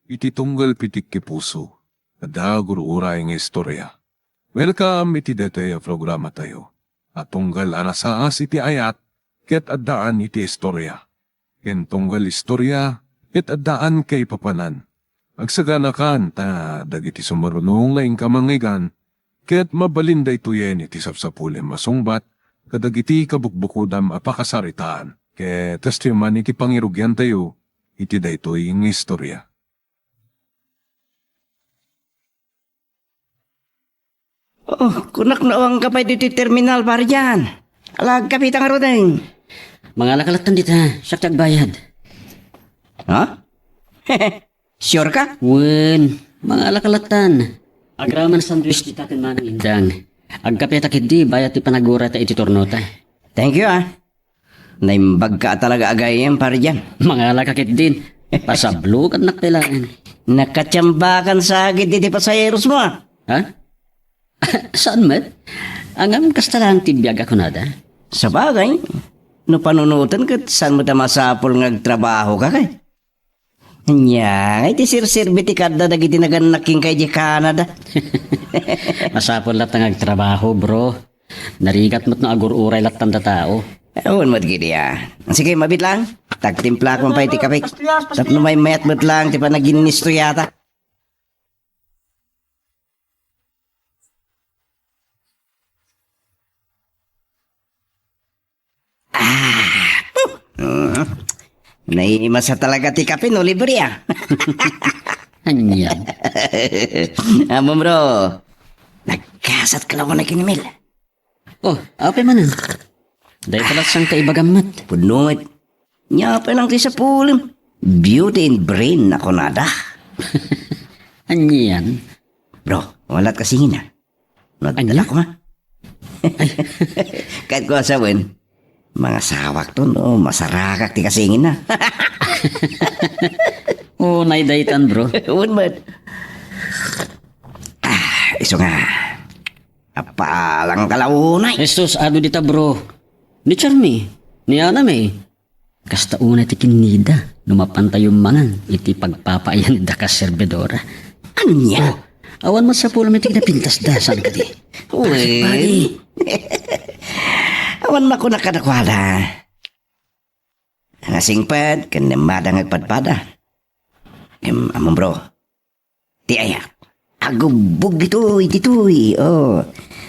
iti tunggal pitik ki puso, ada guru-uray nga istorya. Welcome iti dete programa tayo. At tunggal anasaas iti ayat, ket addaan iti istorya. Ken tunggal istorya, ket addaan kay papanan. Agsaganakan ta dagiti sumarunong laing kamangigan, ket mabalinday tuyen iti sapsapulem masungbat, kadagiti kabukbukudam apakasaritaan. Ket testiman iti pangirugyan tayo, iti daytoy ng istorya. Oh, kunak na ang kapay dito terminal baryan. Alag kapitang arodeng. Mga lakalatan dita, saksak bayad. Ha? Sure ka? Wen, mga lakalatan. Agraman sandwich dita tin manang indang. Agkapit akit di, bayad ti panagura ta iti tornota. Thank you Naimbag ka talaga agayem baryan. Mga lakakit din, pasablo kan naktilaan. Nakatsambakan sa agit diti pasayeros mo Ha? Saan met? Angam kastalang tibiyag ako nada. Sa bagay, no panunutan kat saan mo tamasapol ngagtrabaho ka kay? Nya, iti sir-sirbi ti kada dagiti naganaking kay di Canada. Masapol lat ang agtrabaho bro. Narigat mo't no agur-uray lat tanda tao. Ewan mo't gidi Sige, mabit lang. Tagtimpla ko pa iti kapik. Tapno may mayat mo't lang, ti pa naginisto yata. Naimasa talaga ti kape no, libre Hanyan. Amo bro, nagkasat ka lang ko na kinimil. Oh, apay manan. Dahil pala sang kaibagamat. Pununit. Nya pa lang ti sa pulim. Beauty and brain ako nada. Hanyan. Bro, walat kasingin Nagdala ko Kahit ko asawin, mga sawak to no, masarakak ti kasingin Oh, naidaitan bro. Uwan man. Iso nga. Apalang kalawunay. Estos, ado dita bro. Ni Charmy, ni Aname. Kasta una ti kinida, lumapan tayo mangan, iti pagpapayan da ka serbedora. Anya? Awan mo sa pulo may pintas da, saan ka di? Uy. Awan na ko nakadakwala. Ang asingpad, kanamada ngagpadpada. Among bro. Ti ayak. Agubog ditoy. Oh.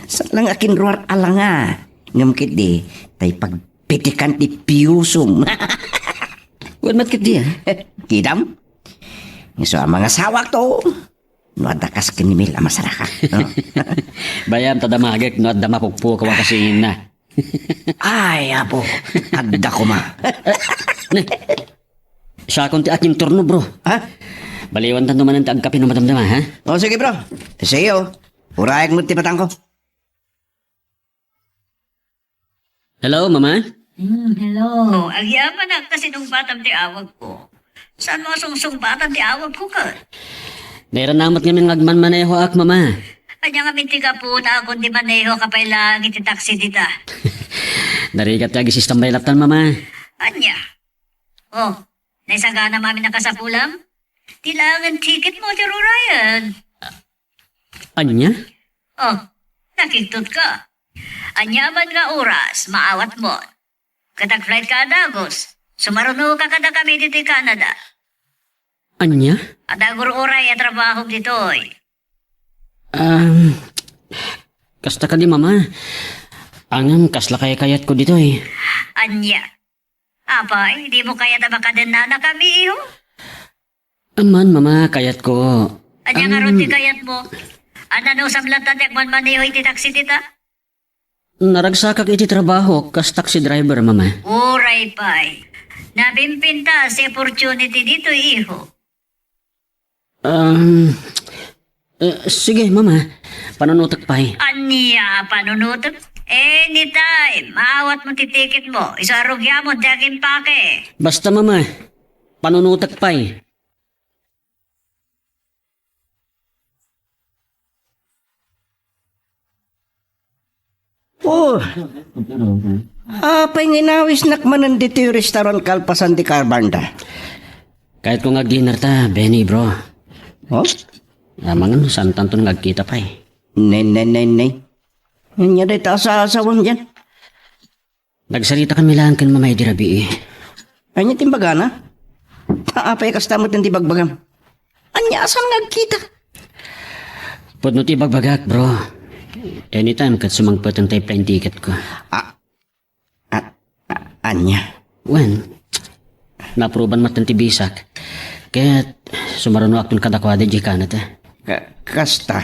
Sa lang akin ruar alanga. Ngamkit di, tay pagpitikan ti piusum. Wan matkit di Kidam? So, ang mga sawak to. No, adakas kinimil ang masaraka. Bayam tadamagek no at damapukpo kawa kasi na. Ay, apo. Adda ko ma. Siya akong ti aking turno bro. Ha? Baliwan tan naman ang taagkapi no madamdama ha? O, sige bro. Sa'yo. Urayag mo ti batang ko. Hello mama? Hello. Oh, agyaman na kasi nung batang di awag ko. Saan mo sungsung-batang di awag ko ka? Nairanamot nga ng agman maneho ak mama. Kanya nga minti ka po na ako di maneho kapay lang iti taxi dita. Narigat yagi sistem baylatan mama. Anya? Oh, naisagana mami na kasapulam? Tilangan ticket mo, Jero Ryan. Anya? Oh, nakiktot ka. Anya man nga oras, maawat mo. Katag flight ka Dagos. Sumaruno ka kada kami dito Canada. Anya? Adagur oray at trabaho ditoy. Kasta ka di mama. Angam kasla kayat ko dito eh. Anya? Apay, di mo kaya na makadena na kami iyo? Aman mama, kayat ko. Anya nga ron ti kayat mo? Ano samlatan yakman maniho iti taxi tita? Naragsakak iti trabaho, kas taxi driver mama. Uray pay. Nabimpinta si opportunity dito iho. Sige mama, panunutak pa eh. Anya, panunutot? Anytime, maawat mo ti ticket mo. Isarugya mo, daging pake. Basta mama, panunutak pa eh. Oh. Apay nginawis nakmanan dito yung restaurant kalpasan di Carbanda. Kahit kung ag-dinner ta, Benny bro. Oh? Amangan, saan tanto nagkita pa eh. Nay. Anya day ta sa asawang dyan. Nagsalita kami lang kan mamay dirabi eh. Anya timbagana? Paapay kastamot ng tibagbagam. Anya asan nagkita? Pudno ti bagbagak bro. Anytime kat sumangpot ang plane ticket ko. Anya? Wen, naproban mat ti bisak. Kaya't sumaruno akton kadakwada di Canada. Kasta.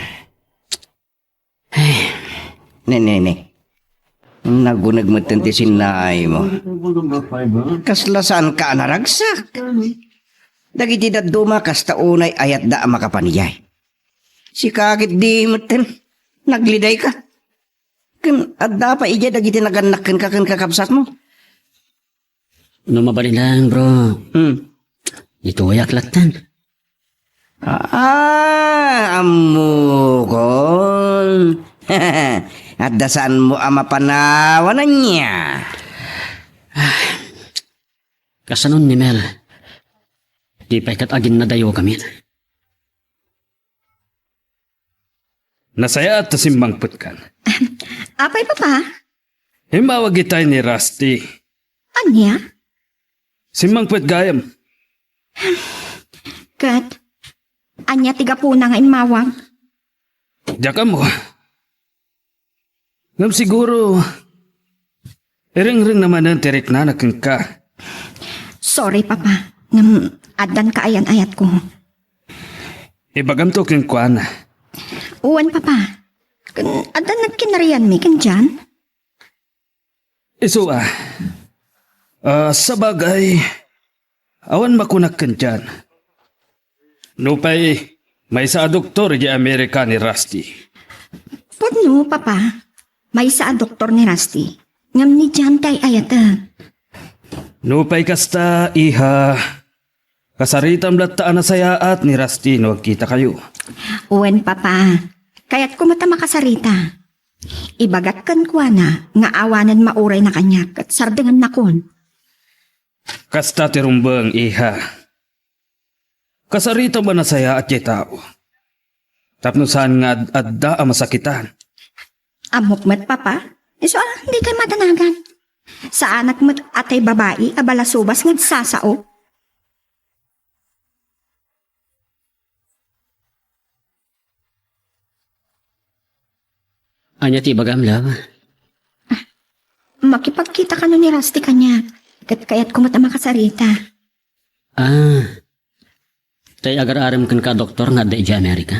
Nene. Nagunag mo ti sinay mo. Kaslasan ka naragsak. Dagiti daduma kasta unay ayat da makapaniyay. Si kakit di mo nagliday ka. Kan adda pa ija dagiti naganakkan ka kan kakabsat mo. No mabalin lang bro. Ito wayak latan. Amukon. At dasaan mo ama panawanan niya. Kasanon ni Mel. Di pa ikat agin na dayo kami. Nasaya at simbang putkan. Apay papa? Himawag itay ni Rusty. Anya? Simbang put gayam. Kat? Anya tiga po na nga imawag? Diya ka mo. Ngam siguro, ring-ring naman ang tirik na nakin ka. Sorry papa. Ngam adan ka ayan-ayat ko. Ibagam to king kuan. Uwan papa. Adan nagkinarian mi kan dyan? Isu sa bagay, awan makunak kan dyan. Nupay, may sa doktor di Amerika ni Rusty. Pudno papa. May sa doktor ni Rusty. Ngam ni dyan kay ayata. Nupay kasta, iha. Kasaritam lataan na sayaat ni Rusty no kita kayo. Uwan papa. Kaya't kumata makasarita. Ibagat kan kuwa na nga awanan mauray na kanya kat sardengan nakon. Kasta tirumbang, iha. Kasarita ba na saya at tao? Tapno saan nga adda ang masakitan? Amok mat papa? Iso hindi kay madanagan. Sa anak mat atay babae abala subas nga sasao. Anya ti bagam law. Makipagkita ka no ni Rusty kanya. Kaya't kumata makasarita. Tay agar-aram kan ka doktor nga da ija Amerika.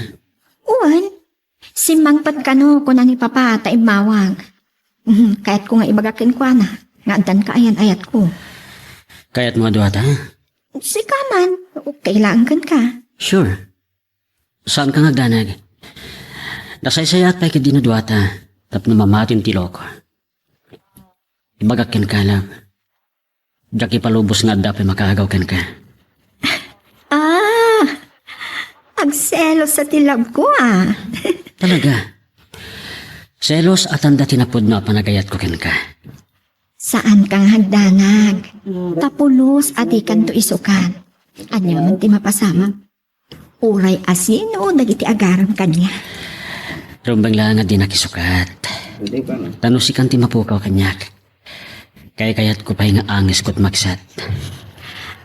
Uwan, si mangpat ka no kuna ni papa ta imawag. Kaya't ko nga ibagakin ko na. Nga adan ka ayan-ayat ko. Kaya't mga duwata? Si kaman, kailangan ka. Sure. Saan ka nagdanag? Nasaysayat pa ikid dinuduwata, tapno mamatin ti loko. Ibagakin ka lang. Diyak ipalubos nga dapat makagaw kan ka. Agselos sa tilab ko Talaga. Selos at anda tinapod na panagayat ko kan ka. Saan kang hagdanag? Tapulos adi kan to isukan. Anya man ti mapasama. Uray asin o dagiti agaram kanya. Rumbang lang nga di nakisukat. Tanusikan ti mapukaw kanyak. Kaya kayat ko pa nga angis ko't magsat.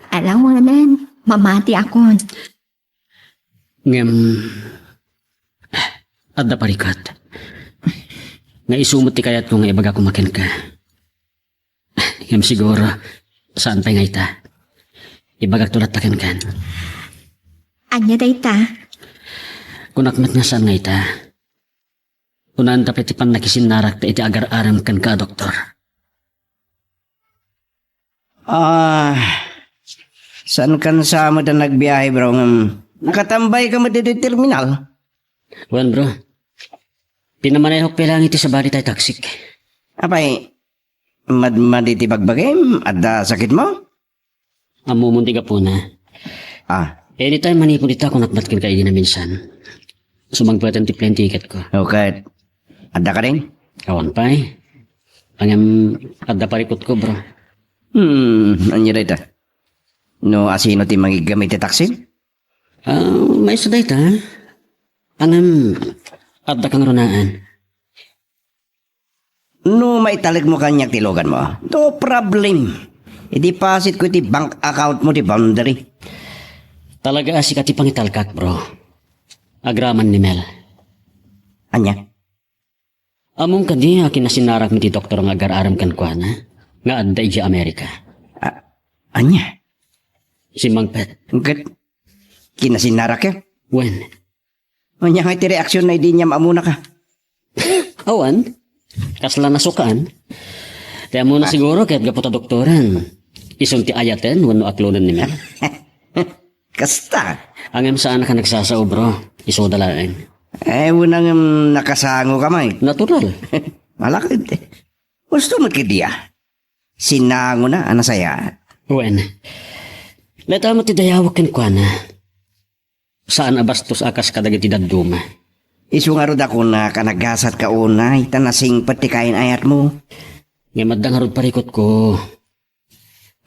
Alam mo naman, mamati ako. Ngem, adda parikat. Nga isumot ti kayat ko nga ibaga kumakin ka. Ngem siguro, saan pa nga ita? Ibagak tulat takin kan. Anya day ta? Kunakmat nga saan nga ita? Unaan tapit ipan nakisinarak ta iti agar-aram kan ka, doktor. Saan kan sa mo na nagbiyahe bro? Nakatambay ka mo dito terminal? Wan bro, pinamanayhok pilang iti sa bali tayo taksik. Apay, maditi bagbagay? Adda sakit mo? Amumunti ka po na. Anytime manipon ita kung nakmatkin ka na minsan. Sumagpatan ti plane ticket ko. Okay. Adda ka rin? Awan pa eh. Pangam adda parikot ko bro. Anya rin ta? No, asino ti mangigamit ti taksi? May suday ta. Anam, adda kang runaan. No, maitalik mo kanyak tilogan mo. No problem. I-deposit ko ti bank account mo ti boundary. Talaga si kati pangitalkak, bro. Agraman ni Mel. Anya? Among kadi akin na sinarak mi ti doktor nga agar-aram kan kwa na. Nga adda ija Amerika. Anya? Si Mang Pet. Kat, kinasinarak ya? When? Anya nga ti reaksyon na hindi niya maamuna ka. Awan. Kasla nasukaan. Kaya muna siguro kaya't gaputa doktoran. Isong ti ayaten, wano aklonan ni Mel. Kasta. Angem saan ka nagsasao, bro. Iso dalain. Unang nakasango ka may. Natural. Malakit eh. Gusto mo kidiya. Sinango na, ana saya. When? Leta mo ti dayawakin kwa na. Saan abastos akas kadagiti daduma. Isu nga rod ako na kanagasat ka una, itanasing pati kain ayat mo. Nga maddang harod parikot ko.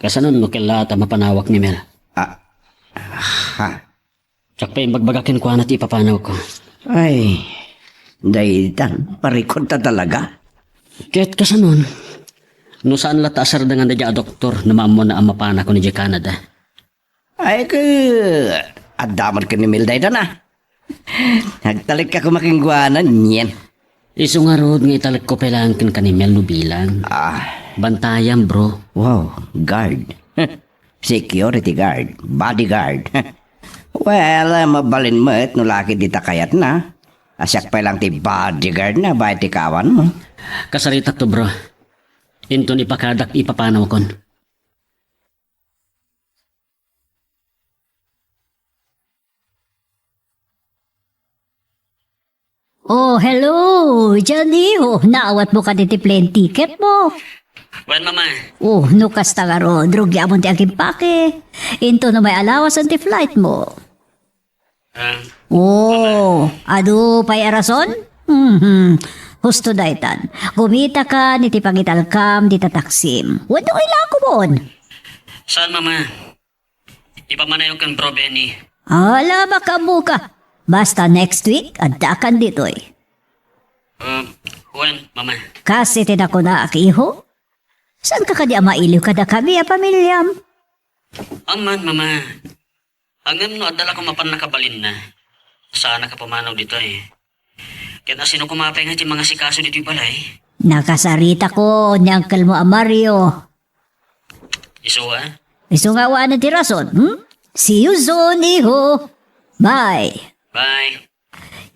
Kasanon no kelata mapanawak ni Mel. Ha? Tsak pa yung magbagakin kwa na ti ipapanaw ko. Ay, daitan, parikot ta talaga. Kaya't kasanon. No saan lata asar dengan dadya a doktor na maamo na ang mapana ko ni Jay Canada. Ay, adaman ka ni Milday na. Nagtalik ka kumakingguanan, yan. Iso nga rod nga italik ko pelangkin ka ni Mel no bilang. Bantayan, bro. Wow, guard. Security guard, bodyguard. Well, mabalin mo at nulaki di takayat na. Asyak pa lang ti bodyguard na ba ti kawan mo. Kasaritak to, bro. Inton ipakadak ipapanaw kon. Oh, hello! Johnny, naawat mo ka diti plane ticket mo. Wen, mama. Oh, nukas tagaro, drugya mo ti aking pake. Into na may alawas ang ti flight mo. Oh, adu pay arason? Husto daytan. Gumita ka ni ti pangitalkam di tataksim. Wado ilako mon. Saan, mama? Ipamanayo kang bro Benny. Ala makabuka. Basta next week, adakan dito eh. Wen, mama. Kasi tinako na akiho. Saan ka kadi mailiw kada kami a pamilyam? Aman, mama. Hanggang no, adala ko mapan nakabalin na. Sana ka pumanaw dito eh. Kaya na sino kumapay nga mga sikaso dito yung balay. Nakasarita ko ni Uncle mo a Mario. Iso Iso nga wa na ti rason, See you soon, iho. Bye. Bye.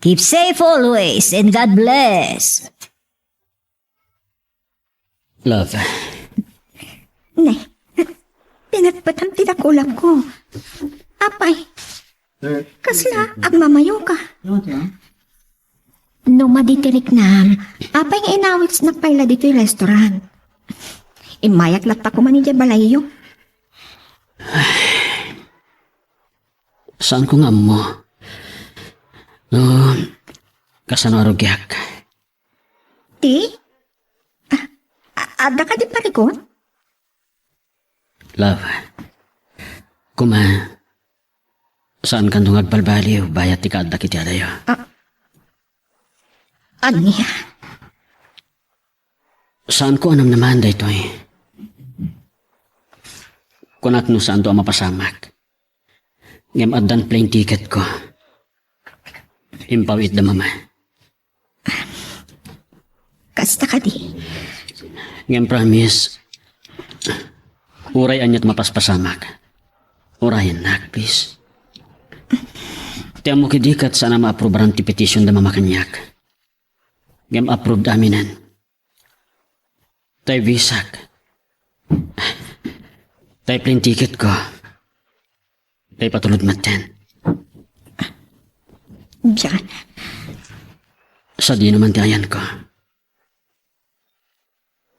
Keep safe always and God bless. Love. Ne, pinagpatang tinakulang ko. Apay, kasla, agmamayo ka. No maditirik na, apay nga inawits na pala dito yung restaurant. Imayak latta ko man balayo. Saan ko nga mo? No, kasano arugyak. Di? Ada ka di parikot? Love. Kuma, saan ka nung agbalbaliw, bayat ti kaadda kiti adayo. Aniya? Saan ko anam naman da ito eh? Kunat no saan to ang mapasamak. Ngam addan plane ticket ko. Impawit da mama. Kasta ka di? Ngam promise. Uray anyat mapaspasamak. Urayan nak, please. Tiyan mo kidikat sana ma-approveran ti petition da mamakanyak. Ngam approved aminan. Tay visak. Tay plane ticket ko. Tay patulod maten. Diyan. Sa di naman tiayan ko.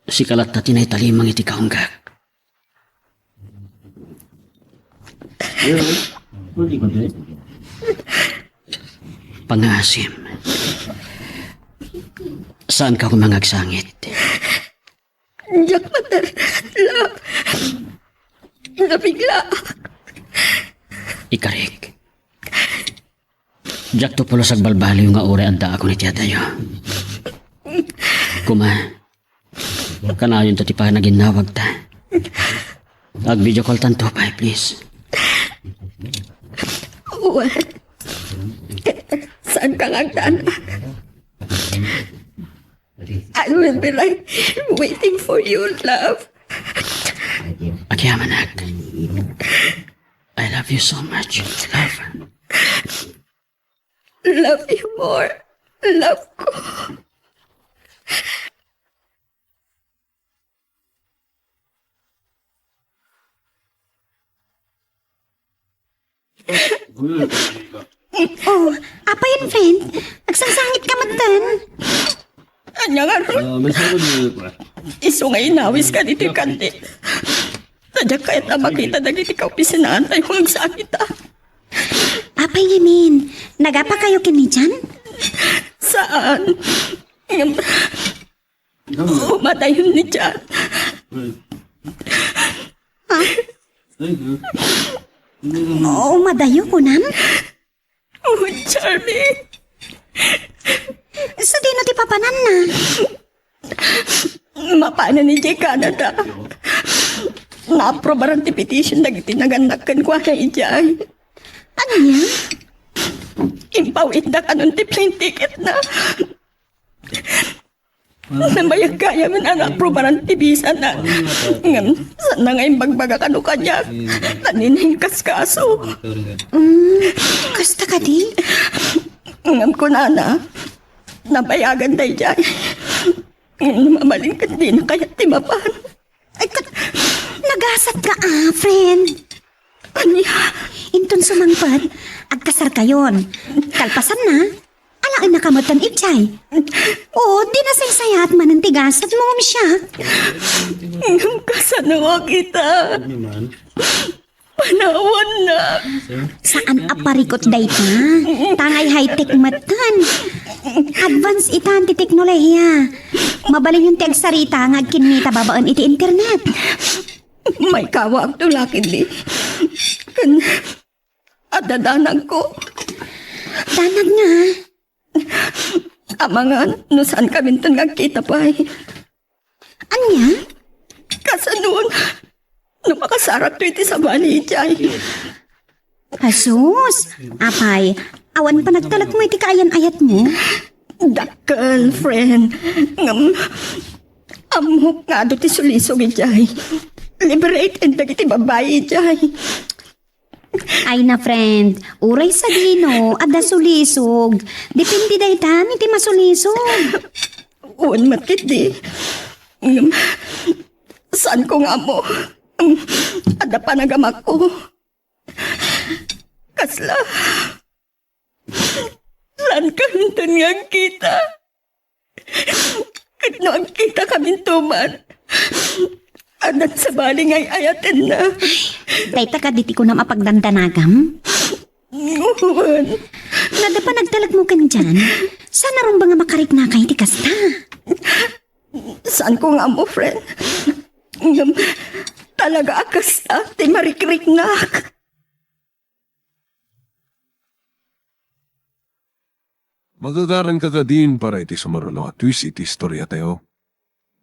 Si kalat na tinay talimang iti kaunggak. Pangasim. Saan ka kumangagsangit? Diyak matar. Nabigla. ikarik. Jak to pulos ag balbaliw nga uri adda ako ni tiyatayo. Kuma, kanayon to ti pa naginawag ta. Ag video call tanto pa, please. What? Saan ka hagdanan? I will be right waiting for you, love. Akyamanak. I love you so much, love. Love you more. Love ko. Oh, apa yun, friend? Nagsangsangit ka matan. Anya nga ron. Iso nga inawis ka dito kanti. Tadya kahit na makita na dito ka opisinaan tayo kung nagsakit ah. Apa yamin? Nagapa kayo kini dyan? Saan? Umatay yun ni Jan. Oo, madayo ko nam. Oh, Charlie. Sa dino ti papanan na. Mapana ni Jay Canada. Na-aprobaran ti petition na itinaganakan ko na ijay. Ano niya? Impawit na kanon ti plane ticket na. Namayag kaya man ang aprobaran ti visa na. Ngam, saan na nga yung bagbaga kano kanya? Naniningkas kaso. Kasta ka di? Ngam ko na. Nabayagan tayo dyan. Mamalingkat din kaya timapan. Ay, nagasat ka friend. Anya? Intun sumangpad, agkasar kayon. Kalpasan na. Alaan na kamutan itchay. Oo, di na saysayat manantigasat mo siya. Ngam kasanawa kita. Panawan na. Saan aparikot day ka? Tangay high-tech matan. Advance itan ti teknolohiya. Mabaling yung tegsarita nga kinita babaan iti internet. May kawag to laki di. Kan, adadanag ko. Danag nga. Amangan, no saan kami ito nagkita pa eh. Anya? Kasanoon, no makasarap to iti sa bali ijay. Asus, apay, awan pa nagtalag mo iti kaayan-ayat mo. Dakal, friend. Amok nga do ti sulisog ijay. Liberate and dagiti babae ijay. Ay na friend, uray sa dino, ada sulisog. Depende day tan, iti masulisog. Uwan matkit di. Saan ko nga mo? Ada pa nagamak ko. Kasla. Saan kami nga kita? Kano ang kita kami tuman? Adat sa baling ay ayatin na. Dayta ka diti ko na mapagdandanagam. Uwan. Nada pa nagtalag mo kan dyan. Sana ron ba nga makarik na kay ti kasta? Saan ko nga mo, friend? Talaga akas ti marikrik na. Magagaran ka ka din para iti sumaruno at twist iti istorya tayo.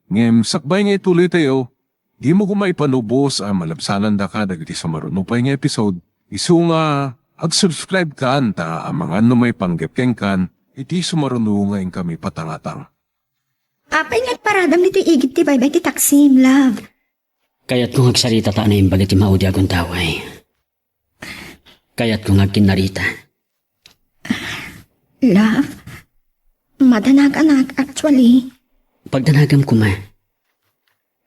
Ngem, sakbay nga ituloy tayo. Di mo kumay panubos ang malabsanan da ka dagiti sumaruno pa nga episode. Isu nga, ag-subscribe ka anta ang mga may panggapkeng kan, iti sumaruno ngayon kami patangatang. Apay nga't paradam dito igit ti baybay ti taksim, love. Kaya't kung agsarita ta na yung bagati maudi akong taway. Kaya't kung agkinarita. Love, madanag-anak actually. Pagdanagam ko ma.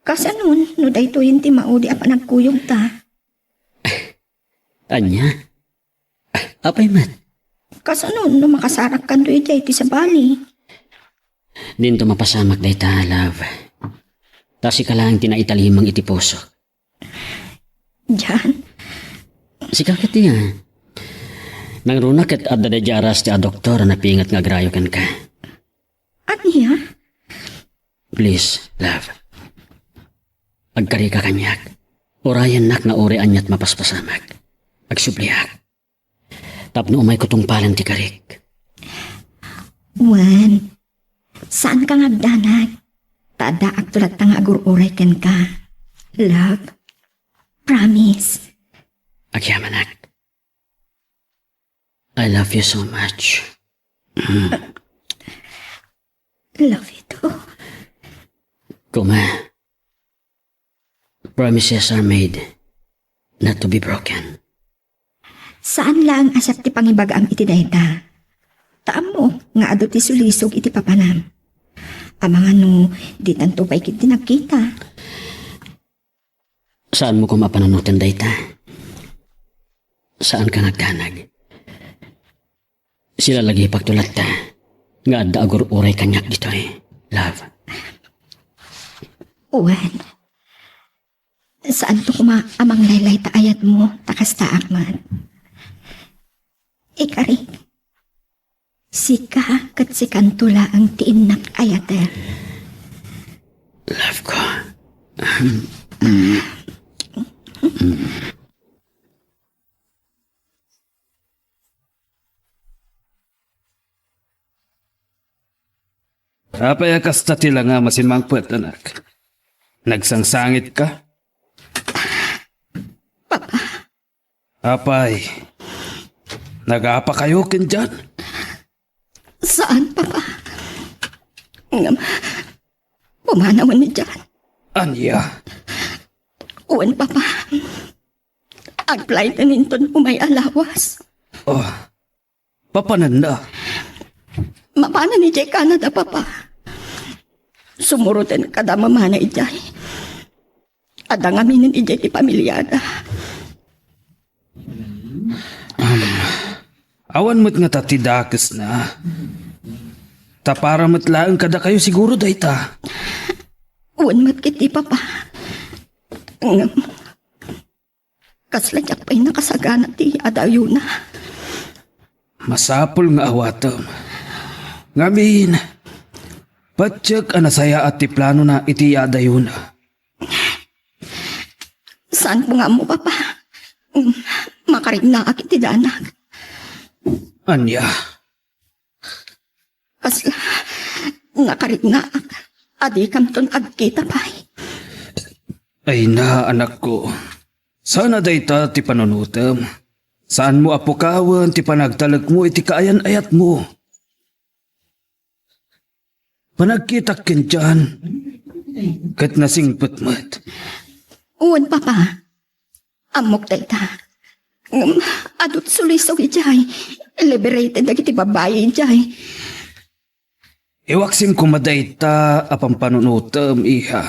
Kasi nun, no dayto yun ti maudi apa nagkuyog ta. Anya? Apay mat. Kasi nun, no makasarak kan do iti sa bali. Dinto mapasamak day ta, love. Tasi ka lang tinaitalimang iti puso. Diyan, Si kakit niya. Nang runak at adda de jaras ti a doktor na pingat nga agrayokan ka. at niya? Please, love. Agkari ka kanyak. Orayan nak na ori anyat mapaspasamak. Agsubliak. Tapno umay kutong palan ti karik. Wan, saan ka ngagdanag? Tadaak tulat tang agururay ken ka. Love, promise. Agyamanak. I love you so much. Love you too. Kuma. Promises are made not to be broken. Saan lang asap ti pangibagaam iti dayta? Taam mo, nga ado ti sulisog iti papanam. Amang ano, di tanto pa ikit tinagkita. Saan mo ko mapananutan dayta? Saan ka nagdanag? Sila lagi pagtulat ta. Nga adda agur uray kanyak dito eh. Love. Uwan, saan to kuma amang laylay ta ayat mo, takas taak man. Ikarik, sika kat sikantula ang tiinak ayater. Love ko. Apay kasta tila nga masimangpet, anak. Nagsangsangit ka? Papa, Apay, nag-apa kayo kin dyan? saan papa? Ngam, pumanawan ni dyan. Anya, Uwan papa, agplay na ninton umay alawas. oh, papananda. Mapana ni Jay Canada papa. Sumurutin kada mamana ijay. Adang aminin ijay ti pamilyada. Awan mo't nga tatidakes na. Tapara mo't laang kada kayo siguro dayta. Uwan mat kiti papa. Ngam, kaslagyak pa'y nakasagana ti adayuna. Masapol nga awatom. Ngamin, patsyag anasaya at ti plano na iti yadayon. Saan po nga mo papa? Makarig na akit ti danag. Anya, Kasla, nakarig na ak. Adi kamton agkita pa'y. ay na anak ko. Sana dayta ti panunutam. Saan mo apukawan ti panagtalag mo iti kaayan-ayat mo. Panagkitak kin dyan. Kat nasingput mo't. Uwan papa. Amok dayta. Adot sulisog ijay. Liberated dagiti babae ijay. Iwaksim kumaday ta apang panunutam iha.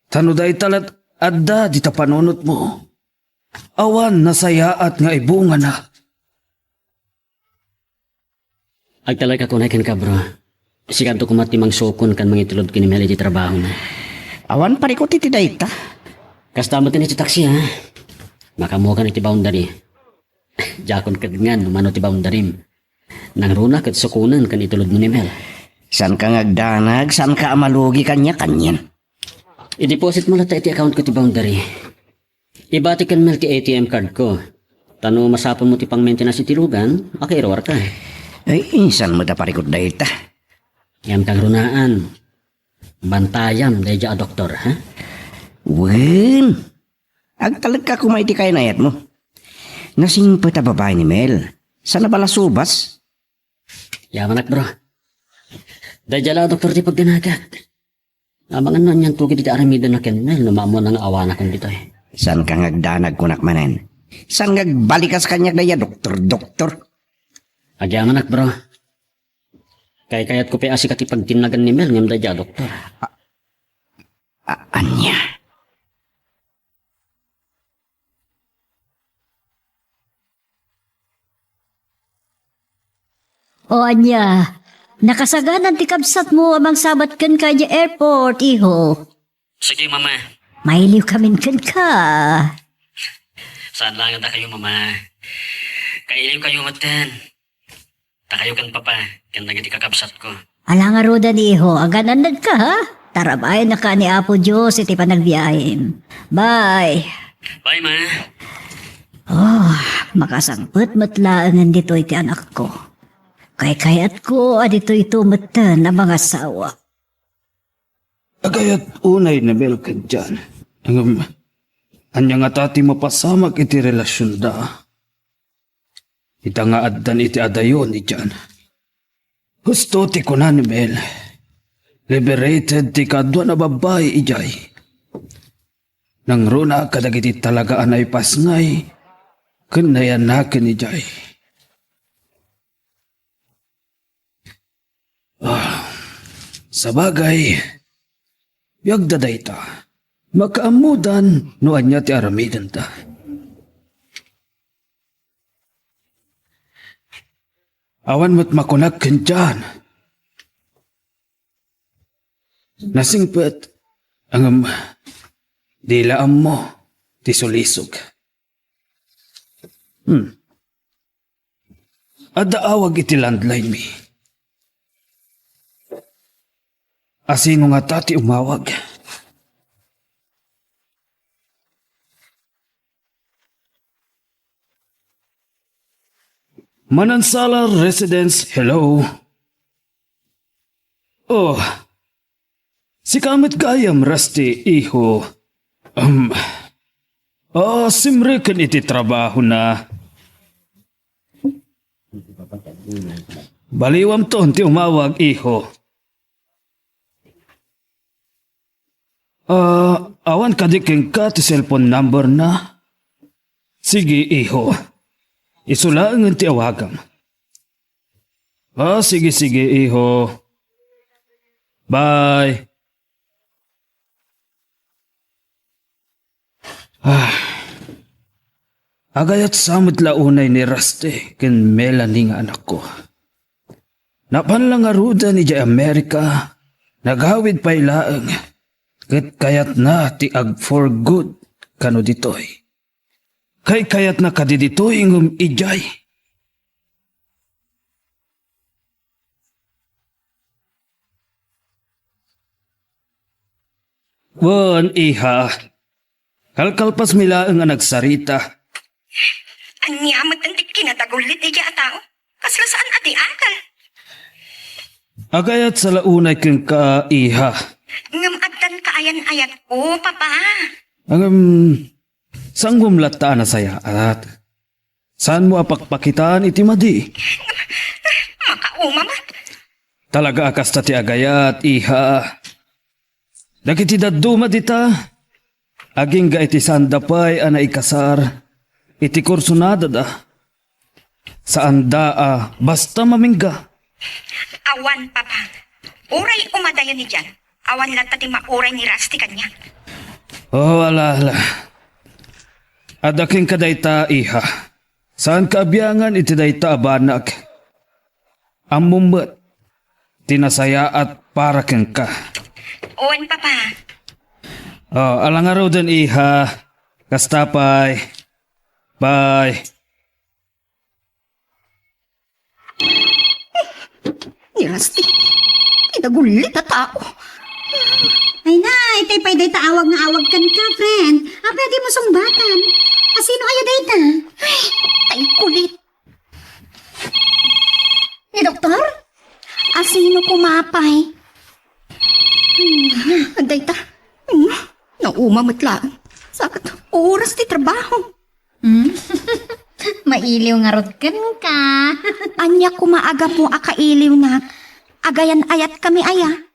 Tano day talat adda di ta panunot mo. Awan nasayaat nga ibunga na. Agtalay ka kunay ken ka bro. Sikanto kumatimang sukon kan mangitulod kinimeli di trabaho na. Awan parikot iti dayta. Kasta mo tin iti taksi ha. Makamuha iti boundary. Jakon kagngan numano ti boundary. Nang runa kat sukunan kan itulod mo ni Mel. San ka ngagdanag, san ka amalugi kanya-kanyan. I-deposit mo lang iti account ko ti boundary. Ibati kan Mel ti ATM card ko. Tano masapon mo ti pang maintenance iti lugan, makirawar ka. Ay, insan mo da parikot dayta. Ngam kang runaan. Bantayam dahi a doktor, ha? Wen, agtalag ka kumay ti kainayat mo. Nasing pata babae ni Mel. Sana bala subas? Yaman ak bro. Dahi a doktor ti pagdinagat. Abangan nun niyang tugi di aramida na ken Mel, numamo nang awana kong dito eh. San ka ngagdanag kunak manen? San ngagbalikas kanyak daya doktor? Agyaman ak bro. Kayat ko pa asikat ipagtinagan ni Mel ngam dahi a doktor. Anya? O anya, nakasaganan ti kabsat mo amang sabat kan kanya airport, iho. Sige mama. Mailiw kamin kan ka. Saan lang anda kayo mama? Kailiw kayo matan. Takayo kan papa, kan nagiti kakabsat ko. Ala nga roda ni iho, agananad ka ha? Tarabay na ka ni Apo Diyos iti panagbiyahin. Bye. Bye ma. Makasangpet matlaangan dito iti anak ko. Kayat ko adito ito matan na mga sawa. Agayat unay na belkan dyan. Anya nga tati mapasamak iti relasyon da. Ita nga addan iti adayon ni dyan. Gusto ti kunan Mel. Liberated ti kadwa na babae ijay. Nang runa kadagiti talagaan ay pasngay. Kanayan na kanijay. Sa bagay, biyag daday ta. Makaamudan no anya ti aramidan ta. Awan mo't makunak kan dyan. Nasingpet ang dilaam mo ti sulisog. Ada awag iti landline mi. Asino nga tati umawag. Manansala Residence, hello. Oh, si Kamit Gayam Rasti, iho. Simre kan iti trabaho na. Baliwam to ti umawag, iho. Awan kadiking ka ti cellphone number na. Sige, iho. Isulaangan ti awagam. Sige, iho. Bye. Agayat samot launay ni Raste ken Melanie nga anak ko. Napanlang aruda ni Jay Amerika, naghawid pa ilaang, kayat na ti ag for good kano ditoy. Kayat na kadiditoy ngum ijay. Wan iha, kalkalpas milaang nga nagsarita. Anyamat ang kinatagulit di dya tao. Kasla saan ati akal? Agayat sa launay keng ka iha. Ngam agdan kaayan-ayat ko, papa. Sanggum lata na saya at saan mo apakpakitaan iti madi? Makauma mat. Talaga akas ti agayat, iha. Dagiti daduma dita. Aging ga iti sandapay ana ikasar. Iti kursunada da. Saan da basta mamingga. Awan, papa. Uray umadayon ni dyan. Awan lang pati mauray ni Rusty kanya. Ala. Adaking kadayta, iha. Saan kaabiyangan iti dayta abanak? Amumbat. Tinasaya at para keng ka. Uwan, papa. Alang araw din, iha. Kastapay. Bye. Ni Rusty, kinagulit na tao. Ay na, itay pa'y day taawag nga awag kan ka, friend. Pwede mo sumbatan. Sino ayo day ta? Ay, kulit. Ni doktor? Sino kumapay? Anday ta. Naumamot lang. Sakit oras di trabaho. Mailiw nga rod kan ka. Anya kumaaga po akailiw na. Agayan ayat kami aya.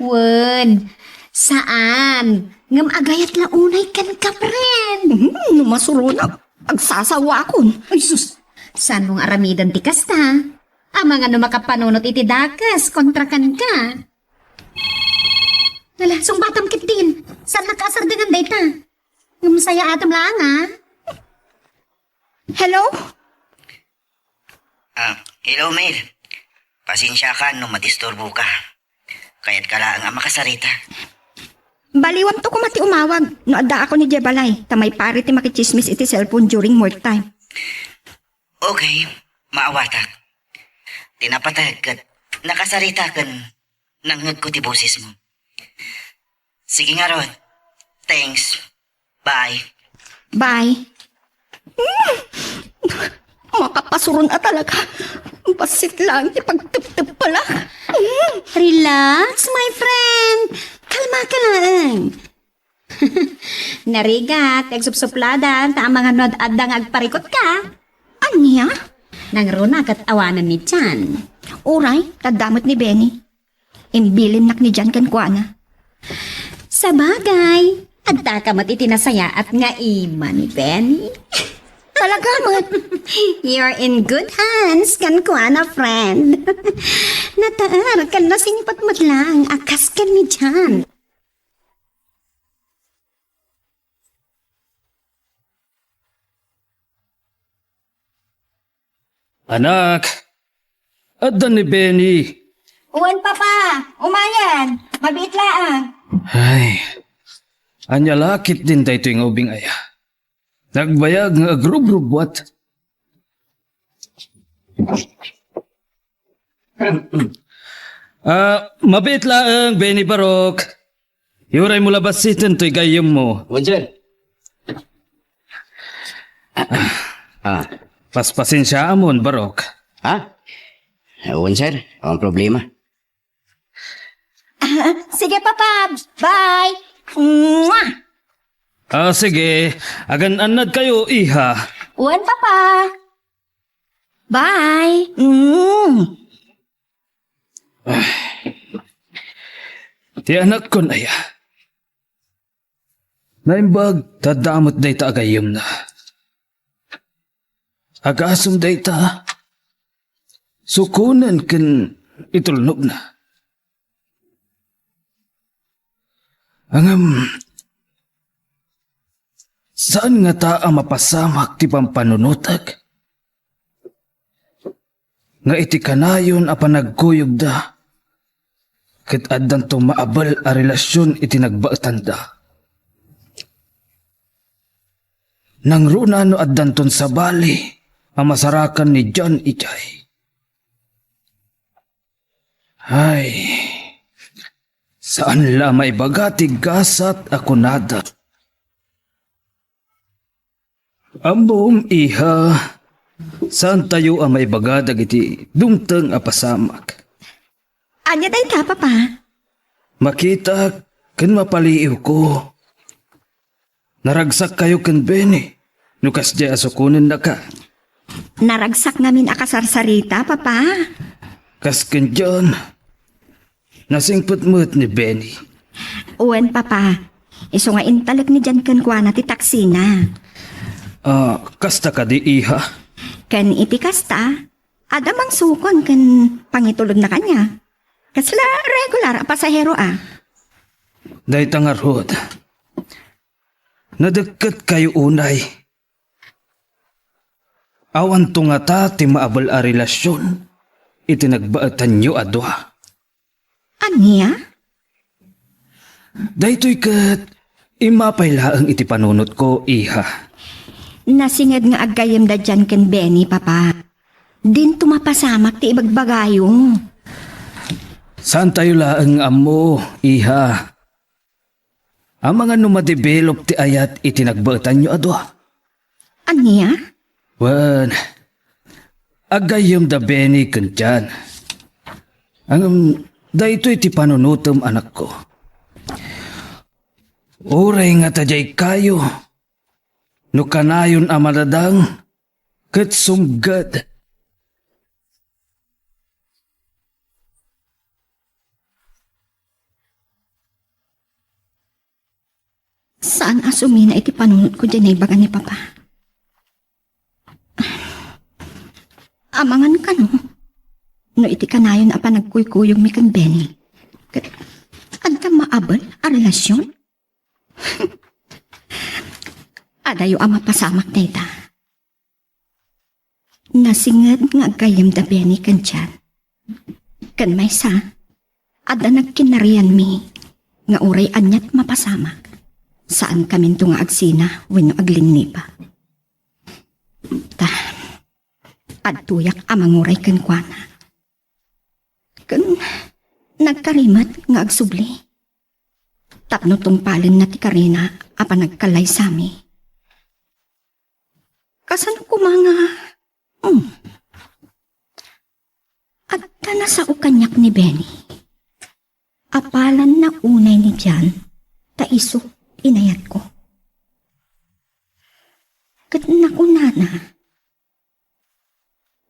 Wen, saan? Ngam agayat launay kan ka, friend. Numasulunag. Agsasawa akon. Ay, sus. Saan mong aramidan ti kasta? Mga no makapanunot iti dakas, kontra kan ka. Nala, sungbatam kitin. Saan nakasar dengan data? Ngam saya atam lang, ha? Hello? Hello, Mel. Pasensya ka nung madisturbo ka. Kaya't ka lang ang makasarita. Baliwam to kumati umawag. No adda ako ni Jebalay. Tamay pari ti makichismis iti cellphone during work time. Okay, maawatak. Tinapatag kat nakasarita kan nanghag ko ti boses mo. Sige nga ron. Thanks. Bye. Bye. Makapasuron at talaga. Basit lang, ipagtip-tip pala. Relax, my friend. Kalma ka lang. Narigat, nagsupsupladan, ta ang mga nod adang agparikot ka. Anya? Nangruna kat awanan ni Chan. Uray, tadamot ni Benny. Imbilin nak ni Jan kan kuana. Sa bagay, adta ka mat itinasaya at nga ima ni Benny. Talaga man. You're in good hands, kan kuana, friend. Nataar, kan nasingpat mat lang, akas kan ni Chan. Anak, addan ni Benny. Uwan, Papa. Umayan. Mabitlaan. Ay, anya lakit din dayto yung ubing aya. Nagbayag nga agrub-rubwat. Mabit laang, Benny Barok. Yuray mo labasitin to'y gayom mo. Wajan. Paspasin siya amon, Barok. Ha? Ewan, sir. Ang problema. Sige, Papa. Bye. Mwah! Sige. Agan anad kayo, iha. Uwan, Papa. Bye. Ti anak ko na ya. Naimbag, tadamot day ta agayom na. Agasum day ta. Sukunan kan itulnog na. Angam, saan nga ta ang mapasamak ti pampanunutag? Nga iti kanayon a panagkuyog da. Ket addan to maabal a relasyon iti nagbaetan da. Nang runa no addan ton sa bali ang masarakan ni John Ichay. Ay, saan la may bagati gasat ako nada? Ambom iha, saan tayo ang may bagadag iti dumteng apasamak? Anya day ka, Papa? Makita kan mapaliiw ko. Naragsak kayo kan Benny. Nukas di asukunin na ka. Naragsak namin akasarsarita, Papa. Kas kan John. Nasingput-mut ni Benny. Uwan, Papa. Iso nga intalak ni Jan kan kuana ti taksina. Kasta ka di iha. Kan iti kasta, adamang sukon kan pangitulog na kanya. Kasla regular a pasahero Day tangarhod. Nadagkat kayo unay. Awan to nga ta ti maabal a relasyon. Iti nagbaatan nyo adwa. Anya? Daytoy kat imapay laang iti panunot ko, iha. Nasingad nga agayam da dyan kan Benny, Papa. Din tumapasamak ti ibagbagayong. Saan tayo laang amo, iha? Ang mga numadevelop ti ayat iti nagbaatan nyo adwa. Anya? Wan, agayam da Benny kan dyan. Ang dayto iti panunutom anak ko. Oray nga tajay kayo. No kanayon amadadang ket sumgad. Saan asumina iti panunod ko dyan ay baga ni Papa? Amangan ka no? No iti kanayon apa nagkuykuyog mi kan Benny. Anta maabal a relasyon? Adayo ang mapasamak na ita. Nasingad nga agayam da Benny kan dyan. Kan may sa, ada nagkinarian mi, nga uray anyat mapasamak. Saan kami nga agsina, wano aglingni pa. Adtuyak amang uray kan kuana. Kan nagkarimat nga agsubli. Tapno tong palin na ti Karina, apa nagkalay sami. Kasan ko mga... At na sa ukanyak ni Benny. Apalan na unay ni Jan, taiso inayat ko. Kat nakunana.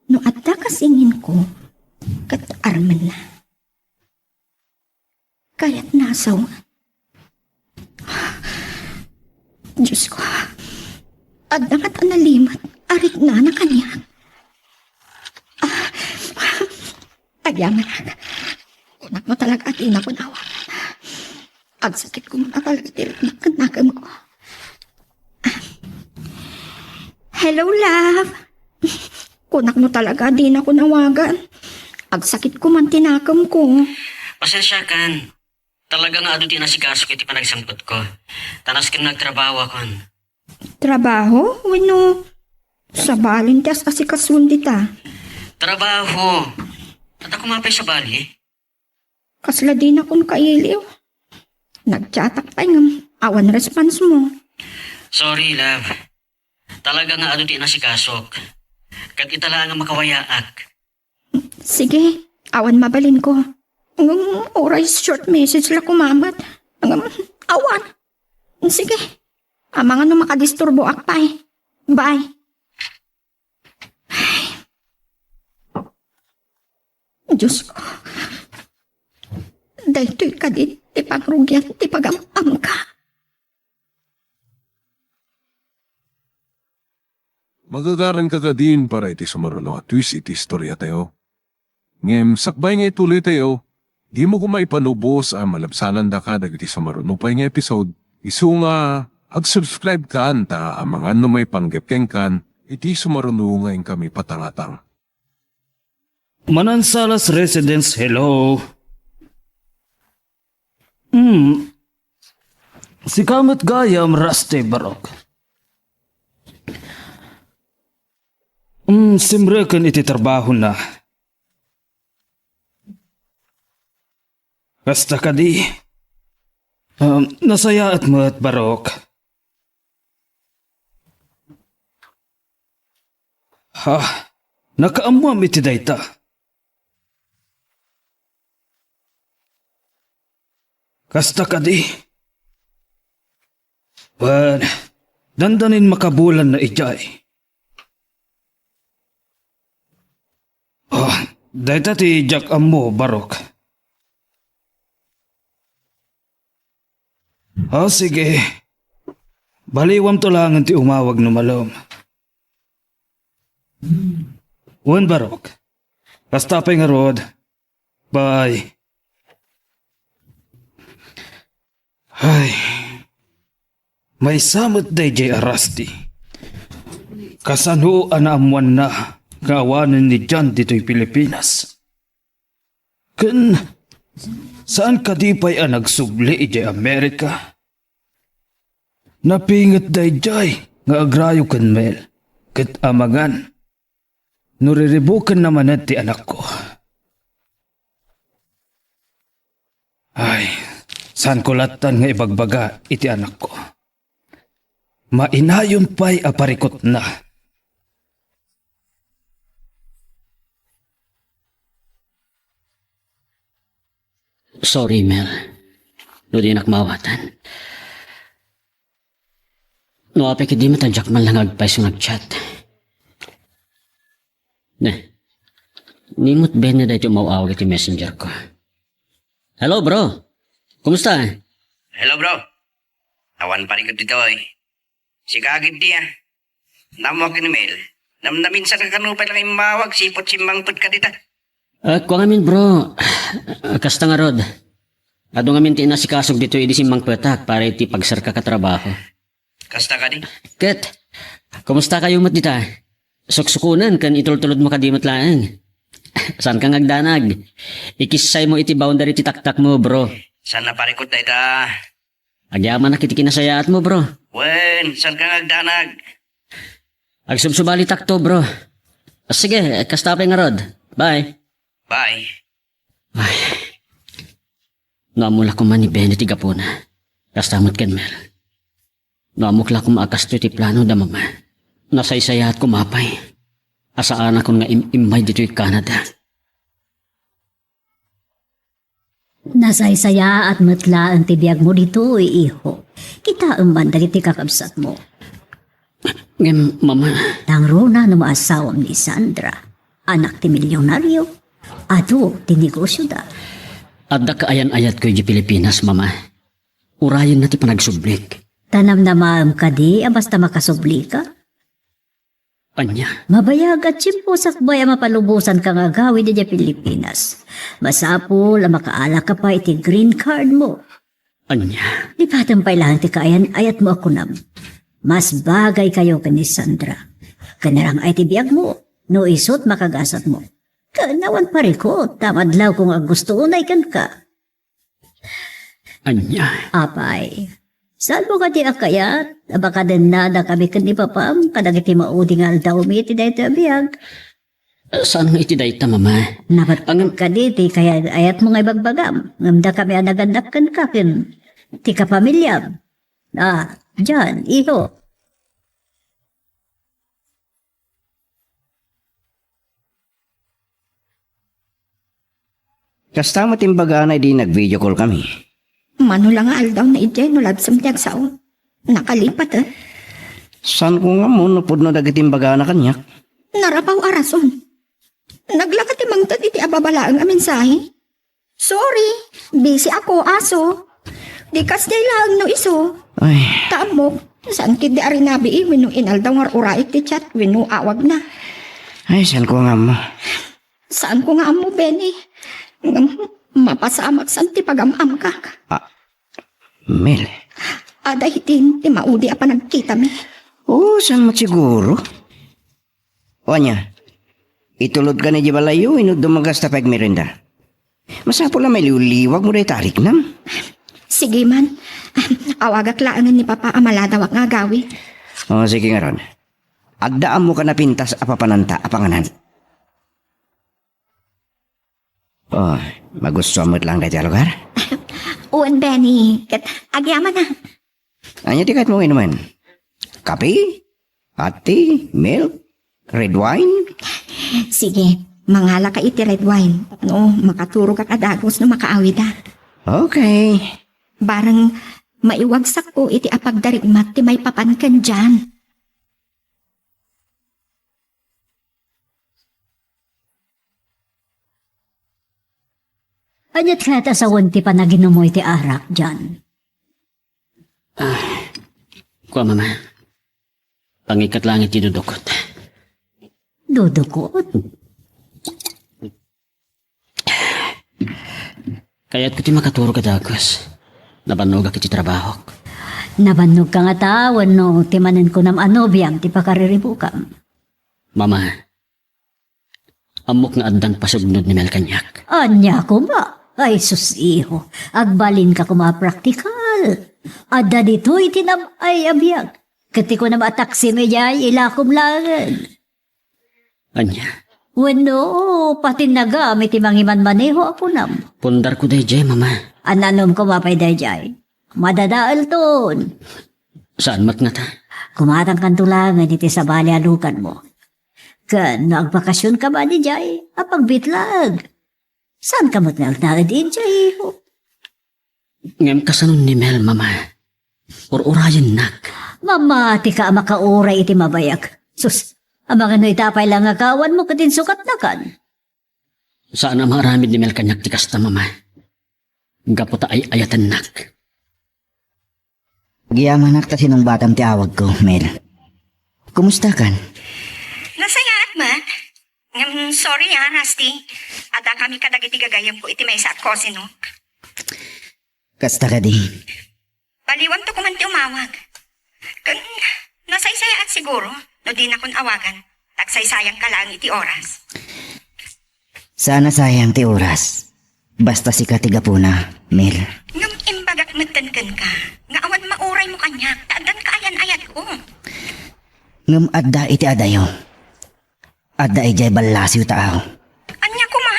No adda kasingin ko, kat arman na. Kaya't nasaw. Diyos ko, adda kat analimat, arik na kanya. Agyaman na. Kunak mo talaga at ina ko nawagan. Ang sakit ko muna talaga tirik na kanakam ko. Hello, love. Kunak mo talaga, di na ko nawagan. Ang sakit ko man tinakam ko. Pasensya kan. Talaga nga adutin na si Kaso kiti panagsangkot ko. Tanas kin nagtrabaho kon. Trabaho? Wino, sa balintas asikasundi ta. Trabaho. At ako mapay sa bali. Kasla din akong kailiw. Nagchatak pa ng awan response mo. Sorry, love. Talaga nga adutin na si Kasok. Kat itala nga makawayaak. Sige, awan mabalin ko. Ang oras short message la kumamat. Ang awan. Sige, amang ano makadisturbo akpay. Bye. Diyos ko. Dahil ka di pagrugyan, di pagamam ka. Magagaran ka din para iti sumarulo at twist iti istorya tayo. Ngem, sakbay nga ituloy tayo, di mo kumaipanubos ang malabsanan da ka dagiti sumarulo pa nga episode. Isu nga, ag-subscribe ka anta ang mga ano may panggepkeng kan, iti sumarulo ngayon kami patangatang. Manansalas Residence, hello. Si Kamat Gayam Raste Barok. Simrekan iti trabaho na. Basta ka di. Nasaya at mat Barok. Nakaamuam iti dayta. Kasta ka di. But, dandanin makabulan na ijay. Dahita ti Jack Amo, Barok. Sige. Baliwam to lang ti umawag no malom. Wan, Barok. Kasta pa nga rod. Bye. Ay, may samot day jay arasti. Kasano anaamuan na kaawanan ni Jan dito'y Pilipinas. Saan ka di pa'y nagsubli jay Amerika? Napingat day jay nga agrayo kan mel, kat amangan. Nuriribukan naman at ti anak ko. Ay, saan ko latan nga ibagbaga iti anak ko? Mainayon pa'y aparikot na. Sorry, Mel. No di nakmawatan. No apik di matadyak man lang agpay sa nagchat. Nimot ben na dahil umawawag iti messenger ko. Hello, bro. Kumusta? Hello, bro. Awan pa rin ko dito, Si kagid di, Namo ka ni Mel. Namnamin sa kakanupay lang yung mawag, sipot simbang put ka dita. Kung amin, bro. Kasta nga rod. Ado nga min tinasikasog dito idi simbang petak para iti pagsarka ka trabaho. Kasta ka di? Ket, kumusta kayo mat dita? Suksukunan kan itultulod mo kadimot laang. Saan kang agdanag? Ikisay mo iti boundary ti taktak mo, bro. Saan na parikot na ita? Agyaman na kiti kinasayaat mo, bro. Wen, saan kang agdanag? Agsubsubali takto, bro. Sige, kastapay nga rod. Bye. Bye. Ay. Naamula ko man ni Benny ti Gapuna. Kastamot ken Mel. Naamukla ko maakas ti plano da mama. Nasaysaya at kumapay. Asaan ako nga imay dito'y Canada. Nasaysaya at matla ang tibiyag mo dito, iho. Kita ang banda ti kakabsat mo. Ngem, mama, Nang runa na maasawang ni Sandra, anak ti milyonaryo. Ato, ti negosyo da. adda kaayan-ayat ko di Pilipinas, mama. Urayan na ti panagsublik. Tanam na maam ka di, basta makasubli ka. Anya, Mabayag at simpo sakbay ang mapalubusan kang agawi di Pilipinas. Masapol, makaala ka pa iti green card mo. anya. Lipatan pa ilang ti kaayan ayat mo ako nam. Mas bagay kayo ka ni Sandra. Kanarang ay tibiyag mo, no isot makagasat mo. Kanawan pa rin ko, tamadlaw kung ang gusto unay kan ka. Anya, Apay, saan mo ka di akayat? Baka din nada kami kan ni Papam, kadagiti maudi nga aldaw mi iti dahi tabiyag. saan nga iti dayta, mama? Nabat ka diti, kaya ayat mo nga ibagbagam. Ngamda kami anagandak kan kakin. Ti kapamilyam. Diyan, iho. Kasta mo timbaga na di nag-video call kami. Mano lang nga aldaw na ijay no labsam tiyag sao. Nakalipat San ko nga mo napod no dagatimbaga na kanyak? Narapaw arason. Naglakat imang tad iti ababalaang ang mensahe. Sorry, busy ako aso. Di kas day lang no iso. Ay, Taamok, saan kid di arinabi wino inaldaw nga uraik ti chat wino awag na. san ko nga mo? Saan ko nga amo, Benny? Mapasamak san ti pagamam ka. Mel. Ada hitin, ti maudi apa nagkita mi. San mo siguro? O anya, itulod ka na di balayo, inod dumagas ta pag merenda. Masapo lang may liwag mo rin tarik nam. Sige man, awagak laangan ni Papa amaladawak nga gawi. O sige nga ron. Agdaan mo ka na pintas apapananta apanganan. Magusto mo lang dahil lugar? Uwan, Benny, kat agyaman na. Anya tikat mo inuman? Kape? Ate? Milk? Red wine? Sige, mangala ka iti red wine. No, makaturo ka kadagos na makaawid na. Okay. Barang maiwagsak ko iti apagdarigmat ti may papankan dyan. Anyat kata sa wanti pa na ginumoy ti arak dyan. Kuha, mama. Pangikat langit dinudukot. Dudukot. Kaya't ko ti makaturo ka dagos. Nabanog ako ti trabaho. Nabanog ka nga tawan no, timanan ko nam anobiyam ti pakariribukam. Mama, amok nga addan pasugnod ni Melkanyak. Anya ko ba? Ay sus iho, agbalin ka kumapraktikal. Ada dito itinam ay abiyag. Kati ko na mataksi me jay ilakom langan. Anya, Wano, pati nagamit imangiman maneho ako nam. pundar ko day, mama. Ananom ko mapay dayjay. Madadaal ton. Saan mat nga ta? Kumatang kantulangan iti sa bali alukan mo. Kan nagbakasyon ka ba ni Jay? Apag bitlag. Saan ka mo't nagnaad in Jay? Ngem kasanon ni Mel, mama. Urayan nak. Mamati ka makauray iti mabayak. Sus, amang ano itapay lang akawan mo katin sukat na kan. Saan ang maramid ni Mel kanyak tikas na, mama? Gaputa ay ayatan nak. Giyaman ta sinong batang ti awag ko, Mel. Kumusta kan? Nasayaat man. Sorry Rusty. Ada kami kadagiti gagayam ko iti may sa at cousin no. Kasta ka di. Baliwan to kuman ti umawag. Kan, nasaysayaat siguro. No di na kun awagan. Tagsaysayang ka lang iti oras. Sana sayang ti oras. Basta si katiga po na, Mel. Ngam imbagak nagtankan ka. Nga awan mauray mo kanyak. Taadan ka ayan-ayat ko. Ngam adda iti adayo. Adda ijay balasyo tao. Anya ko ma?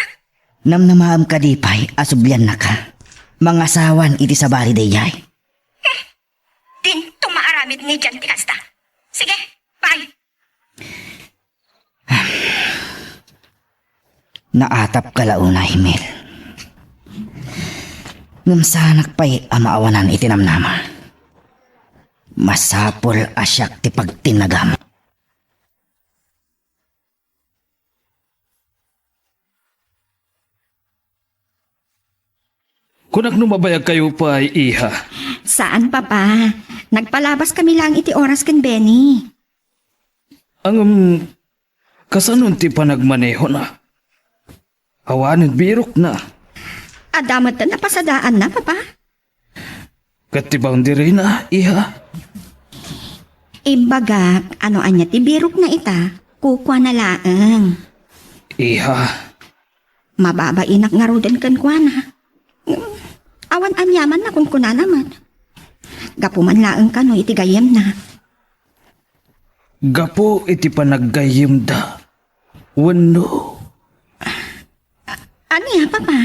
Namnamaam ka di pa'y asublyan na ka. Mga sawan iti sa bali dayay. Din tumaaramid ni Jan Tikasta. Sige, bye. Naatap kalauna himil. Ngam sanak pa'y amaawanan itinamnama. Masapol asyak ti pagtinagam. Kunak numabayag kayo pa, iha. Saan, Papa? Nagpalabas kami lang iti oras kan Benny. Ang kasanon ti pa nagmaneho na. Awanin birok na. Adamat na napasadaan na, Papa. Katibang diri na, iha. Ibagak, ano anya ti birok na ita, kukwa na laeng. Iha. Mababainak nga roden kan kwa na. Awan anyaman na kung kuna naman. Gapuman laeng ka no itigayem na. Gapo iti panaggayim da. Wano. Ano ya, Papa?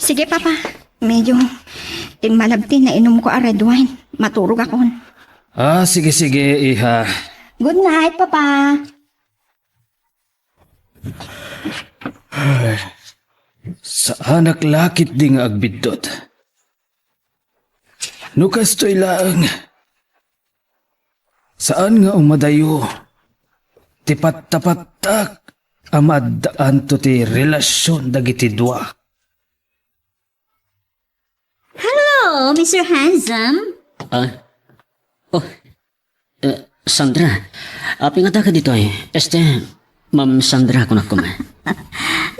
Sige, Papa. Medyo malabti na inom ko a red wine. Maturog ako. Sige, iha. Good night, Papa. Sa anak lakit di nga agbidot. Nukas to'y lang. Saan nga umadayo? Tipat-tapat-tak amadaan to ti relasyon dagiti dua. Hello, Mr. Handsome. Sandra, pingata ka dito eh. Ma'am Sandra kunak ko ma.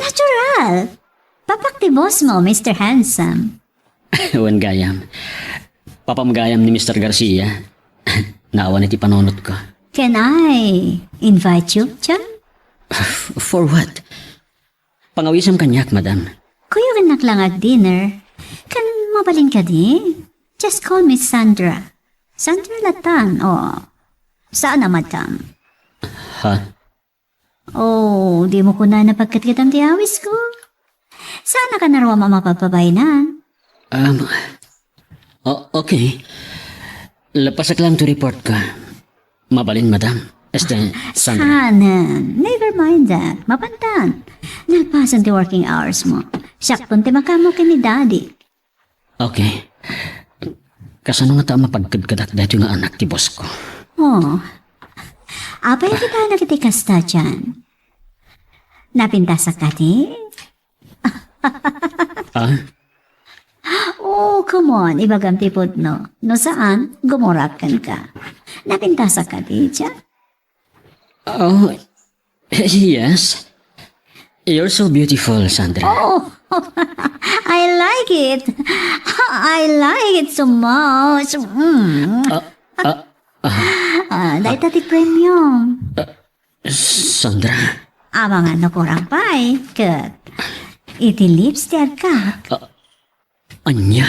Natural. Papakti boss mo, Mr. Handsome. Wan gayam. Papamagayam ni Mr. Garcia. Naawan iti panonot ko. Can I invite you, John? For what? Pangawisam kanyak, madam. Kuya kanak lang at dinner. Kan mabalin ka di? Just call me Sandra. Sandra Latan, saan na, madam? Ha? Di mo ko na napagkatkitang tiyawis ko. Sana ka na raw mamapapabay na. Okay. Lapasak lang to report ka. Mabalin, madam. Sandra. Never mind that. Mapantan. Nalpasan ti working hours mo. Sakton ti makamo ka ni daddy. Okay. Kasano nga ta mapagkadkadak dahito nga anak ti boss ko? Apay kita nakitikasta dyan. Napintasak ka ti? Come on. Ibagam tipod no. No saan, gumurakan ka. Napintasak ka ti dyan? Yes. You're so beautiful, Sandra. I like it. I like it so much. Dahil tati premium. Sandra. Amang ano kurang pa'y. Kat. Iti lips ti agkak. Anya?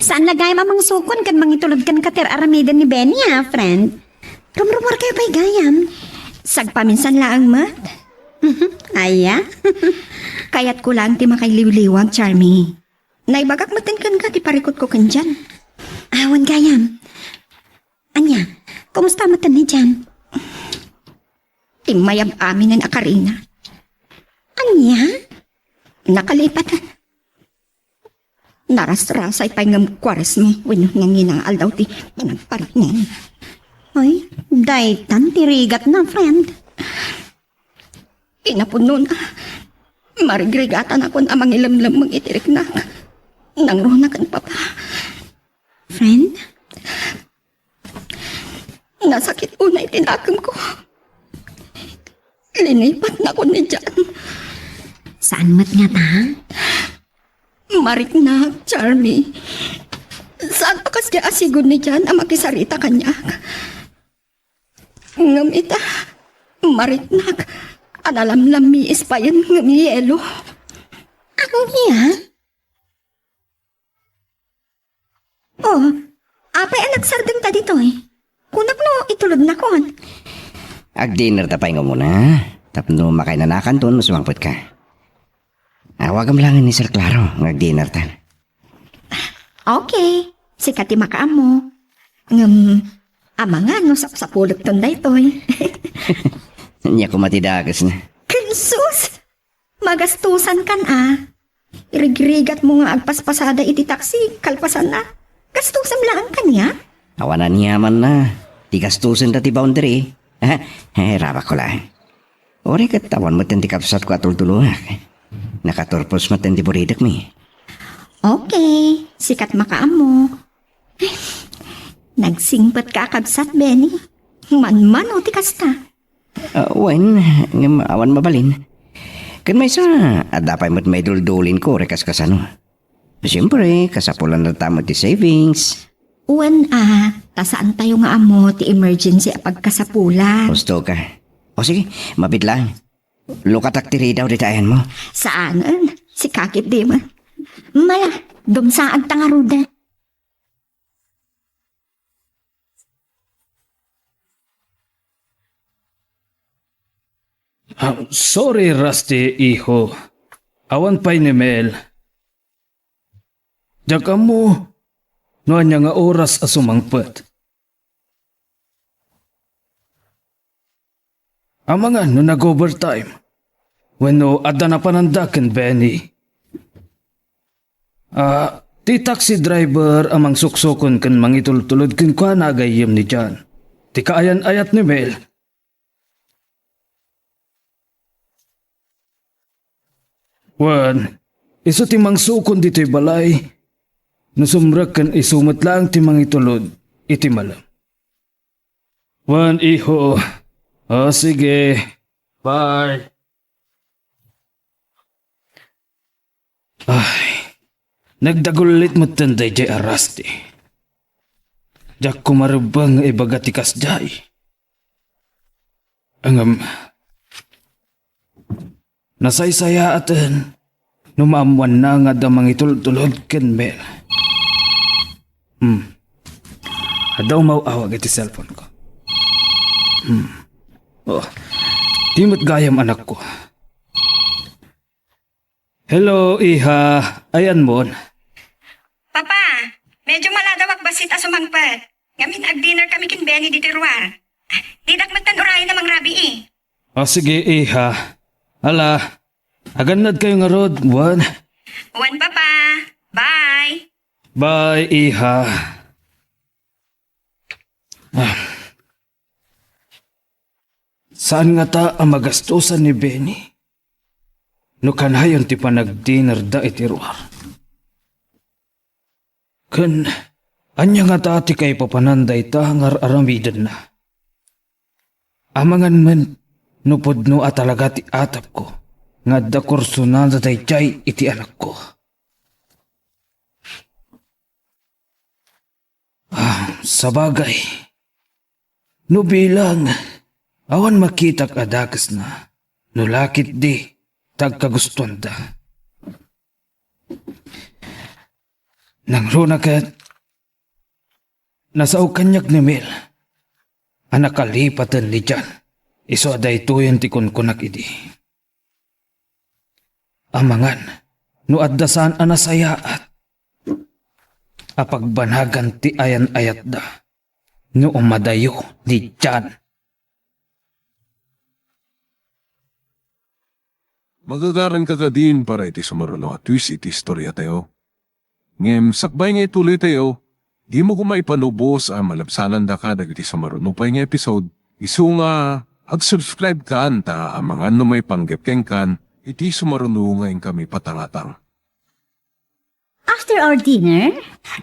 Saan lagay mamang sukon kan mangitulod kan kater aramidan ni Benny ha, friend? Rumrumor kayo pa'y gayam. Sagpaminsan laang mat. Aya? Kayat ko lang ti makailiw-liwag, Charmy. Naibagak matin kan ka, ti parikot ko kan dyan. Awan gayam. Anya, kumusta matan ni dyan? Ti mayab amin ng akarina. Anya? Nakalipatan. Naras-rasay pa'y ngam kwares mo. Wino nganginangal daw ti panagpariknan. Ay, daytan tirigat na, friend. Inapuno na. Marigrigatan ako na mangilamlam mong itirik na. Nangrunakan pa pa. Friend? Nasakit una itinakam ko. Linipat na ko ni Jan. Saan mat nga ta? Marik na, Charmy. Saan pa kasi asigod ni Jan ang makisarita kanya? Ngamita, marik na, analamlam mi ispayan ng yelo. Ang iya? Apay anak sardeng ta dito eh. Kunak no, itulod na kon. Ag-dinner tapay nga muna. Tapos no makainanakan doon, masumangpot ka. Wagam lang ni Sir Claro, nag-dinner tan. Okay, sikat ti makaamo. Amangan no sa pulot tunday toy. Nya ko matidagas na. Kinsus! Magastusan kan Irigrigat mo nga agpaspasada iti taksi, kalpasan na. Gastusan lang kanya. Awanan yaman na. Di gastusin dati boundary. Raba ko lang. Ori katawan mo ti kapsat ko atultulo. Nakaturpos mo ti buridak mi. Okay, sikat makaamo. Nagsingpat ka kabsat, Benny. Man o ti kasta. Wen, awan mabalin. Kan may sa, adapay mo't may duldulin ko, rekas kasano. Siyempre, kasapulan na tamo ti savings. Uwan tasaan tayo nga amo ti emergency pagkasapulan. Gusto ka. O sige, mabit lang. Lukatak tiri daw ditayan mo. Saanan? Si kakit di man. Mala, dumsaag tangaruda. Sorry, Rusty, iho. Awan pa'y ni Mel. Diyaga mo. Noan niya nga oras asumangpet. Amangan no nag-overtime. When no adda na panandaken, Benny. Ti taxi driver amang suksokon kan mangitultulod kin kwa nagayim ni John. Ti kaayan-ayat ni Mel. Wan, iso ti mangsukon dito'y balay. Nusumrak kan isumat lang ti mangitulod, iti malam. Wan, iho. Sige. Bye. Ay, nagdagulit mo tanday jay arasti. Jak kumarubang ibagatikas jay. Angam, nasaysaya atan, numaamuan na nga damang itultulod ken Mel. Adaw mauawag iti cellphone ko. Timot gayam anak ko. Hello, iha. Ayan mo. Papa, medyo maladawak basit asumangpat. Ngamin ag-dinner kami kin Benny di Tiruar. Didak magtanurayan namang rabi Sige, iha. Ala, aganad kayo nga rod, Juan. Juan, Papa. Bye. Bye, iha. Saan nga ta ang magastusan ni Benny? No kanayon ti panag-dinner da itiruar. Kan, anya nga ta ti kay papananday ta ngar aramidan na. Amangan man, no podno at talaga ti atap ko, nga da kursunan sa tayjay iti anak ko. Sa bagay, no bilang, awan makitak adakas na, no lakit di, tagkagustuan da. Nang runakat, nasaw kanyak ni Mel, anak kalipatan ni Jan, iso aday tuyan ti kunkunak idi. Amangan, no addasan anasayaat, apagbanagan ti ayan-ayat da, no umadayo ni Jan. Magagaran ka din para iti sumaruno at twist iti istorya tayo. Ngem, sakbay nga ituloy tayo, di mo kumaipanubos ang malabsanan da ka dagiti sumaruno pa nga episode. Isu nga, ag-subscribe ka anta ang mga may panggapkeng kan, iti sumaruno ngayon kami patangatang. After our dinner,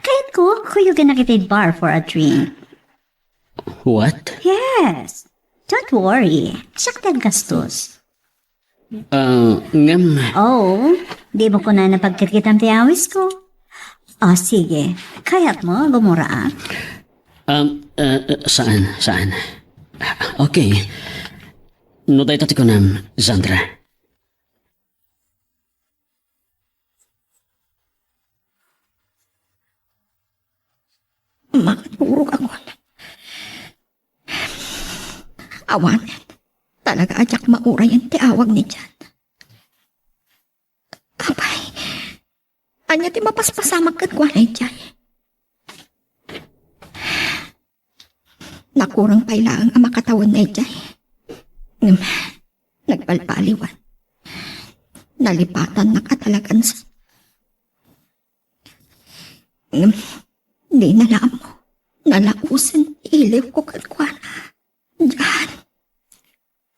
kahit ko, kuyugan na kita'y bar for a drink. What? Yes. Don't worry. Saktan gastos. Ngam, Oh, di mo ko na napagkirkitang tiyawis ko. Sige. Kaya't mo, gumura. saan? Okay. Nutay tati ko nam, Sandra. Makanurog ako. Awan, talaga ajak mauray ang tiawag ni Jan. Abay, anya ti mapaspasamag kagwanay Jan. nakurang pailaang ang makatawan na ijay. Nagpalpaliwan. Nalipatan na katalagan sa... Di na lang mo. Nalausin iliw ko katkwan. Diyan.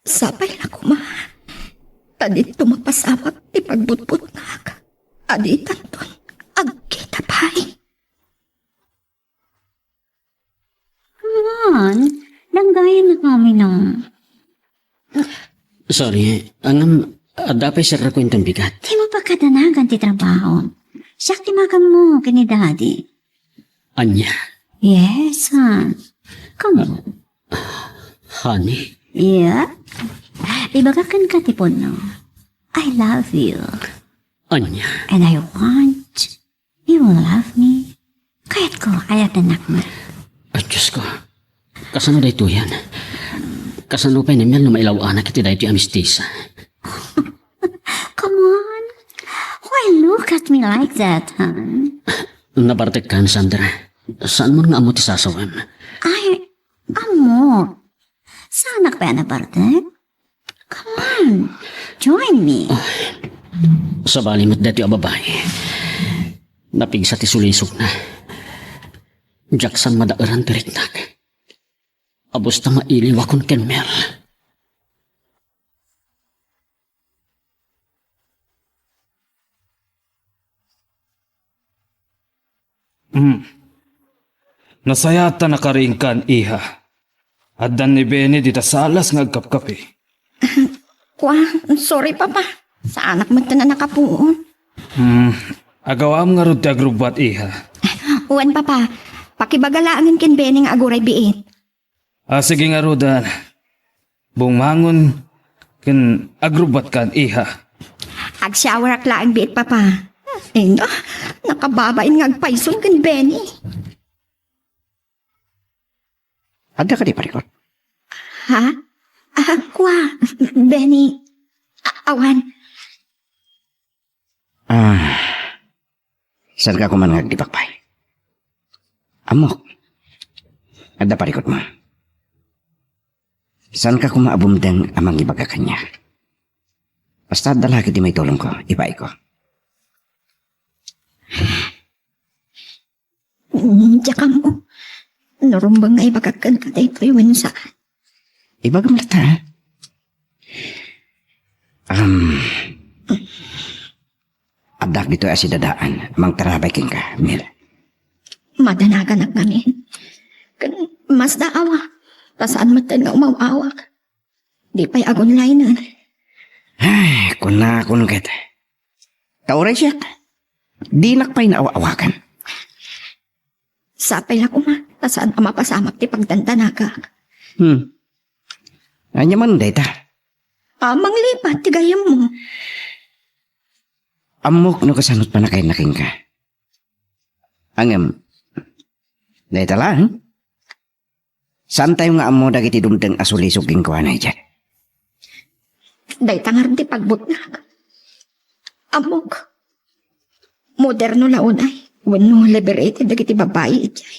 Sabay na kuma. Tadit tumapasawag di pagbutbut nga. Aditan ton. Agkita pa'y. Man, langgayan na kami ng... Sorry, dapay sir ko yung bigat. Di mo pa kadanagan ti trabaho. Siyak ti makan mo, kini daddy. Anya, Yes, hon. Come on. honey, Yeah? Ibagakan ka ti no. I love you. anya, And I want you will love me. Kahit ko, ayat anak mo. ay Diyos ko, kasano da ito yan? Kasano pa ni Mel na mailaw anak iti da ito amistisa? Come on. Why look at me like that, hon? Nabartek ka, Sandra. Saan mo nga amo ti sasawam? Ay, amo. Saan ka pa na parte? Come on. Join me. Sa balimot dati ang babae. Napigsa ti sulisok na. Jackson madaaran tiriknak. Abos na mailiw akong ken Mel. Nasayata na karingkan, iha. At dan ni Benny dita salas nga agkapkapi. Kwa, sorry papa. Sa anak mo na nakapuon. Agawam nga ro ti agrubat, iha. Uwan papa, pakibagalaangin kin Bening aguray biit. Sige nga ro, Dan. Bumangon ken agrubat kan, iha. Ag-shower ak laang biit papa. Na, nakababain nga agpayson kin Benny. Ada ka di parikot? Ha? Kwa, Benny. Awan. Saan ka kumanagag di pakpay? Amok. Ada parikot mo. Saan ka kumaabumdeng amang ibaga kanya? Basta dala di may tulong ko, ibay ko. Tsaka mo. Narumbang nga ibagakan ka tayo iwan sa... Ibaga mo lata, adak dito ay dadaan, mang tarabay king ka, Mel. Madanagan ang ngamin. Mas daawa. Tasaan matan nga umawawak. Di pa'y agon lainan. Ay, kuna kita. Tauray siya. Di nakpay na awakan. Sapay lang kuma. Tasaan ang mapasamak ti pagdandanaga. Anya man data. Amang lipat, tigayam mo. Amok no kasanot pa na kayo naking ka. Angam. Data lang. Saan tayo nga amo dagiti dumdeng asulisog king kuwanay dyan? Day tangar ti pagbutnag. Amok. Moderno launay. Wano liberated dagiti babae ijay.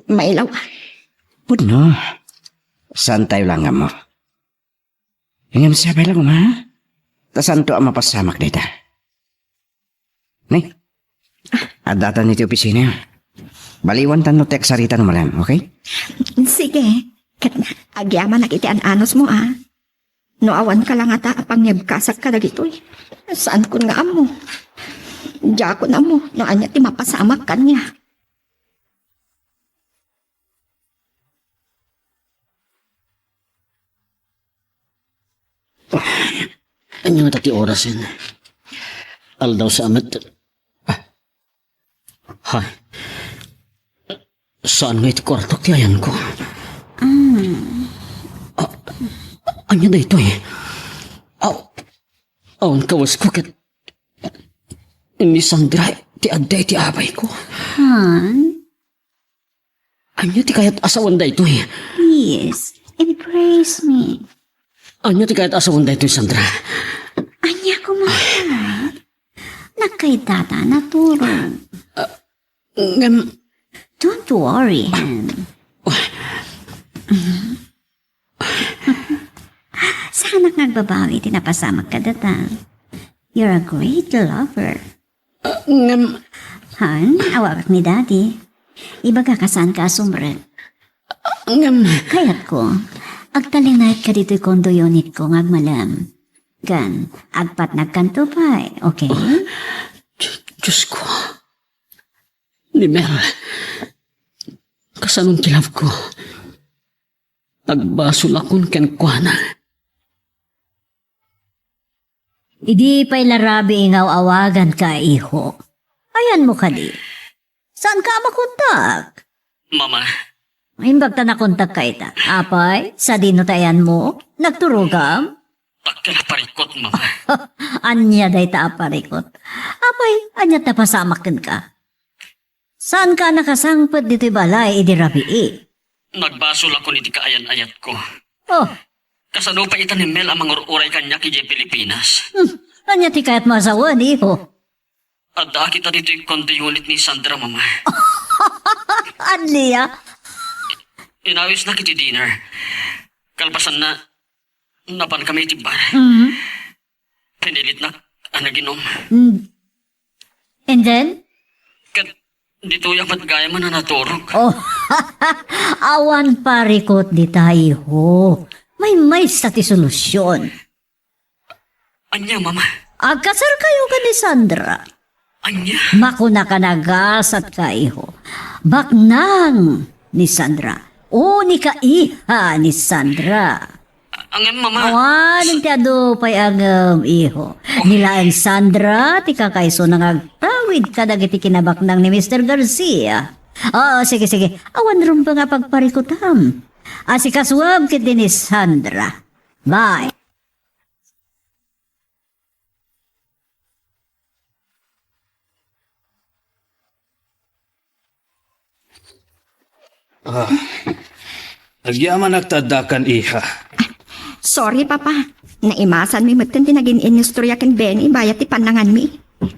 Mailaw. Puno. Saan tayo lang amo? Ingam sabay lang ma. Tasan to ang mapasamak data. Nay. Adatan niti opisina. Baliwan tan no tek sarita no malam, okay? Sige. Kat agyaman nakiti an anos mo No awan ka lang ata apang nyabkasak ka dagitoy. Saan kun nga amo? Diya ko na mo. No anya ti mapasamak kanya. Anya nga tati oras yan. Aldaw sa amat. Hay. Saan nga iti kwarto ti ayan ko? Anya da ito eh. Awan kawas ko kat... Ni Sandra, ti adday ti abay ko. Hon? Anya ti kayat asawan da ito eh. Please, embrace me. Anya ti kayat asawan da ito, Sandra. Anya ko mahal. Nakaitata na turong. Don't worry, Han. nagbabawi, tinapasamak ka data. You're a great lover. Ngam, Han, awak ni Daddy. Iba ka kasaan ka asumret. ngam, Kayat ko, agtalinayt ka dito'y kondo unit ko ngagmalam. Kan, agpat nagkanto pa okay? Diyos ko. Ni Mel, kasanong kilab ko. Nagbasol akong kenkwana. Idi pa'y larabi ingaw awagan ka, iho. Ayan mo ka di. Saan ka makontak? Mama, Imbag ta nakontak ka ita. Apay, sa dinotayan mo, nagturugam? takila parikot, mama. Anya day ta aparikot. Apay, anya ta pasamakin ka. Saan ka nakasangpot dito'y balay, idi rabi Nagbasol ako ni di kaayan-ayat ko. Oh, Kasano pa ita ni Mel ang mangururay kanya kay Pilipinas. anya ti kahit masawan, iho. Adda kita dito yung konti unit ni Sandra, mama. Anliya? Inawis na kiti dinner. Kalpasan na, napan kami itibar. Pinilit na, anaginom. And then? Kat, dito yung matgaya man na naturog. Oh, awan parikot di tayo. May sa ti solusyon. Anya, mama. Agkasar kayo ka ni Sandra. Anya. Makuna ka nagasat ka, iho. Baknang ni Sandra. O ni ka iha ni Sandra. Ang mama. Awan, ti ado pa'y agam, iho. Nila ang Sandra, ti kakaiso nang agtawid ka dagiti kinabaknang ni Mr. Garcia. Oo, sige. Awan rin pa nga pagparikutam. Asikaswab kiti ni Sandra. Bye. Agyaman nagtadakan, iha. Sorry, Papa. Naimasan mi matan tinagin inistorya ken Benny bayat ti panangan mi.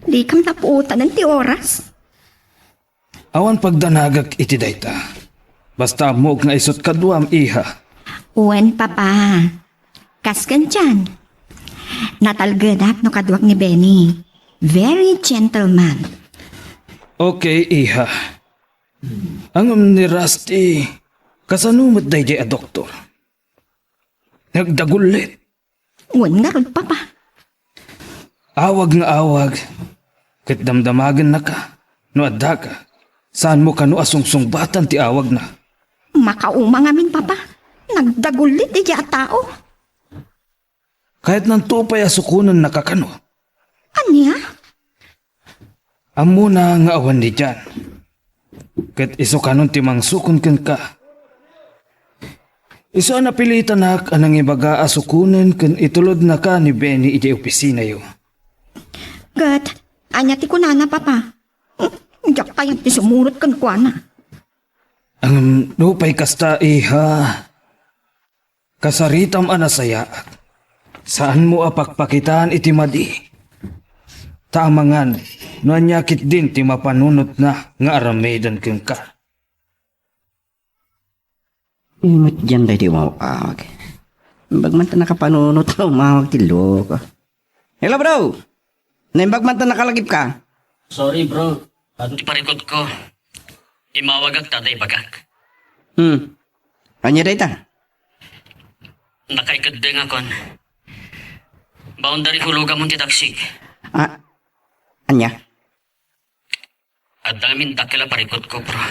Di kam napuutan ng ti oras. Awan pagdanagag iti dayta. Basta mo nga isot kaduam, iha. Uwan, Papa. Kaskan dyan. Natalgadak no kadwak ni Benny. Very gentleman. Okay, iha. Ang ni Rusty, kasanumot day a doktor. Nagdagulit. Uwan nga rin, Papa. Awag nga awag. Kat damdamagan na ka. No adda ka. Saan mo ka no asungsung-batan ti awag na. Makauma nga min, Papa. Nagdagulit di a tao. Kahit nang tupay asukunan nakakano. Anya? Amo na nga awan ni dyan. Kat iso kanon timang sukon ken ka. Iso napilitan na anang ibaga asukunan ken itulod na ka ni Benny iti opisina yo. Gat, anya ti kunana, Papa. Diyak kayang ti sumurot kan kuana. Ang lupay kasta, iha. Kasaritam anasaya. Saan mo apakpakitaan iti madi? Tamangan, no anyakit din ti mapanunot na nga aramedan keng ka. Imot dyan dahi di umawag. Bagman ta nakapanunot na umawag ti loko. Hello, bro! Naimbagman ta nakalagip ka? Sorry, bro. Ano ti parikot ko? Imawag ag tatay bagak. Anya dahi ta? Nakaikadeng akon. Boundary hulugan mo ti taksig. Anya? At damin dakila parikot ko, bro.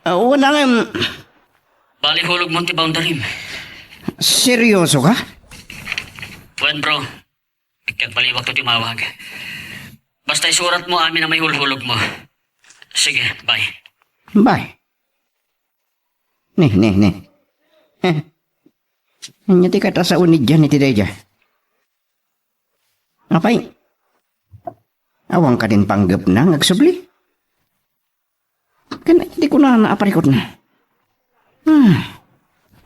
Wala nga, Bali hulog mo ti boundary. seryoso ka? Wen, bro. Ikat baliwag to timawag. Basta isurat mo amin na may hulhulog mo. Sige, bye. Bye. Nih. Anya ti kata sa unid dyan iti dahi dyan. Apay? Awang ka din panggap na ngagsubli. Kan di ko na naaparikot na.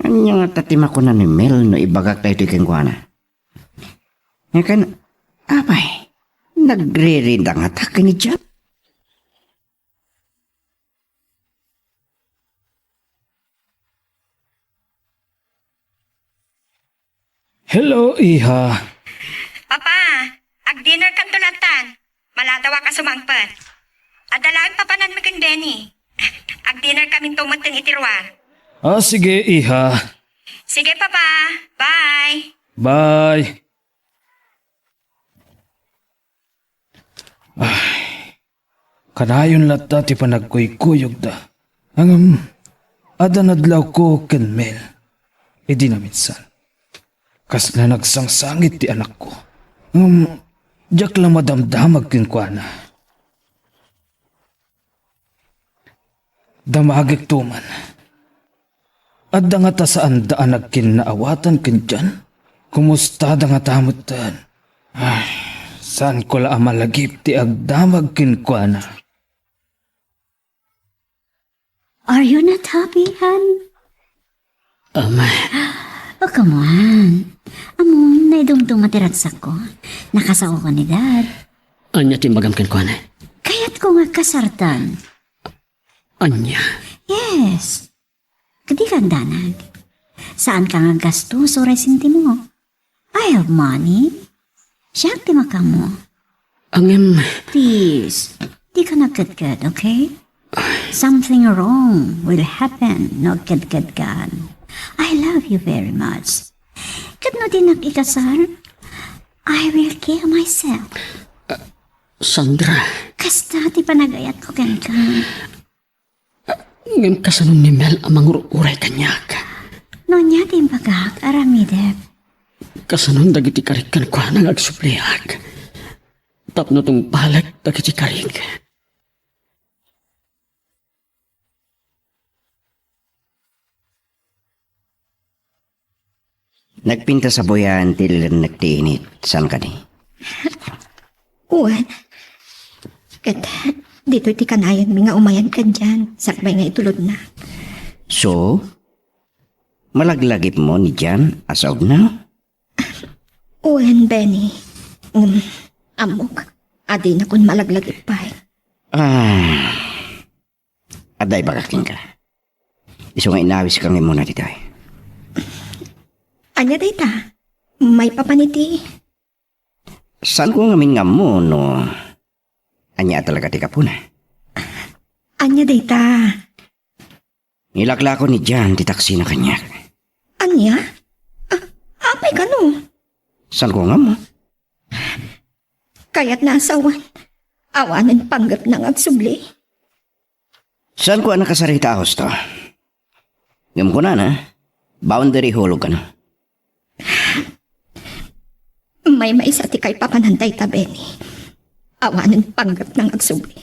Anya nga tatima ko na ni Mel no ibagak tayo ito kengkuana. Kan, apay? Nagre-rinda nga ta ni dyan. Hello, Iha. Papa, ag-dinner kan tulatan. Malatawa ka sumangpat. Adalaan papanan mo kang Benny. Ag-dinner kami tumutin itirwar. Sige, Iha. Sige, Papa. Bye. Bye. Kanayon lata ti panagkuykuyog da. Ada nadlaw ko ken Mel. Di na minsan. Kas na nagsangsangit ti anak ko. Diyak lang madamdamag kinkwana. Damagik tuman. Adda nga ta saan daan nagkinaawatan ken dyan? Kumusta da nga tamutan? Saan ko la malagip ti agdamag kinkwana? Are you not happy, Han? Oh, come on. Amon, naidumdum matiratsak ko. Nakasawa ko ni Dad. Anya timbagam ken kuan. Kaya't ko nga kasartan. Anya. Yes. Kadi kang danag. Saan ka nga gasto so resinti mo? I have money. Siya ti makam mo. Angem. Please, di ka nagkadkad, okay? Something wrong will happen. No kadkadkan. I love you very much. Kadno din nakikasal, I will kill myself. Sandra. Kasta ti panagayat ko kan ka. Ngem kasanon ni Mel amang uray kanyak. No niya din bagak aramidep. Kasanon dagiti karikan ko nang agsupliak. Tapno tong palag dagiti karik. Nagpinta sa buyan til nagtiinit. Saan ka ni? Uwan. Kat, dito ti kanayan mi nga umayan ka dyan. Sakbay nga itulod na. So, malaglagip mo ni Jan as of now? Uwan, Benny. Amok. Adi na kun malaglagip pa. Aday bakaking ka. Iso nga inawis kang muna dito eh. Anya day ta? May papaniti. Saan ko nga min nga mo no? Anya talaga ti kapuna. Anya day ta? Nilakla ko ni Jan ti taksi na kanya. Anya? Apay ka no? Saan ko nga mo? Kaya't nasawan. Awanan panggap ng agsubli. Saan ko nakasarita ahos to? Ngam ko na. Boundary hulog ka na. May maisa ti kay papanantay ta, Benny. Awanan panggap ng agsubli.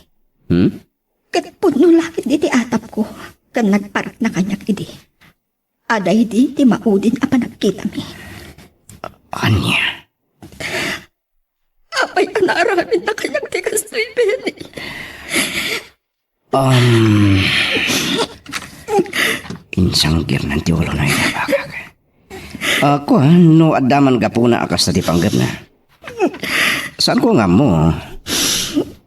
Kat puno lakit di ti atap ko. Kan nagparat na kanyak idi. Aday di ti maudin apa nagkita mi. Anya? Apay anaaramin na kanyak ti kastoy, Benny. Insanggir nanti ulo na inabagag. Ako no adaman gapuna akas na ti panggap na. Saan ko nga mo?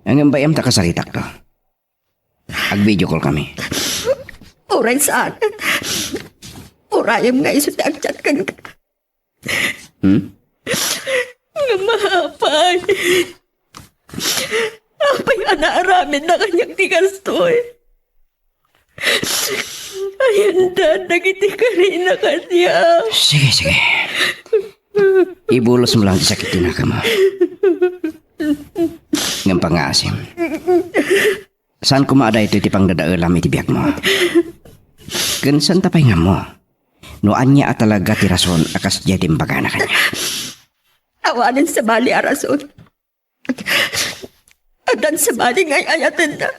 Ang bayam ta kasaritak to. Ag-video call kami. Uray saan? Urayam nga iso ti agchat kan ka. Nga mahapay. Apay anaaramin na kanyang ti kastoy. Ayan dan, nagiti ka rin na kanya. Sige. Ibulos mo lang di sakit tinaka mo. Ngam pangasim. Saan kumada ito iti pang dadaalam iti biyak mo? Gansan tapay nga mo. No anya at talaga ti rason akas jadim baga na kanya. Awanan sa bali arason. Adan sa bali ngay ayatin na.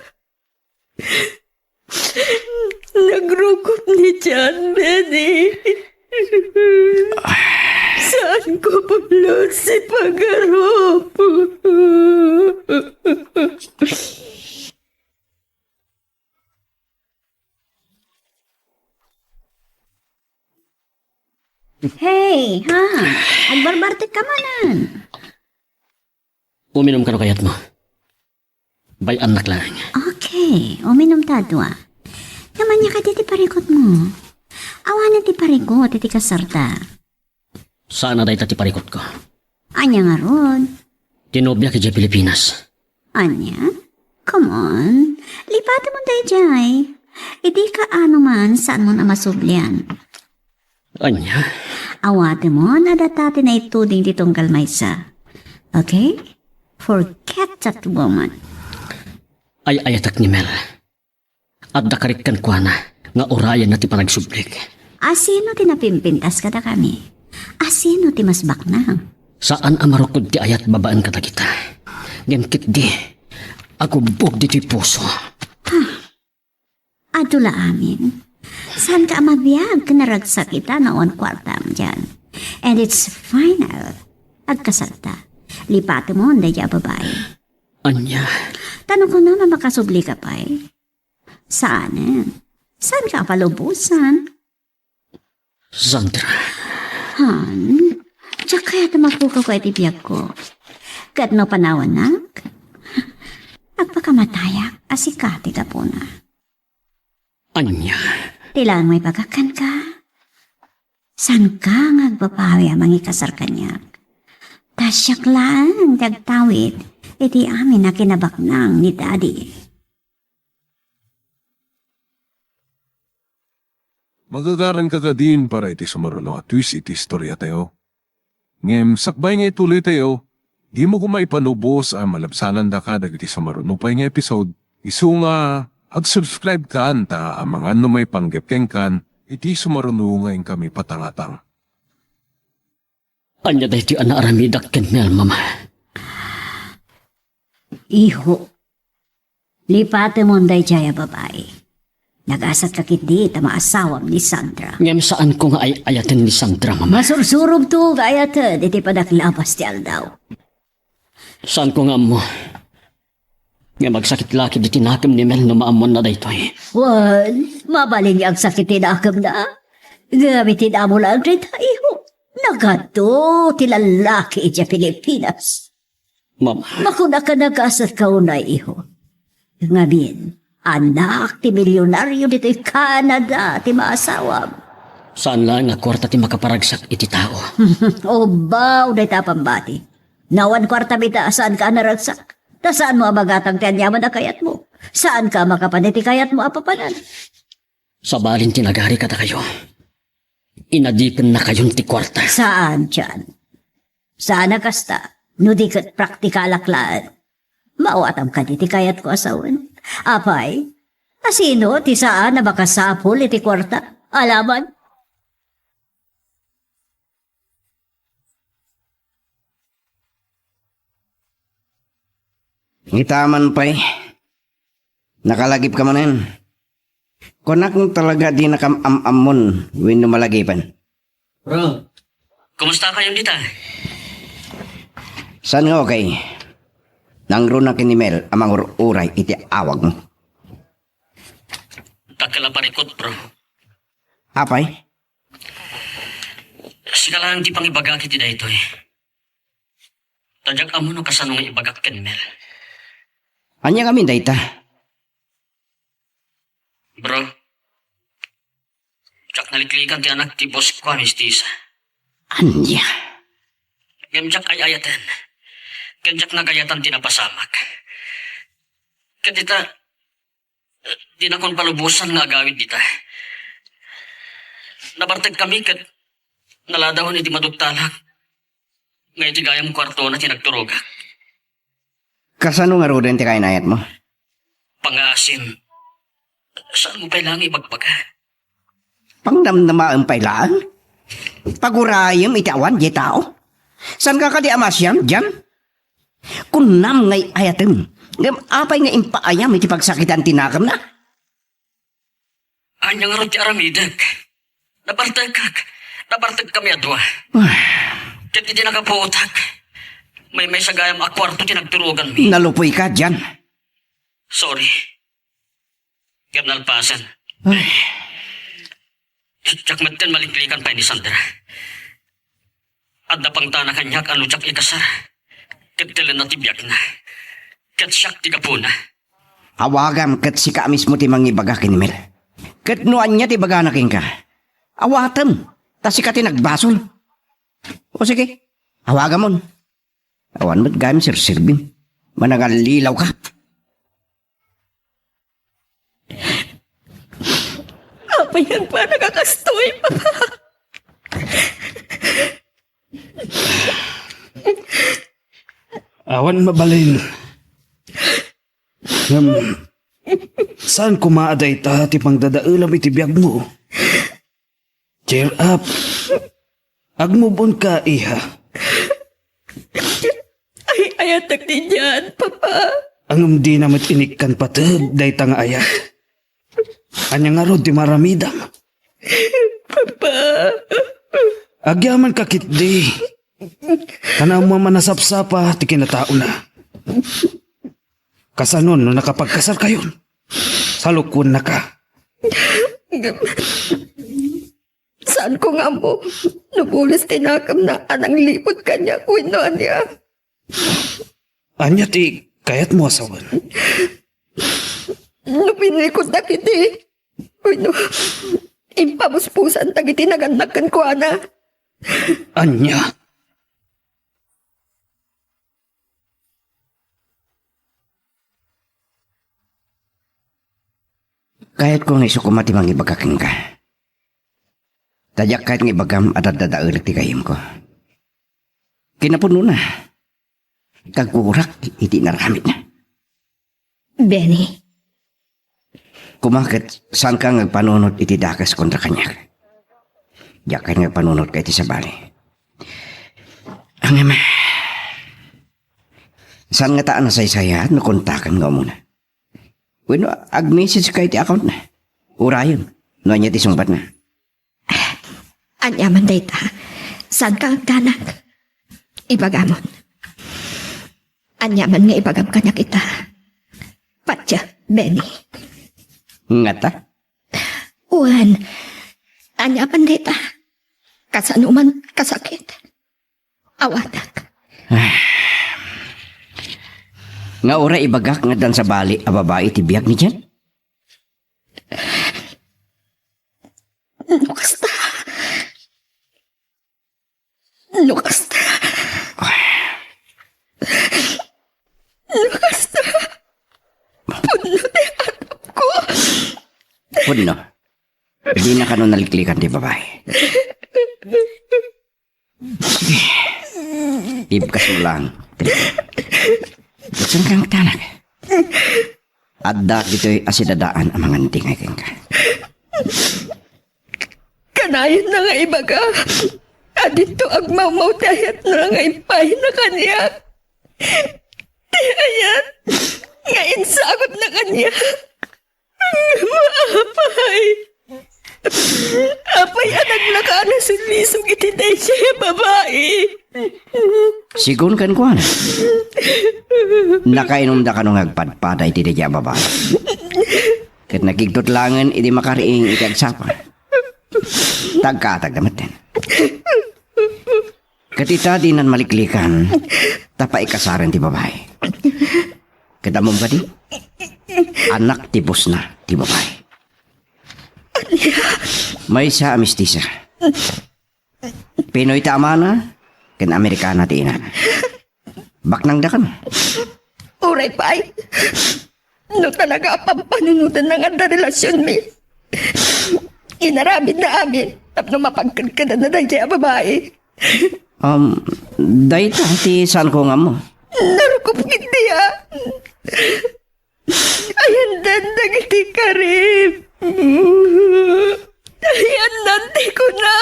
Nagrukot ni Jan, Benny. Saan ko pulot si Pagarop? Hey, ha? Agbarbartik ka manan. Uminom ka no kayat mo. Bay anak lang. Okay, uminom tadwa. Naman niya ka titi parikot mo. Awanan ti parikot, titi kasarta. Saan na day ti parikot ko? Anya nga ron. Tinobya kay Pilipinas. Anya? Come on. Lipati mo tayo jay. Idi ka ano man saan mo na masublian. Anya? Awate mo na datati na ituding ditong kalmaysa. Okay? Forget that woman. Ay ayatak ni Mel. At dakarikan ko na nga orayan na ti panagsublik. Asino ti napimpintas kada kami? Asino ti mas baknang? Saan amarukod ti ayat babaan kata kita? Gemkit di. Ako bug di ti puso. Adula amin. Saan ka mabiyag kanaragsak kita noon kwartam dyan? And it's final. Agkasalta. Lipati mo ang daya babae. Anya? Tanong ko naman makasubli ka pa eh. Saan? Saan ka palubusan? Sandra. Han? Diyak kaya tamapukaw ko itibiyag ko. Kat no panawanak? Agpakamataya, asikati ka po na. Anya? Tilaan mo'y pagakan ka. San ka ngagbapawi ang mga kasar kanyak? Tasyak lang, dagtawid, iti amin na kinabaknang ni Daddy. Magagaran ka din para iti sumaruno at twist iti istorya tayo. Ngem, sakbay nga ituloy tayo, di mo kumay panubos ang malabsanan da ka dagiti sumaruno pa nga episode. Isu nga, ag-subscribe ka anta ang mga ano may panggepkeng kan, iti sumaruno ngayon kami patangatang. Anya day ti anaaramidak ken Mel, mama. Iho, lipate mo day jaya babae. Nag-asat kakit di ta maasawam ni Sandra. Ngem saan ko nga ay ayatin ni Sandra, mama? Masursurog to gayatad, iti padaklabas ti aldaw. Saan ko nga mo? Nga magsakit laki di tinakim ni Mel no maamon na daytoy. Wan, mabaling ang sakitin akam na. Gamitin amo lang rin tayo. Nagato, tilalaki iti Pilipinas. Mama, Makuna ka nag-asat ka unay, iho. Ngamin, anak, ti milyonaryo dito'y Canada, ti maasawam. saan lang nga kwarta ti makaparagsak iti tao? O ba, unay tapambati. Nawan kwarta bita, saan ka naragsak? Ta saan mo amagatang tiyanyaman na kayat mo? Saan ka makapaniti kayat mo apapanan? Sa balin tinagari kata kayo. Inadikan na kayong ti kwarta. Saan dyan? Saan kasta? No di kat praktikalaklaan. Mauatam ka di ti kayat ko asawan. Apay, asino ti saan na makasapol iti kwarta? Alaman? Ngitaman pa eh. Nakalagip ka manin. Kunak mo talaga di nakamamamon when lumalagipan. Bro, kumusta kayong dita? San nga okay? Nangro na kinimel amang uray iti awag mo. Takala parikot, bro. Apay? Sika lang di pang ibagak iti na ito eh. Tadyak amo no kasanong ibagak ken Mel. Anya kami dayta? Bro, tsak naliklikan ti anak ti boss ko amistisa. Anya? Gemjak ay ayatan. Gemjak nagayatan ti napasamak. Kadita, di na kon palubusan nga agawid dita. Nabartag kami kat naladahon iti madugtalak. Ngayon ti gayam kwarto na tinagturoga. Kasano nga roden ti kainayat mo? Pangaasin. Saan mo pailang ibagbaga? Pangdamdama ang pailaan? Pagurayam iti awan di tao? San ka di amasyam dyan? Kunam ngay ayatem. Ngam apay nga impaayam iti pagsakitan tinakam na? Anya nga ron ti aramidag. Nabartag kami adwa. Ket iti nakapuutag. May sagayam a kwarto tinagturugan mi. Nalupoy ka dyan. Sorry. Kaya nalpasan. Tsak matin maliklikan pa ni Sandra. At napang tana kanyak ano tsak ikasar. Ket tila na tibyak na. Ket siyak tiga po na. Awagam kat si ka mismo ti mangibaga kinimil. Kat nuan niya ti baga naking ka. Awatam. Ta si ka ti nagbasol. O sige, hawagan mo. Awan mo't gayam sir Silvin. Manangalilaw ka. Apa yan pa nakakastoy, Papa? Awan mabalin. Saan kumaaday ta ti pang dadaulam iti biyag mo? Cheer up. Agmubon ka, iha. Ay, ayatak din yan, Papa. Ang di namat inikkan patag, day nga aya. Anya nga ro, di maramidam. Papa. Agyaman kakit di. Kanang mo manasapsapa, ti kinatao na. Kasanon no nakapagkasal kayon. Salukun na ka. Saan ko nga mo? Nubulis tinakam na anang lipot kanya. Uy, no, niya. Anya ti kayat mo asawan. Nupinikot na kiti. Uy, no. Impabuspusan tagiti naganakan ko, ana. Anya? Kahit ko nga iso kumati mang ibagaking ka. Tadyak kahit nga ibagam at dadaulit ti kayim ko. Kinapuno na. Kagurak iti naramit na. Benny, Kumakit saan ka nga panunod iti dakas kontra kanya. Diyak ka nga panunod ka iti sabali. Ang ema. Saan nga taan na saysaya at nakontakan nga muna. Bueno, ag-message ka iti account na. Urayon. No niya ti sumbat na. anyaman dayta. Saan ka agdanag? Ibagamon. Anyaman nga ibagam kanya kita. Patya, Benny. Ngata? Uwan. Anyaman dayta. Kasanuman kasakit. Awatak. Nga ora ibagak nga dan sa bali a babae ti biyak ni dyan? Lukasta. Lukasta. Lukasta. Puno di atap ko. Puno. Di na ka nun naliklikan ti babae. Sige. Ibkas mo lang. Saan kang tanag? Adda dito'y asidadaan ang mga ntingay ka. Kanayon na nga ibaga. Adito ang mamaw dayat na nga ipay na kanya. Dayat. Nga insagot na kanya. Maapay. Apay anak laka na sulisog itiday siya babae. Sigun kan kuan. Nakainom da ka nung agpadpaday ti dadya babae. Kat nagigtot langan iti makariing iti agsapa. Tagkatag damaten. Katita di nan maliklikan, tapa ikasaran ti babae. Kadamom ka di? Anak tipos na ti babae. May sa amistisa. Pinoy tama na, kan Amerikana ti ina. Baknang da ka na. Uray pay. No talaga pampanunutan ng anda relasyon mi. Inarabid na amin. Tapno mapagkagkada na dahil siya babae. Dahita ti saan ko nga mo? Narukup kiti ha. Ayan dandag iti karib. Ayan nanti ko na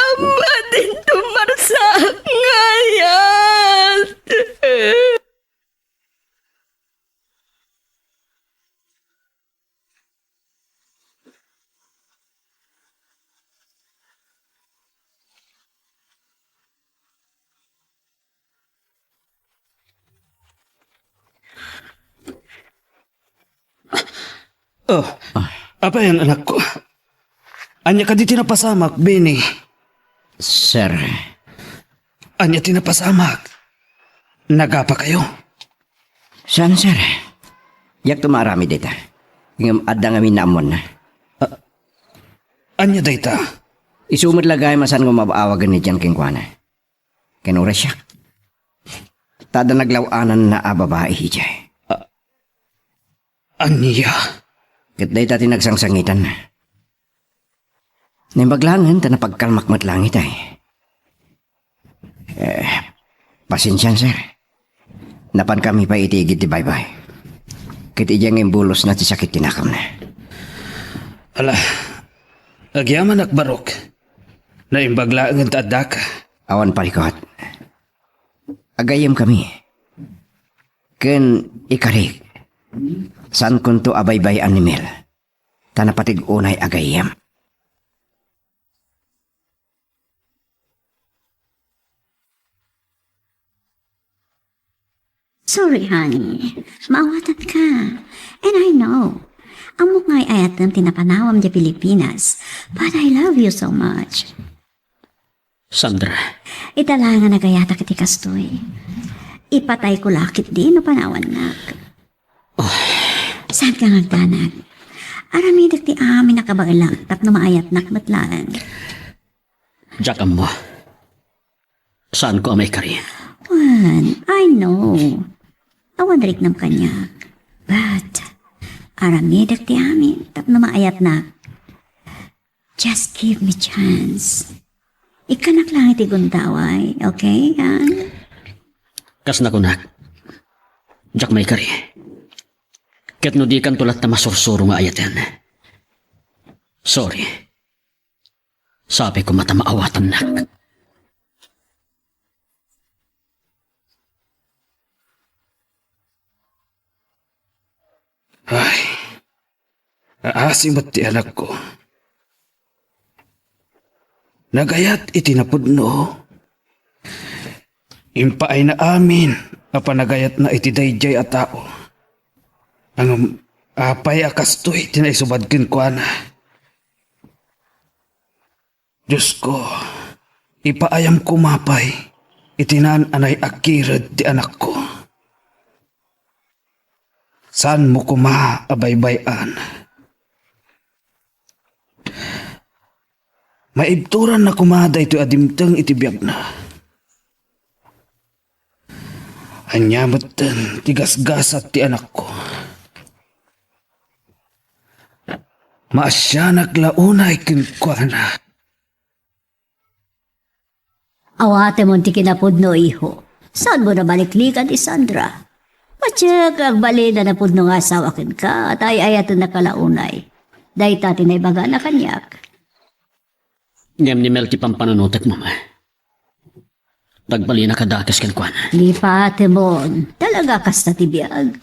atin tumarsak ngayon. Oh, apa yan anak ko? Anya ka di tinapasamak, Benny. Sir, Anya tinapasamak. Nagapa kayo? saan sir? Yak tumarami dita. Ngam adda nga minamon na. Anya dayta? Isumad lagay masan ko mabawagan ni Jan Kingkwana. Kinura siya. Tada naglawanan na babae hijay. Aniya. Kitday tati nagsangsangitan. Nimbaglangan ta na pagkalmakmat langit ay. Pasensyan sir. Napan kami pa itigid ti bye-bye. Kiti diyang imbulos na ti sakit tinakam na. Ala, agyaman akbarok. Naimbaglaan ta adaka. Awan parikot. Agayam kami. Ken ikarik. San kunto abay-bay animel. Tanapatig unay agayam. Sorry, honey. Maawatan ka. And I know. Ang mukha ay ayat ng tinapanawam di Pilipinas. But I love you so much. Sandra, Itala nga nagayata kiti kastoy. Ipatay ko lakit din no panawan nak. Saan ka ngagdanag? Aramidak ti amin nakabagalang tapno maayat nak matlaan. jakam mo. Saan ko amay kari? Juan, I know. Awan rik nam kanya. But, aramidak ti amin tapno maayat nak. Just give me chance. Ikanak lang iti guntaway, okay, Han? Kas na kunak. Jak may kari. Ket no di kan tulat na masursuro nga ayaten. Sorry. Sabi ko mata maawatan nak. Ay, aasim at ti anak ko. Nagayat itinapudno. Impa ay na amin, apanagayat na iti dayjay a tao. Ang apay akastoy, tinaisubadkin ko ana. Diyos ko, ipaayam ko mapay, itinan anay akirad ti anak ko. Saan mo ko maabaybayan? Maibturan na kumada ito adimtang itibiyag na. Anyamatan, tigasgasat ti anak ko. Maasyanak launay kinkwana. Awate mo ti kinapudno, iho. Saan mo na baliklikan ti Sandra? Matyak ang bali na napudno nga asawakin ka at ay ayatan na kalaunay. Dahil tati na ibaga na kanyak. Ngem ni Mel ti pampananutek mo ma. Nagbali na kadates ken kwan. Di pa, Timon. Talaga kas na tibiyag.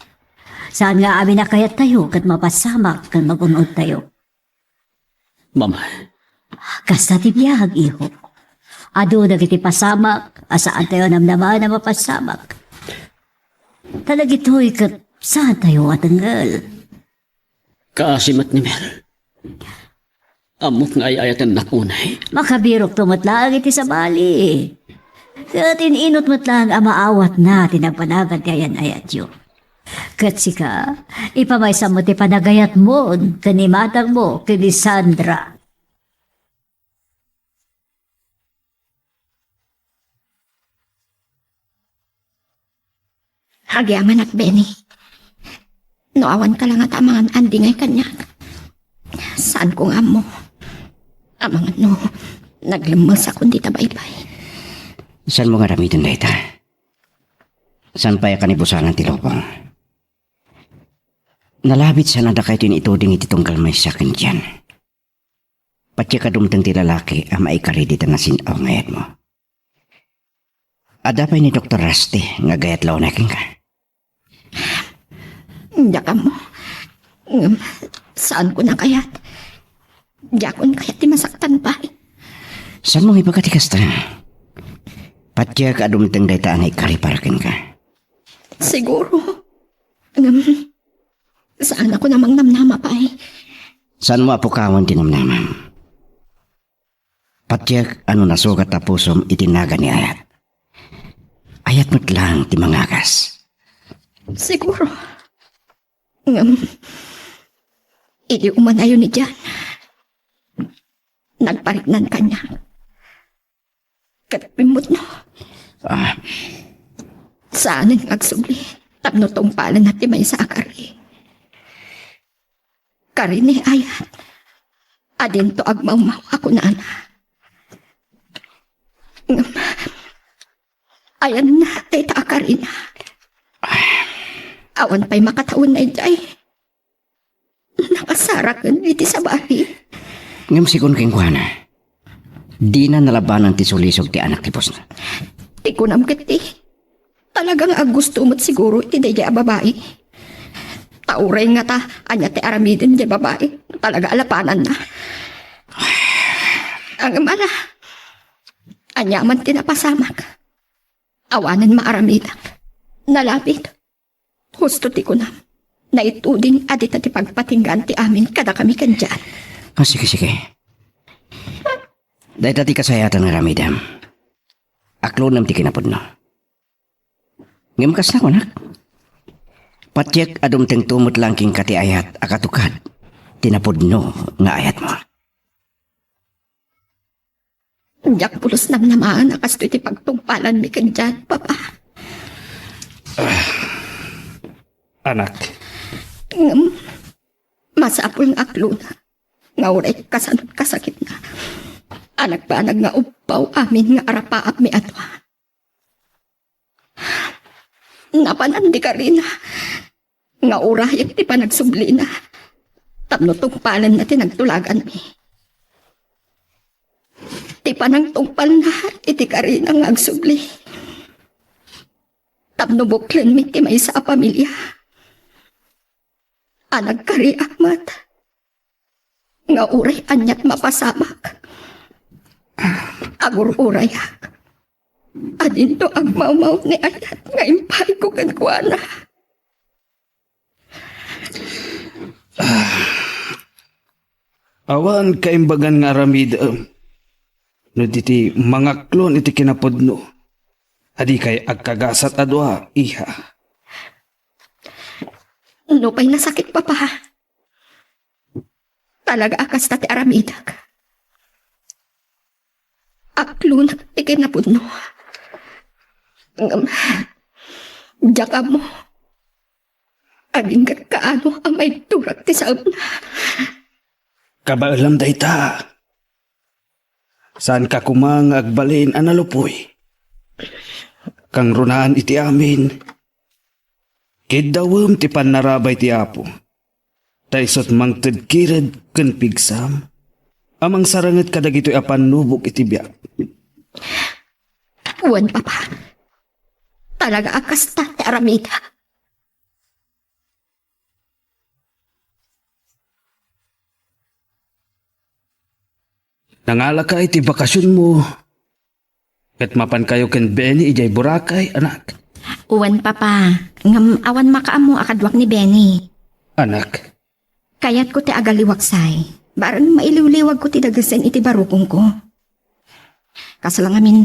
Saan nga amin na kayat tayo kat mapasamak kan magunod tayo? Mama, Kas na tibiyag, iho. Ado na kiti pasamak, asaan tayo namnaman na mapasamak. Talagito'y kat saan tayo atanggal? kaasimat ni Mel. Amok nga ay ayaten nakunay. Makabirok tumatlang iti sa bali. Kat ininot matlang ang maawat na tinagpanagan kayan ayat yo. Kat sika, ipamaysa mo ti panagayat mo, kanimatang mo, kini Sandra. Agyaman at Benny. Noawan ka lang at amangan andingay kanya. Saan ko nga mo? Amangan no, naglemes ako di tabaybay. San mo nga ramitin dayta? San pa kanibusanan ti lopang? Nalabit sa nada kayo tinituding iti tunggal may sakin dyan. Pati kadumtang ti lalaki ang maikari dito na sinaw ngayat mo. Adapay ni Dr. Rusty nga gayat law nakin ka. Daka mo. Saan ko na kayat? Diyakon kayat ti masaktan pa. San mo ipagatikas ta? Pati kadumtang dayta ang ikari parakin ka. Siguro. Saan ako namang namnama pa eh? San mo apukawan tinamnaman? Pati ano nasugat na pusom itinaga ni Ayat. Ayat mo't lang ti mangagas. Siguro. Ili umanayo ni Jan. Nagparignan kanya. Katpimot no. Saan ang agsubli? Tapno tong palan natin may sa akari. Kari ni ayat. Adin to agmaumaw ako na ana. Ayan na, tay ta akari na. Awan pa'y makataon na ijay. Nakasarakan iti sa bahay. Ngam sikon king kuhana. Di na nalabanan ti sulisog ti anak ti pos na. Di ko namkit Talagang gusto mo't siguro iti day babae. Tauray nga ta, anya ti aramidin di babae. Talaga alapanan na. Ang mala, anya man tinapasamak. Awanan maaramidang. Nalapit. Husto ti ko na. Naituding adita ti pagpatinggan ti amin kada kami kandyan. Sige. Dahil tati kasayatan nga ramidam. Aklo nam ti kinapod no. Ngimkas na ko nak. Patyek adum teng tumot lang king kati ayat akatukad. Tinapod no nga ayat mo. Jak pulos nam namaan akasto iti pagtungpalan mi kandyan, papa. Anak, Masapul nga aklo na. Nga uray kasanot kasakit na. Anak ba nga upaw amin nga arapaap mi atwa. Napanandi ka rin nga urayag ti panagsubli na. Tapno tungpalan na tinagtulagan mi. Ti panang tungpal na iti ka rin ang agsubli. Tapno buklen mi ti may sa pamilya. Anag kari akmat. Nga uray anyat mapasamak. Agur urayak. Adin to agmaumaw ni ayat nga impay ko kankwana. awan kaimbagan nga aramid no diti mga klon iti kinapodno. Adi kay agkagasat adwa, iha. No pa'y nasakit pa. Talaga akas tati aramidag. Aklo na tikin na puno. Diyaka mo. Aging kaano ang may turak ti saam na. Kabaalam dayta. Saan ka kumang agbalin analupoy? Kang runaan iti amin. Kidawam ti panarabay ti apo. Taisot mang tadkirad kan pigsam. Amang sarangat kadag ito'y apan nubok iti biyak. Uwan papa. Talaga akas tati aramida. Nangala ka iti bakasyon mo. Kat mapan kayo ken Benny ijay Boracay, anak. Uwan papa, ngam awan makaamo akadwak ni Benny. Anak, Kayat ko ti agaliwaksay. Barang mailiwliwag ko ti dagasen iti barukong ko. Kasalang amin,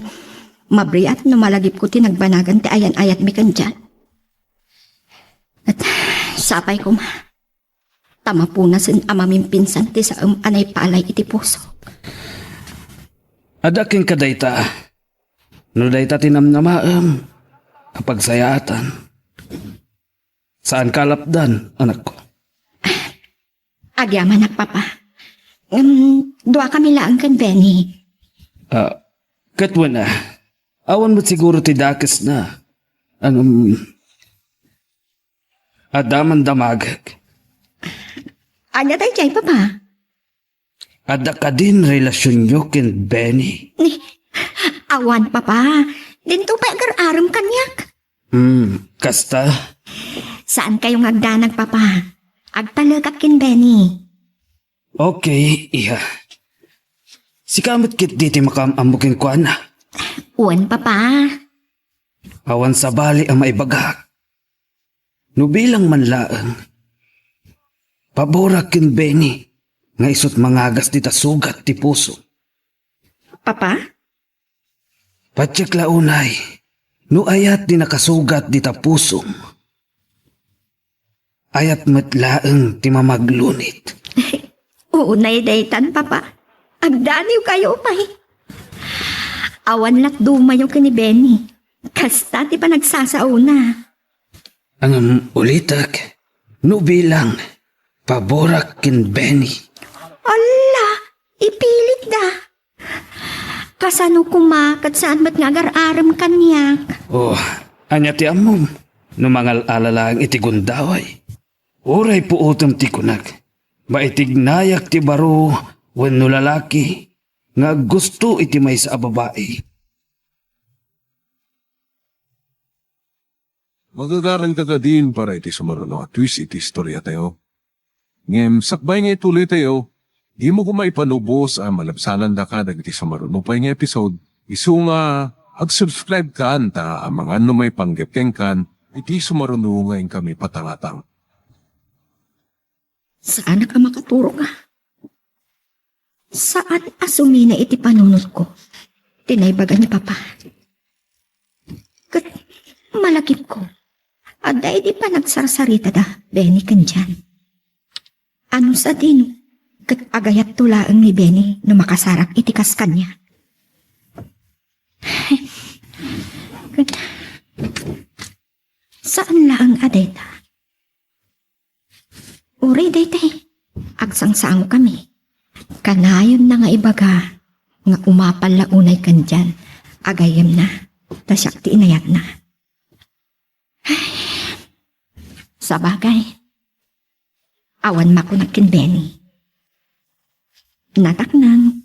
mabriat no malagip ko ti nagbanagan ti ayan-ayat mi kandyan. At sapay ko ma. Tama po na sin amamin pinsan ti sa anay palay iti puso. adaking kadayta. No dayta tinamnamaam. Kapagsayatan. Saan kalapdan, anak ko? Agyaman na papa. Dua kami lang kan Benny. Katwa na. Awan mo't siguro ti dakes na. Adaman damagag. Anya tayo jay papa? Ada ka din relasyon nyo ken Benny. Awan papa. Dinto pa agar-aram kanyak. Kasta? Saan kayong agdanag papa? Agtalagat kin Benny. Okay, iha. Si kamot kit diti makamamuking kwa na. Uwan papa. Awan sa bali ang maibagak. Nubilang manlaang. Paborak kin Benny. Nga isot mangagas dita sugat ti puso. Papa? Patsyak launay. No ayat di nakasugat dita puso. Ayat matlaang ti mamaglunit. Unay daytan papa. Agdaniw kayo pa Awan lat dumayo ka ni Benny. Kasta ti pa nagsasauna. Ang ulitak, no bilang, paborak kin Benny. Ala, ipilit da. Kasano kumakat saan ba't nga agar-aram kanyak? Oh, anya ti amom, numangal alalaang iti gundaway. Uray po utom ti kunag, maitignayak ti baro, wenno lalaki, nga gusto iti may sa babae. Magagaran ka ka din para iti sumaruno at twist iti istorya tayo. Ngem, sakbay nga ituloy tayo, di mo kumaipanubos ang malabsanan da ka dagiti sumaruno pa yung episode. Isu nga, ag-subscribe ka anta ang mga ano may panggepkeng kan, iti sumaruno ngayon kami patangatang. Saan ka makaturo ka? Saan asumi na iti panunod ko? Tinaybagan ni Papa. Kat malakip ko. Aday di pa nagsarsarita da, Benny kanjan. Ano sa dino? Kat agayat tulaang ni Benny no makasarap itikas kanya. Kat, saan laang aday ta? Uri daytay, agsang-sang kami. Kanayon na nga ibaga, nga umapal launay kanjan, agayam na, tasyak ti inayat na. Sa bagay, awan makunak kin Benny. Nataknang,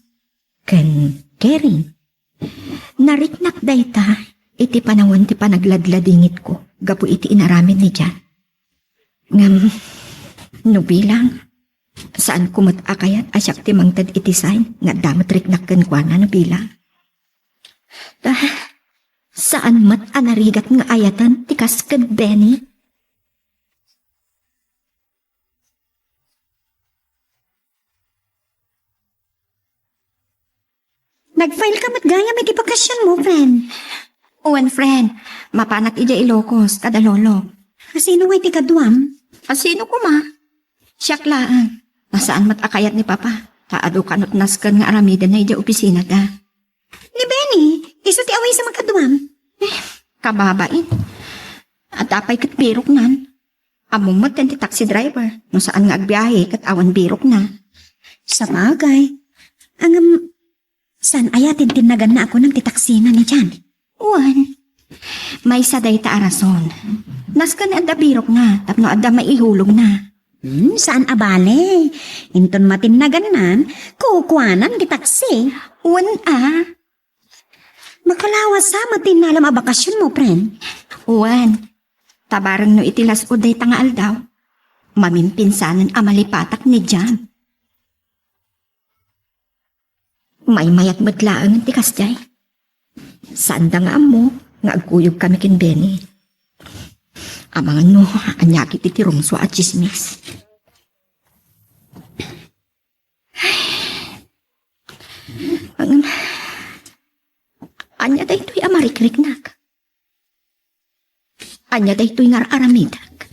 ken Kering. Nariknak dayta, iti panawan ti panagladladingit ko, gapu iti inaramin ni Jan. Ngam, no bilang, saan kumot akayat asyak ti mangtad iti sign, nga damat riknak ken kuana no bilang. Saan mat anarigat nga ayatan ti kasken Benny? Nag-file ka mat gaya may bakasyon mo, friend. Uwan friend, mapanak ija Ilocos, kada lolo. Sino way ti kaduam? Asino ko ma? Siyak laan. Nasaan mat akayat ni Papa? Taado kanot naskan nga aramida na ija opisina ta. Ni Benny, iso ti away sa magkaduam. Kababain. At apay kat birok nan. Among mat ti taxi driver. No saan nga agbiyahe kat awan birok na. Sa bagay. Ang saan ayatin tinagan na ako ng titaksina ni Jan? Uwan. May saday ta arason. Naskan adda birok na. Tapno adda maihulog na. Saan abale? Inton matinaganan, kukuanan ti taksi. Uwan Makalawas sa matinalam a bakasyon mo, friend. Uwan. Tabarang no itilas uday tangaal daw. Mamimpinsanan amalipatak ni Jan. May mayat matlaang ti kasjay. Saan da nga mo, nga agkuyog kami kin Benny. Amangan no, anyaki ti tirungso at chismis. Anya day to'y amarikrik-nak. Anya day to'y ngar-aramidak.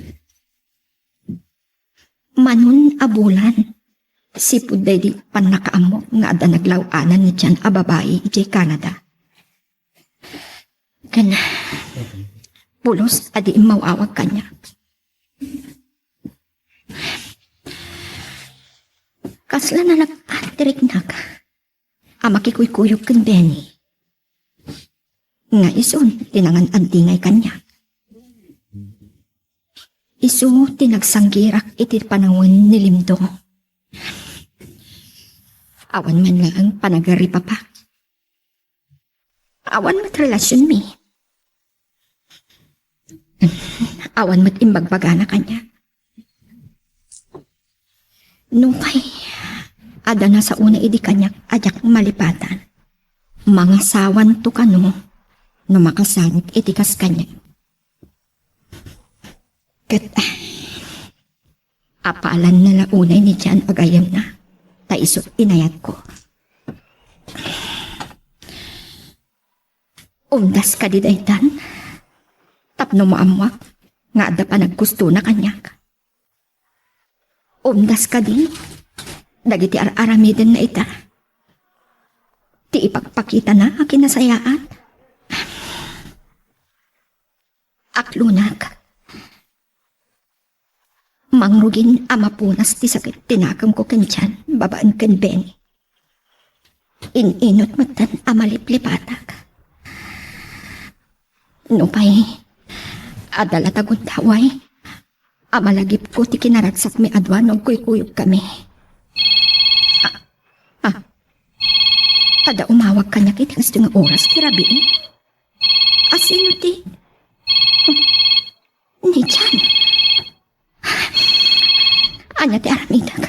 Manun abulan. Sipud day di pan nakaamo nga ada naglawanan ni Jan a babae iti Canada. Kan pulos adi mawawag kanya. Kasla na nagpatirik nag amakikuykuyog ken Benny. Nga ison tinangan antingay kanya. Isu tinagsanggirak iti panahon ni Limdo. Awan man lang ang panagari Papa. Awan mat relasyon mi. Awan mat imbagbaga na kanya. Nung kay, ada na sa una idi kanyak ajak malipatan. Mga sawan to kano, no makasanit itikas kanya. Kat, apalan na launay ni Jan agayam na. Taisot inayat ko. Umdas ka di daytan. Tapno mo amwak. Nga ada pa naggusto na kanyak. Umdas ka di. Dagiti aramiden na ita. Ti ipagpakita na akin nasayaan. Aklunag. Mangrugin amapunas ti sakit tinakam ko kanyan, babaan kan Benny. Ininot matan amaliplipatak. Nupay, adala tagun taway, amalagip ko ti kinaragsak mi adwan ng kuykuyog kami. Ada umawag kanya kitang nga oras ti rabi. Asino ti? Ni Jan. Anya ti aramidag.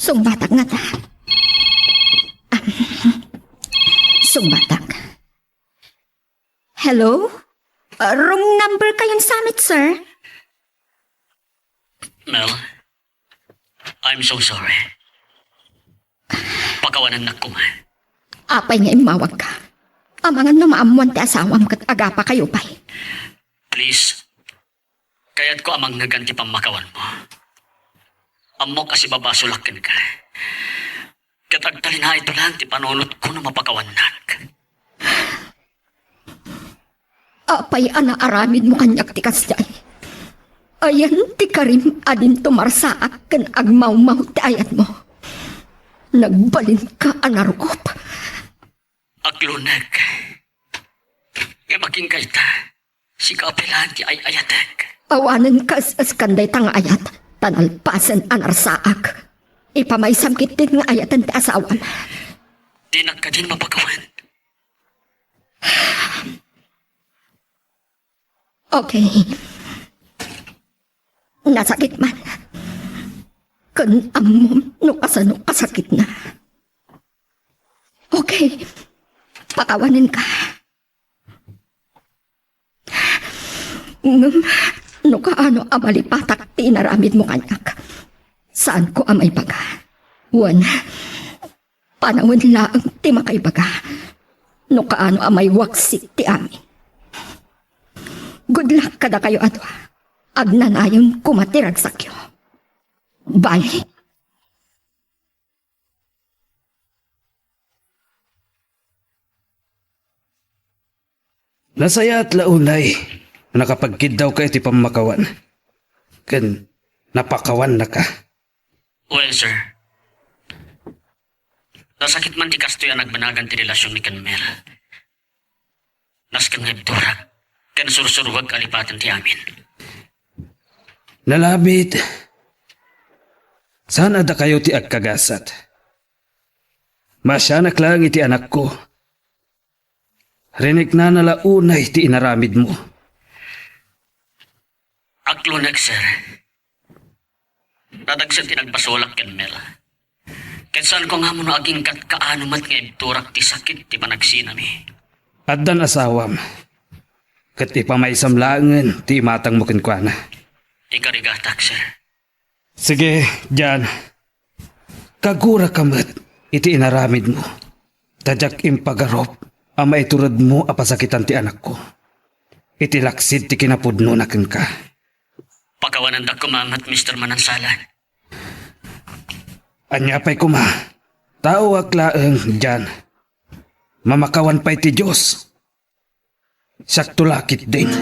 Sungbatak nga ta. Sungbatak. Hello? Wrong number kayong summit, sir. Mel, I'm so sorry. Pagawanan na ko man. Apay nga imawag ka. Amangan na maamuan ti asawam kat agapa kayo pay. Please, kaya't ko amang naganti pang makawan mo. Amo kasi babasulakin ka. Katagtalin na ito lang ti panunot ko na mapakawanan. Apay ana aramid mo kanyak ti kasjay. Ayan ti karim adin tumarsaak kan agmaw-maw ti ayat mo. Nagbalin ka anarukop. Aglunag. Imaking kaita. Si kapilan ti ay ayatek. Awanan kas askanday tang ayat. Tanalpasan anarsaak. Ipamaysam kitin nga ayatan ti asawan. Di na ka din mapagawan. Okay. Nasakit man. Kan amom no kasano kasakit na. Okay. Pakawanin ka. No kaano amalipatak ti inaramid mo kanyak. Saan ko amay baga? One, panawin laang ti makaibaga. No kaano amay waksik ti amin. Good luck kada kayo adwa. Agnanayon kumatirag sakyo. Bye. Nasaya at laulay, nakapagkid daw ka iti pamakawan. Kan, napakawan na ka. Well, sir. Nasakit man ti kasto yan nagbanagan ti relasyon ni Kanmel. Nas kan ngabdura, kan sursurwag alipatan ti amin. Nalabit. Sana da kayo ti agkagasat. Masyanak lang iti anak ko. Rinig na nalaunay ti inaramid mo. Aklunag, sir. Nadagsan ti nagpasulak Kanmel. Kensan ko nga mo no aging kat kaano mat nga ibturak ti sakit ti panagsinami. At dan asawam. Kat ipamaysam langan ti matang mo kinkwana. Ikarigatak, sir. Sige, Jan. Kagura kamat iti inaramid mo. Tadyak impagarop ang maiturad mo apasakitan ti anak ko. Iti laksid ti kinapudno na ka. Pagawanan da kumamat, Mr. Manansalan. Anya pa'y kuma. Tao aklaang, Jan. Mamakawan pa'y ti Diyos. Sakto lakit din.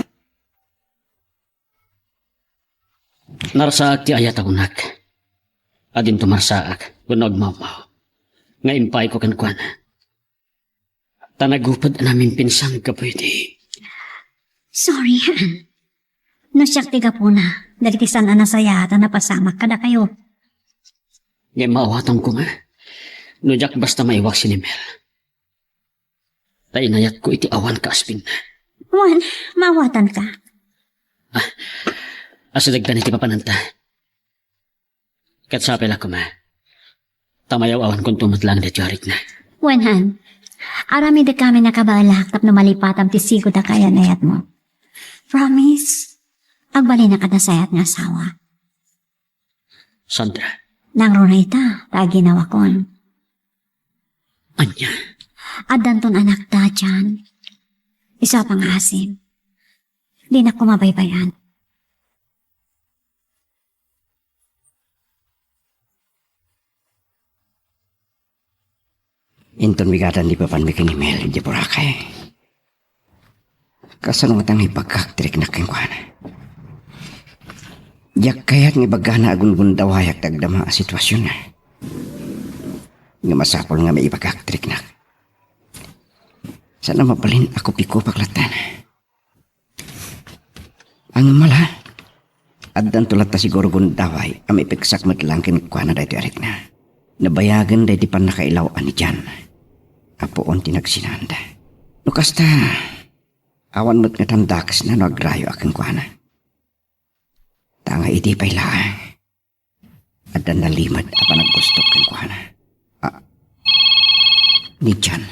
Narsaak ti ayat agunak. Adin tumarsaak, gunog mamaw. Nga impay ko kankwan. Tanagupad namin pinsang kapwede. Sorry. No siyak tiga po na. Dagitisan na nasaya at napasamak kada kayo. Ngay maawatan ko nga. Nujak basta maiwak si Mel. Tainayat ko iti awan ka aspin. Juan, mawatan ka. Asadagdan iti papananta. Katsapel ako ma. Tamayaw awan kong tumatlang na tiyarik na. Juanhan, arami da kami nakabalak tap na malipatam ti sigo da kaya nayat mo. Promise, agbali na kadasayat nga asawa. Sandra, Nang runayta, ta ginawa kon. anya, Adan ton anak ta dyan. Isa pang asim. Di na ko mabaybayan. Inton bigatan di papan bikin email di Boracay. Kasanungatang ipagkaktirik na keng kuhan. Yak kaya't nga bagana agun dawayak tagdama a sitwasyon na. Nga masapol nga may ipagkaktirik na. Sana mapalin ako piko paklatan. Ang mala, addan tulat ta siguro gundaway am ipiksak matlangkin kuhan na dahito arik na. Nabayagan dahito pan nakailaw ani dyan. Apoon tinagsinanda. Nukasta, awan mo't nga tandakas na nagrayo aking kuhana. Tanga iti pa'y laang. At ang nalimad apa naggustok kang kuhana. Ni Jan.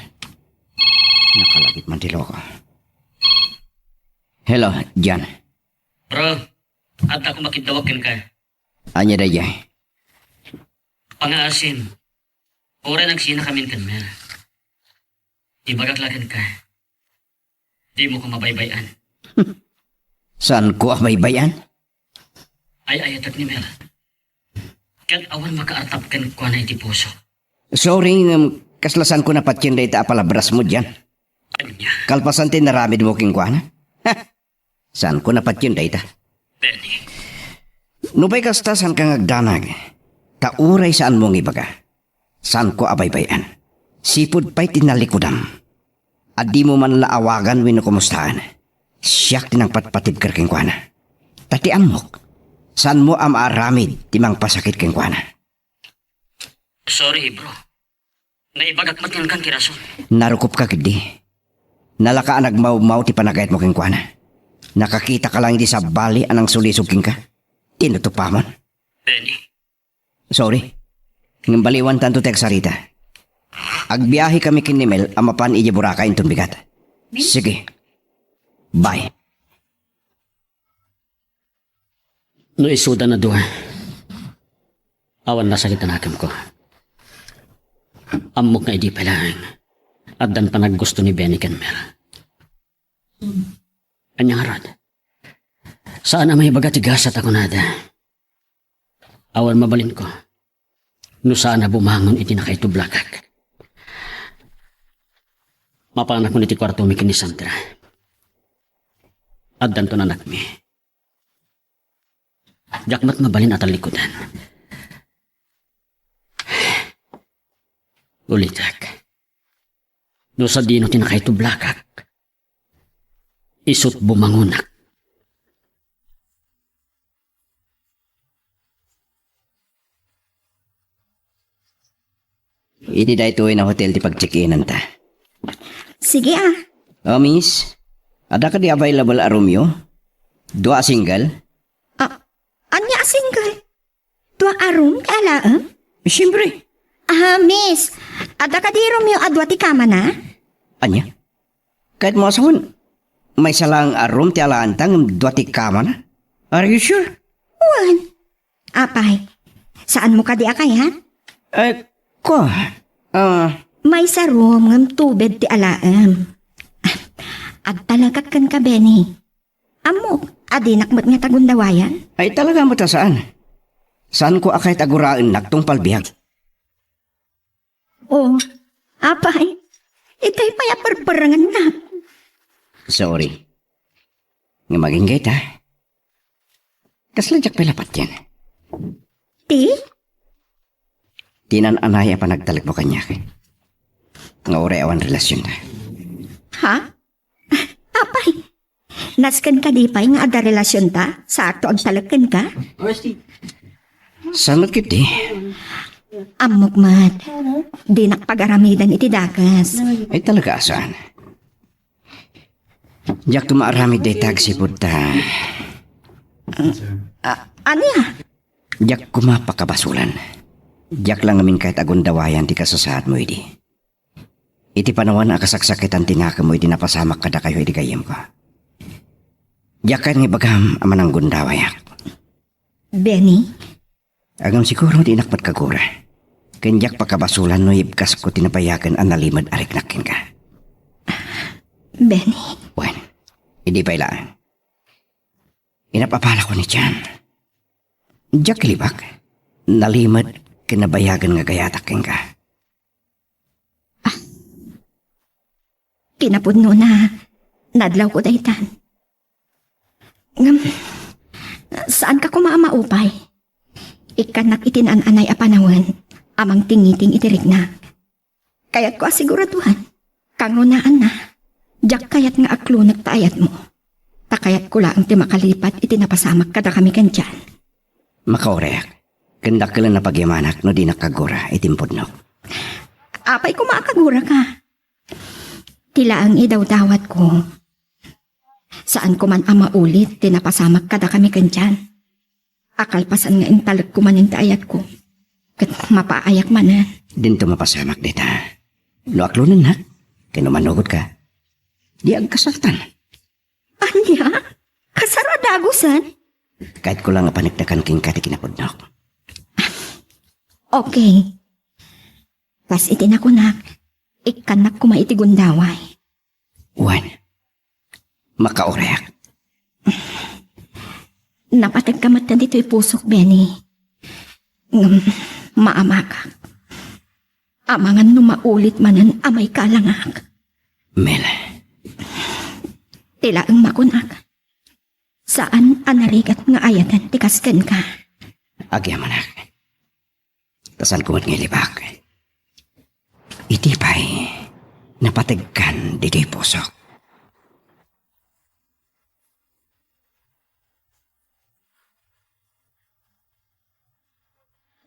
Nakalagit man tilo ko. Hello, Jan. Bro, at ako makitawakin ka. Anya daya. Pangaasin. Ora nagsina kami kan mer. Ibagaklagan ka. Di mo ko mabaybayan. Saan ko baybayan? Ay ayatat ni Mel. Kan awan makaatap kan kwa na iti puso. Sorry, kaslasan ko na patyin dayta apalabras mo dyan. Anya, Kalpasan tin naramid mo king kuhana. Saan ko na patyin dayta? Benny. Nubay kasta saan kang agdanag. Kauray saan mong ibaga. Saan ko abaybayan. Sipod pa'y tinalikudam. At di mo man laawagan wino kumustahan. Siyak tinang patpatid kerking kuhana. Tatian mo. Saan mo am aramid timang pasakit keng kuhana. Sorry, bro. Naibagak matyan kang kirason. Narukup ka gidi. Nalaka nagmaw-maw ti panagayat mo keng kuhana. Nakakita ka lang di sa bali anang sulisog king ka. Tinutupaman. Benny. Sorry. Ngembaliwan tanto tek sarita. Agbiyahe kami kinimel amapan ije buraka intong bigat. Sige. Bye. No isuda na duha. Awan na sakit na nakam ko. Amok nga idi palang. At dan panaggusto ni Benny Kenmer. Anyang harad. Saan na may bagatigasat ako nada? Awan mabalin ko. No saan na bumangon iti na kay tublakak. Mapanak mo niti kwarto mi kini Sandra. At dan to nanak mi. Jakmat mabalin at likudan. Ulitak. No sa dino tinakay tublakak. Isut bumangunak. Iti da ito na hotel di pag-check-inan ta. Sige Oh, miss. Ada ka di available a Romeo? Dua single? Anya single? Tua arum kala Siyempre. Miss. Ada ka di Romeo adwa ti kama na? Anya? Kahit mo asawan, may salang arum ti alaantang dua ti kama na? Are you sure? Wan. Apay. Saan mo ka di akay ha? Ko. May sa room ng tubed ti alaam. Ag talagak kan ka, Benny. Amok, adinak mo't nga tagundawayan? Ay talaga mo ta saan? Saan ko akay taguraan naktong palbihag? Oh, apay. Itay payaparparangan na. Sorry. Nga maging gayta. Kasladyak palapat yan. Ti? Tinan-anaya pa nagtalag mo kanya. Nga oray awan relasyon na. Ha? Apay. Naskan ka di pa'y nga ada relasyon ta? Sa akto ang talagkan ka? Sanot kiti. Amok mat. Di nakpagaramidan iti dakas. Ay talaga asaan. Diyak tumaaramid day tagsipod ta. Ano ya? Diyak kumapakabasulan. Diyak lang amin kahit agundawayan di kasasaad mo idi. Iti panawan na kasaksakitan tinaka mo iti napasamak kada kayo iti kayem ko. Diyak kahit nga bagam aman ang gundawayak. Benny? Agam siguro di nakpat kagura. Kanyak pakabasulan no ibkas ko tinapayakan ang nalimad arik nakin ka. Benny? Bueno, hindi pa ilaan. Inapapala ko ni Jan. Diyak kilibak. Nalimad kinabayagan nga gayatakin ka. Pinapudno na. Nadlaw ko daytan. Ngam, saan ka kumaamaupay? Ikanak itinan-anay a panahon, amang tingiting itirig na. Kaya't ko asiguraduhan, kangunaan na, jak kayat nga aklo nagtaayat mo. Takayat ko lang ti makalipat itinapasamak kada kami kandyan. Makaoreak. Kandak ka lang na pagyamanak no di nakagura itimpudnok. Apay ko maakagura ka. Tila ang idaw-dawat ko. Saan ko man ama ulit, tinapasamak kada kami kandyan. Akalpasan nga intalag ko man yung taayat ko. Kat mapaayak man Dinto mapasamak dita. No aklunan ha? Kinumanugod ka. Di ang kasaltan. Anya? Kasaradagusan? Kahit ko lang panagdakan king kati kinapudnok. Okay. Tas itinakunak, ikanak ko maitigundaway. Juan. Makaoreak. Napatag ka mata dito'y pusok, Benny. Maamakak. Amangan no maulit manan amay kalangak. Mel. Tila ang makunak. Saan anarigat nga ayatan tikasken ka? Agyamanak. Tasan kumat nga libak. Itipay. Napatagkan dito'y pusok.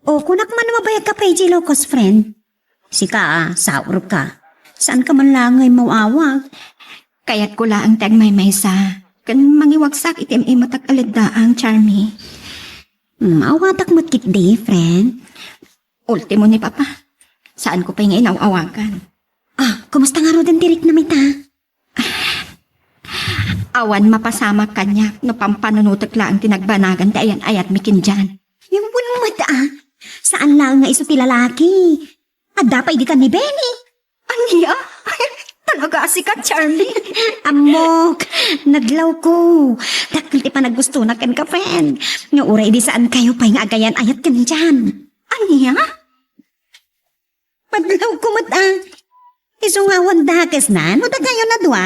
O kunak man mabayag ka pa locos friend. Sika saurog ka. Saan ka man lang ay mawawag? Kaya't ko laang tagmay maysa. Kan mangiwagsak itim imatag aliddaang charmy. Awatak mo't kit di, friend. Ultimo ni Papa. Saan ko pa yung inawawagan? Kumusta nga ro din tirik na mita? Awan mapasama kanya no pampanunutak laang tinagbanagan ti ayan ayat mikin dyan. Yung bunmata Saan lang nga iso ti lalaki? At dapat di ka ni Benny. Anya? Talaga si ka, Charlie. Amok, naglaw ko. Dakil ti pa naggusto na kan ka, friend. Nga uray di saan kayo pa nga agayan ayat kan dyan. Anya? Padlaw ko mata. Iso nga wandakes na, no da kayo na dua.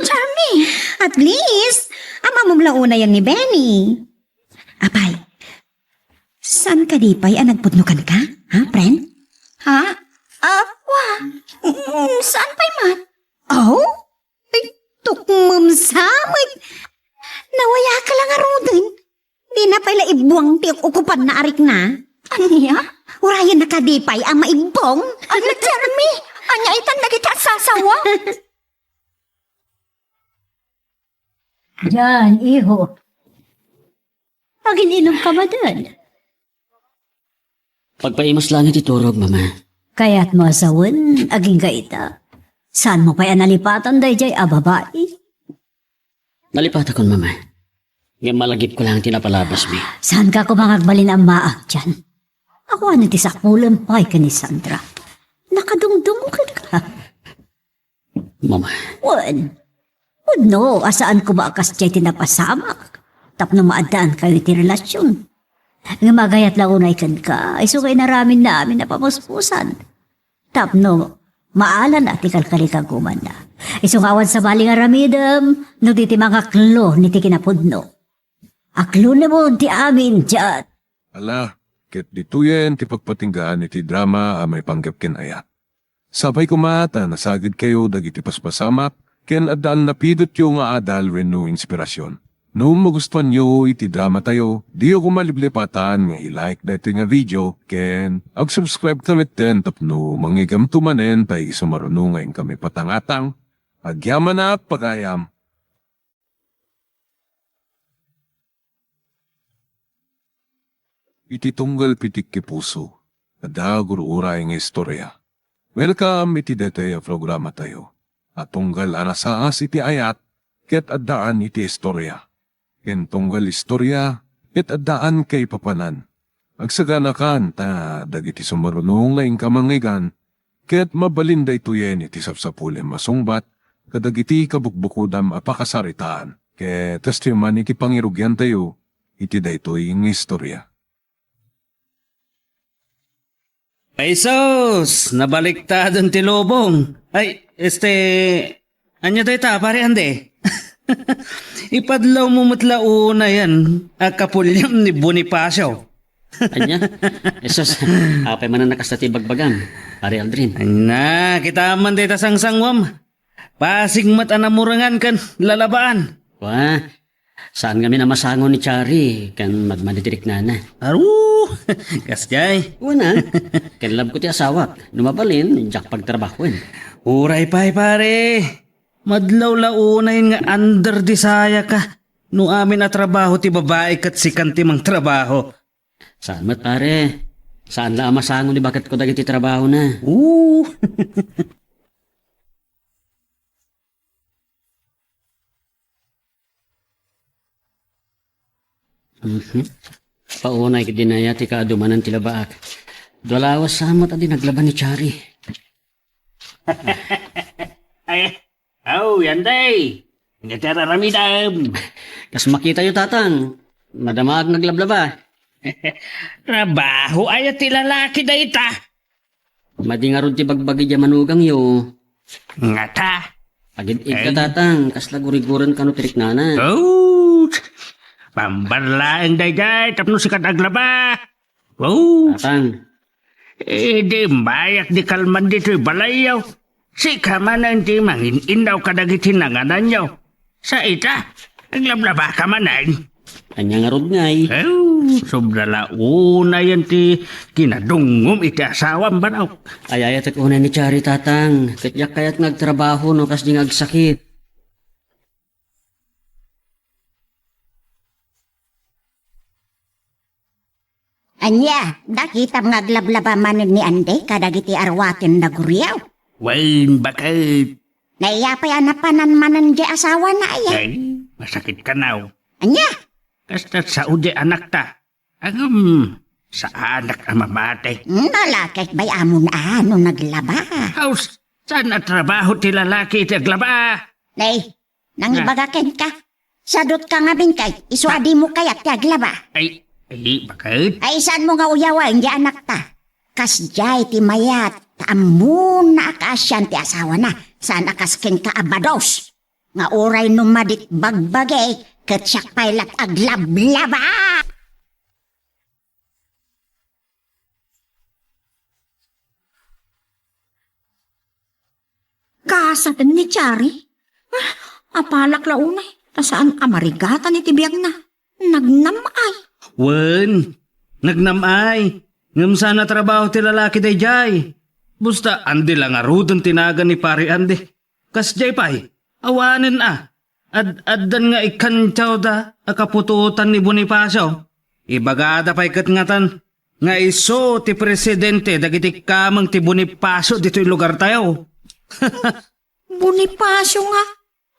Charmy! At least, ama mumlauna yan ni Benny. Apay, saan ka di pa'y nagpudnukan ka? Ha, friend? Ha? Saan pa'y man? Oh? Ay, tukmamsamay. Nawaya ka lang arudin. Di na pala ibuang ti ukupan na arik na. Anya? Urayan na kadipay ang maibong. Ano, Charmy? Anya itan na kita sasawa? Yan, iho. Pag-ininom ka ba dun? Pagpaimos lang iti turog, mama. Kaya't mo asawan, aging kaita. Saan mo pa'y nalipatan day jay babae? Nalipat akon, mama. Ngayon malagip ko lang tinapalabas mi. Saan ka kumangagbalin ang maak dyan? Ako ano ti sakulan pa'y ka ni Sandra. Nakadungdung ka. Mama, Wan. No, asaan ko ba akas jay tinapasamak? Tapno maadaan kayo ti relasyon. Nga magayat lang unay kan ka, ay sukay na ramin namin na pamuspusan. Tapno, maalan at ikalkalikaguman na. Isungawan sa bali nga ramidam, no di ti mga klo ni ti kinapudno. Aklo na mo ti amin dyan. Ala, ket dituyen ti pagpatinggaan iti drama may panggap ken ayat. Sabay kumata nasagid kayo dagiti paspasamak ken adal napidot yung nga adal renno inspirasyon. No magustuhan nyo iti drama tayo, di ako maliblipatan nga i-like dito nga video, ken ag-subscribe tamit din tapno mangigam tumanen tay sumarunungayin kami patangatang, agyaman na pagayam. Iti tunggal pitik ki puso, adagur uray nga istorya. Welcome iti dete programa tayo, at tunggal anasaas iti ayat, ket addaan iti istorya. Ken tunggal istorya, ket addaan kay papanan. Agsaganakan ta dagiti sumarunong laing kamangigan, ket mabalinday tuyen iti sapsapulem masungbat, kadagiti kabukbukudam apakasaritaan, ket testimony iti pangirugyan tayo, iti daytoy ng istorya. Ay sos, nabaliktad ang tilubong. Ay, Anya dayta, pare ande. Ipadlaw mo matlauna yan. Akapulyam ni Bonifacio. Anya? Esos, apay man na nakastati bagbagan. Pare Aldrin. Na, kita man dayta sangsangwam. Pasig mat anamurangan kan lalabaan. Wah, saan kami na masangon ni Chari kan magmanitirik na na. Aru, kasjay. Wana, kanlab ko ti asawak. Numabalin, jak pagtrabahoin. Uray pay pare. Madlaw launay nga under di saya ka. No amin na trabaho ti babae kat sikan ti mang trabaho. Saan mat pare? Saan la masangon ni bakit ko dagiti trabaho na? Paunay dinaya ti kaadumanan ti labaak. Dalawas samot adi naglaban ni Chari. Ay, yan day. Hindi tara ramidam. Kas makita yu tatang. Madamag naglablaba. Trabaho ay ti lalaki dayta. Madingarod ti bagbagi di manugang yu. Nga ta. Pagid ka tatang. Kas laguriguran ka no tirik nana. Oh, pambarlaeng day tapno si kadaglaba. Oh, Tatang. di mayak di kalman dito balayaw. Si kamanan di mangin indaw kadagiti nanganan yaw. Sa ita, aglablaba kamanan. Kanya nga rod ngay. Oh, sobra launa yan ti kinadungom iti asawam ba daw. Ayayat at unay ni Chari tatang. Katyak kayat nagtrabaho no kas di ngagsakit. Anya, nakita mga aglablaba manin ni Ande kadagiti arwatin na guriyaw. Wain bakit? Naiyapay anapanan manan di asawa na aya. Ay, masakit ka now. Anya, Kasta't sa udi anak ta. Sa anak ang mamatay. nalakit ba'y amon ano naglaba? Haus, saan na trabaho ti lalaki iti aglaba? Nay, nangibagakin ka. Sadot ka nga bingkay, isuadi mo kayat ti aglaba. Ay, bakit? Ay, saan mo nga uyawan di anak ta? Kasjay ti mayat, taamun na akasyan ti asawa na. Saan akaskin ka abados? Nga oray numadit bagbagay, katsak pailat aglablaba! Kasatan ni Chari. Apalak launay. Tasaan amarigatan ni tibiyag na. Nagnamay. Wen, nagnamay. Ngam sana trabaho ti lalaki day jay. Busta, andi lang arudon tinagan ni pari andi. Kas jay pay, awanin Addan nga ikantyaw da, akapututan ni Bonifacio. Ibagada pa'y katngatan, nga iso ti presidente dagiti kamang ti Bonifacio dito'y lugar tayo. Bonifacio nga.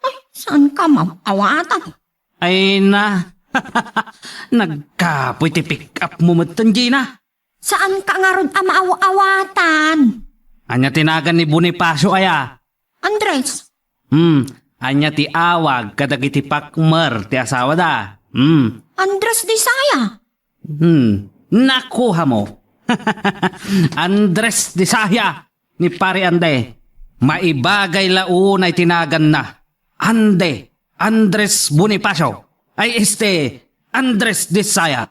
Ay, saan ka mawawatan? Ay na, nagkapoy ti pick up mo matan Gina. Saan ka nga ron maaawatan? Anya tinagan ni Bonifacio aya. Andres, Anya ti awag kadagiti pakmer ti asawa da. Andres di saya. Nakuha mo. Andres de Saya ni pare Ande. Maibagay launay tinagan na. Andres Bonifacio. Ay Andres de Saya.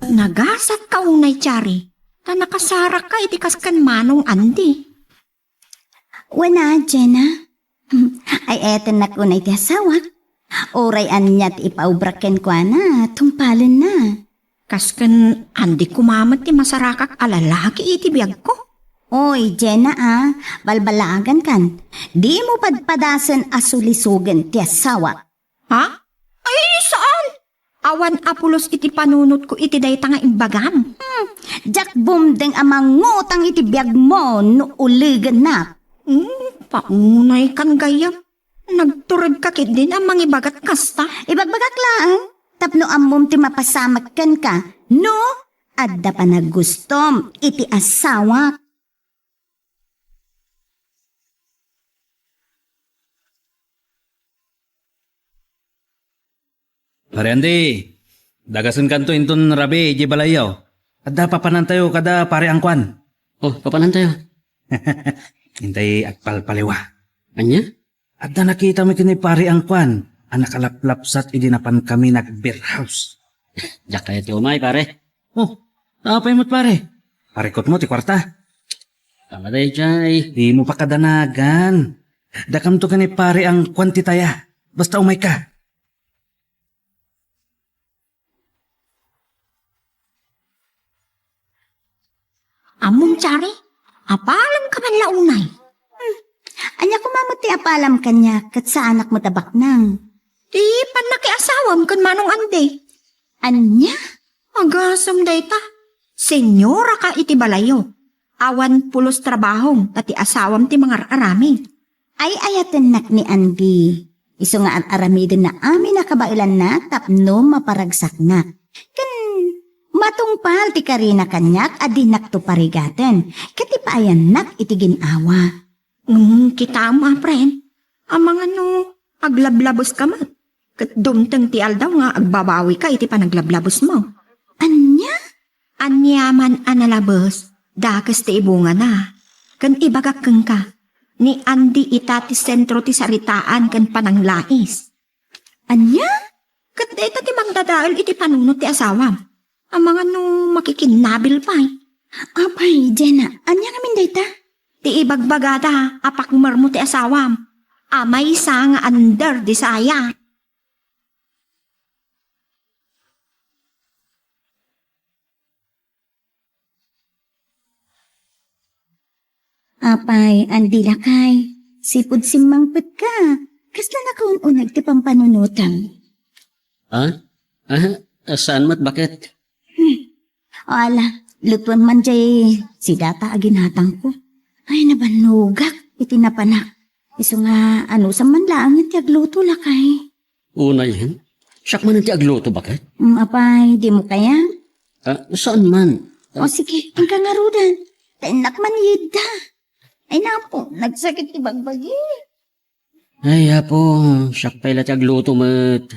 Nagasat ka unay, Chari. Ta nakasarak ka itikas kan manong Andi. Wana, Jenna. Ay eto na kunay ti asawa. Oray anyat ipaubraken ko na, tumpalan na. Kas kan Andi kumamat ti masarakak alalaki iti biyag ko. Oy, Jenna balbalagan kan. Di mo padpadasan asulisugan ti asawa. Ha? Ay, saan? Awan apulos iti panunot ko iti day nga imbagam. Jak bumdeng amang ngutang iti biyag mo no uligan na. Paunay kan gayam. Nagturod kakit din ang mga ibagat kasta. Ibagbagak lang. Tapno amom ti mapasamak kan ka. No, adda pa nagustom iti asawa. Pare Andi, Dagasan kanto inton rabi, di balayaw. Adda papanan tayo kada pare ang kwan. Oh, papanan tayo. Hintay agpalpaliwa. Anya? Adda nakita mo kini pare ang kwan. Anak kalaplapsat idinapan kami nag-beer house. Jak kaya ti umay, pare. Oh, apa imot pare? Parekot mo ti kwarta. Tama tayo, Chay. Di mo pa kadanagan. Dakam to kani pare ang kwantitaya. Basta umay ka. Among Chari, apalam ka man launay. Anya kumamot ti apalam kanya kat sa anak mo tabak nang. Di pan nakiasawam kan manong ande. Anya? Agasam dayta. Senyora ka iti balayo. Awan pulos trabahong tati asawam ti mga arami. Ay ayatan nak ni Andy. Iso nga at aramidin na amin nakabailan na tapno maparagsak na. Kan matungpal ti karina kanyak adinak to parigaten. Katipayan nak iti ginawa. Kita mo, friend. Ang mga aglablabos ka man. Kat dumteng ti aldaw nga agbabawi ka iti panaglablabos mo. Anya? Anyaman analabos, dakas ti ibunga na. Kan ibagakeng ka. Ni Andy itati sentro ti saritaan kan pananglais. Anya? Kat ito ti magdadaal iti panunot ti asawam. Ang mga makikinabil pa. Apay, Jenna, anya namin dayta? Ti ibagbagada apakmar mo ti asawam. Amay sa nga under di saya. Apay, andi lakay. Sipod simmangpet ka. Kasla na kaununag ti pampanunutan. Saan mat bakit? O ala, lutuan man jay si data aginatang ko. Ay nabanugak, iti napanak. Iso nga, ano sa man lang iti agluto lakay. Una yan. Siyak man ang ti agluto bakit? Apay, di mo kaya? Saan man? O sige, ang kangarudan. Tainak man yida. Ay napo, nagsakit ti bagbagi. Ay, apo. Siyak pala ti agluto mat.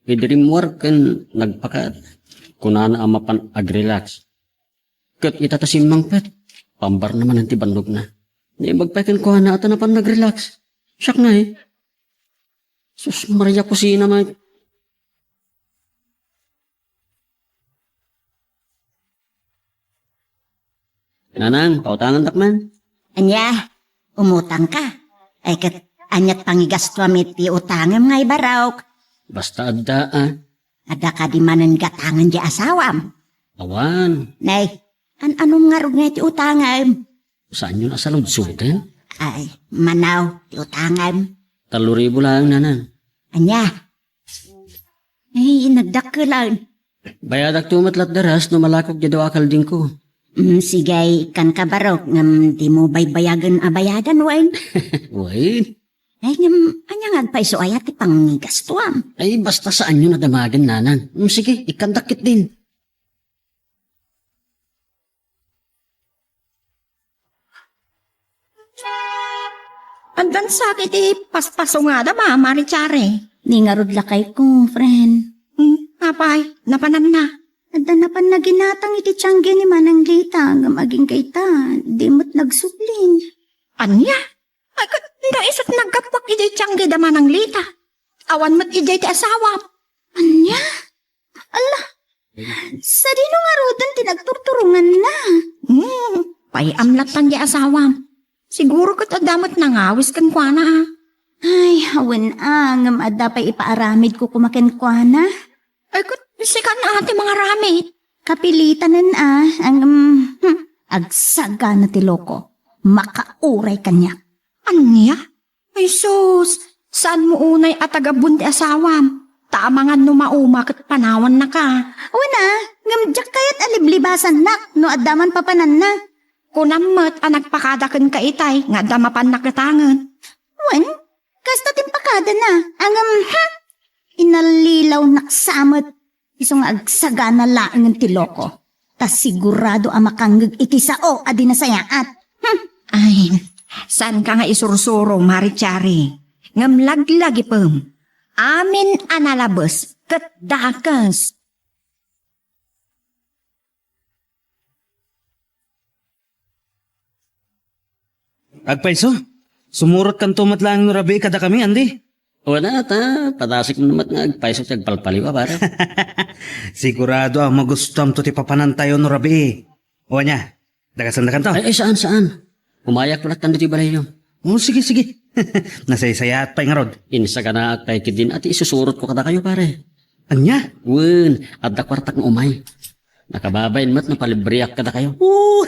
Idrim work kan nagpakat. Kunana ang mapan agrelax. Kat itatasim mangpet. Pambar naman ang tibandog na. Di magpakin ko na ata na pan nag-relax. Siyak na eh. Sus, Maria kusina man. Nanang, pautangan takman. Anya, umutang ka. Ay kat anyat pangigastuam iti utangem ngay baraok. Basta adda Ada ka di manan gatangan di asawam. Awan. Nay, anong ngarog nga iti utangem? Saan yun nasa ludsuten? Ay, manaw, ti utangem. 3,000 lang, nanang. Anya? Ay, nagdakulan. Bayadak tumatlat daras no malakog di daw akal din ko. Sige, kan ka barok, ngam di mo baybayagan abayadan, wain. Wait. Ay, ngam, anya nga pa iso ayat ti pangigastuam. Ay, basta saan yun nadamagan, nanang. Sige, ikandakit din. Andan sakit paspaso nga da ma, Marichare. Ni nga rod lakay ko, friend. Apay, napanan na. Adda na pan naginatang iti tiyangge ni Manang Lita, nga maging kayta, di mo't nagsuplin. Anya? Ay, naisat nagkapak ijay tiyangge da manang lita. Awan mat ijay ti asawam. Anya? Ala, sa dino nga rodan tinagturturungan na. Payamlatan di asawam. Siguro kat adamat nangawis kan kwa na. Ay, hawan ngam adda pa ipaaramid ko kumaken kwa na. Ay, kat sikan na ati mga ramit. Kapilitan na ang agsaga na ti loko. Makauray kanya. Anya? Ay sus, saan mo unay at agabun ti asawam? Taamangan no mauma kat panawan na ka. Una, ngamjak kayat aliblibasan nak, no adaman papanan na. Kunamot ang nagpakadakan ka itay, nga damapan nakatangan. Wan, kasta timpakada na, angam, inalilaw naksamot. Isong agsaga na laang ng tiloko. Tas sigurado ang makanggag iti sao adi na sayaat. Ay, saan ka nga isursuro, Marichari? Ngamlaglagi pem. Amin analabos, kat dakas. Agpaiso, sumurot kan tumat lang no rabi kada kami, andi. Wala ta, patasik mo naman nga agpaiso tiyag palpaliwa pare. Sigurado magustom to ti papanan tayo no rabi. O nya, dagasan-dakan to. Ay, saan? Umayak pala tanda ti balay nyo. Oh, sige. Nasaysayat pa nga rod. Insa ka na kay kidin at isusurot ko kada kayo pare. Anya? Wen, at kwartak ng umay. Nakababayin mo't napalibriyak kada kayo. Oo.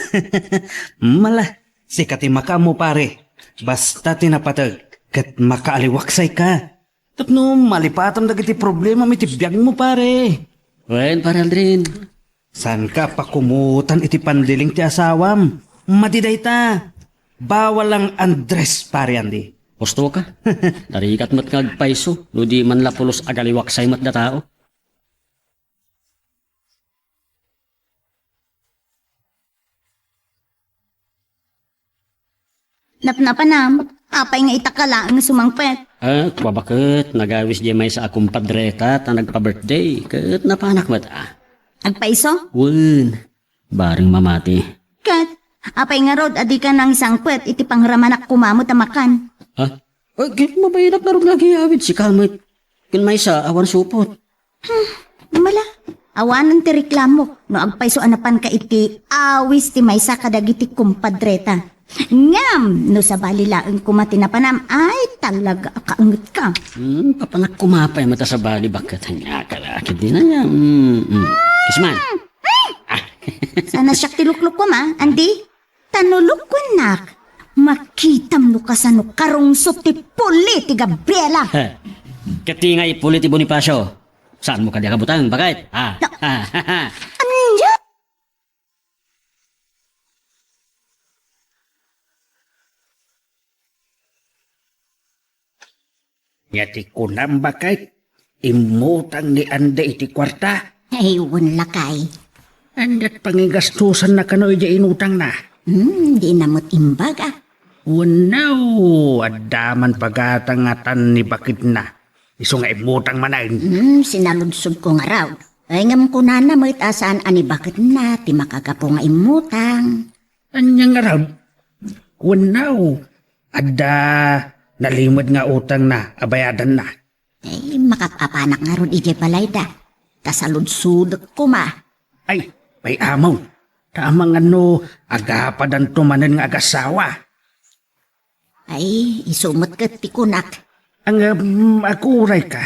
Mala, sikati maka mo pare. Basta tinapatag, kat makaaliwaksay ka. Tapno, malipatam na kiti problema, may tibiyag mo pare. Wen, pare Aldrin. San ka pa kumutan iti pandiling ti asawam? Madiday ta. Bawal lang Andres pare andi. Gusto ka? Narikat mo't ngagpaiso. Ludi man lapulos agaliwaksay mo't na tao. Napnapanam, apay nga itakala nga sumangpet. Bakit? Nagawis di may sa akong padreta ta nagpa-birthday. Kat napanak mo't Agpaiso? Wen, baring mamati. Kat, apay nga rod, adi ka ng isang pwet, iti pangramanak kumamot amakan. Ha? Mabayinak na rin lagi awit si Kalmit. Kun may sa awan supot. Mala, awanan ti reklamo, no agpaiso anapan ka iti awis ti maysa kadagiti kumpadreta. Ngam, no sa balilaeng kumati na panam, ay talaga kaangot ka. Papanak kumapay mata sa bali bakit hanya kalakit din na yan. Kisman. Sana siyak tilukluk ko ma, andi? Tanulok ko nak. Makitam no kasano karungsot ti puli ti Gabriela. Katingay puli ti Bonifacio. Saan mo kanya kabutang? Bakit? Anja? Yati kunam bakit? Imutang ni anda iti kwarta. Ayun lakay. Andat pangigastusan na kano ija inutang na. Di namot imbaga. Unaw, adaman pagatangatan ni bakit na. Iso nga imutang manain. Sinaludsod ko nga raw. Ay ngam ko na mo itasaan ani bakit na ti makagapo nga imutang. Anya nga raw. Unaw, ada nalimod nga utang na, abayadan na. Ay makapapanak nga ron ije balayda. Kasaludsudot ko ma. Ay, may amaw. Tamang ano, agapadan tumanan nga agasawa. Ay, isumot ka ti kunak. Ang akuray ka.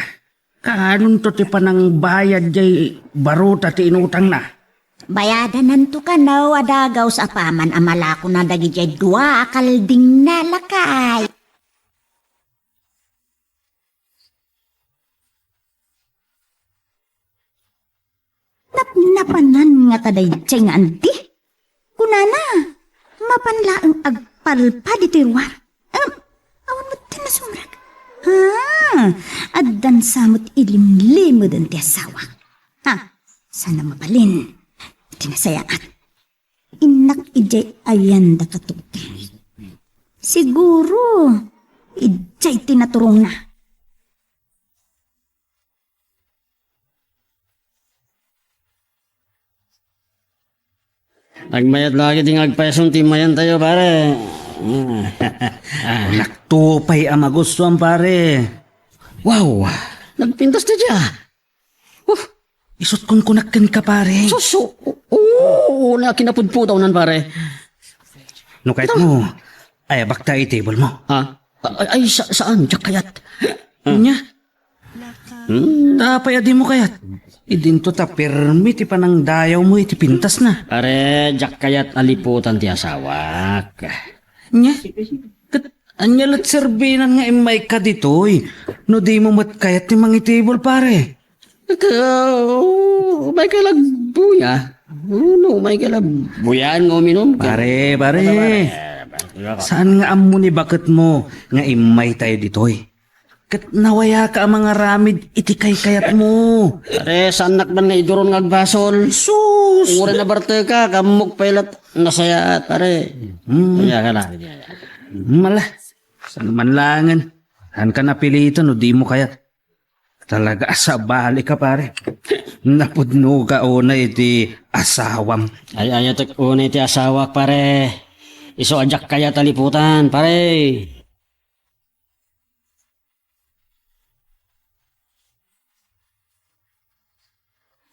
Kanon to ti panang bayad jay baruta ti inutang na. Bayadan nanto ka na adagaw sa paman amalako na dagi jay dua akalding na lakay. Napanan nga taday jay nga andi. Kunana, mapanlaang agpalpad iti ruwan. Awan mo tinasumrag. Addan samot ilimlimod ang ti asawa. Sana mapalin. Tinasayaan. Inak ijay ayan da katukti. Siguro, ijay tinaturong na. Nagmayat lagi ting agpesong timayan tayo pare. Naktupay ang magustuhan pare. Wow, nagpintas na dya. Isot kong kunakin ka pare. Suso, oo, nakinapudputaw pare. No kahit mo, ay bakta i-table mo. Ha? Ay, saan? Diyak kayat. Nya? Tapay adi mo kayat. Idinto ta permit ipanang dayaw mo iti pintas na. Pare, diyak kayat aliputan ti asawak. Nya? Anya lat serbinan nga imay ka ditoy. No di mo mat kayat ti mangitable pare. May kalagbuya. May kalagbuyan nga uminom ka. Pare. Saan nga amo ni bakit mo nga imay tayo ditoy? Kat nawaya ka ang mga ramid iti kayat mo. Pare, sanak man nga iduron nga agbasol. Sus! Ura na barte ka, kamuk pailat nasayaat, pare. Kaya ka lang. Mala, saan man langan. Saan ka napilito no di mo kayat? Talaga asabali ka pare. Napudno ka una iti asawam. Ay, tek una iti asawa, pare. Iso ajak kaya taliputan, pare.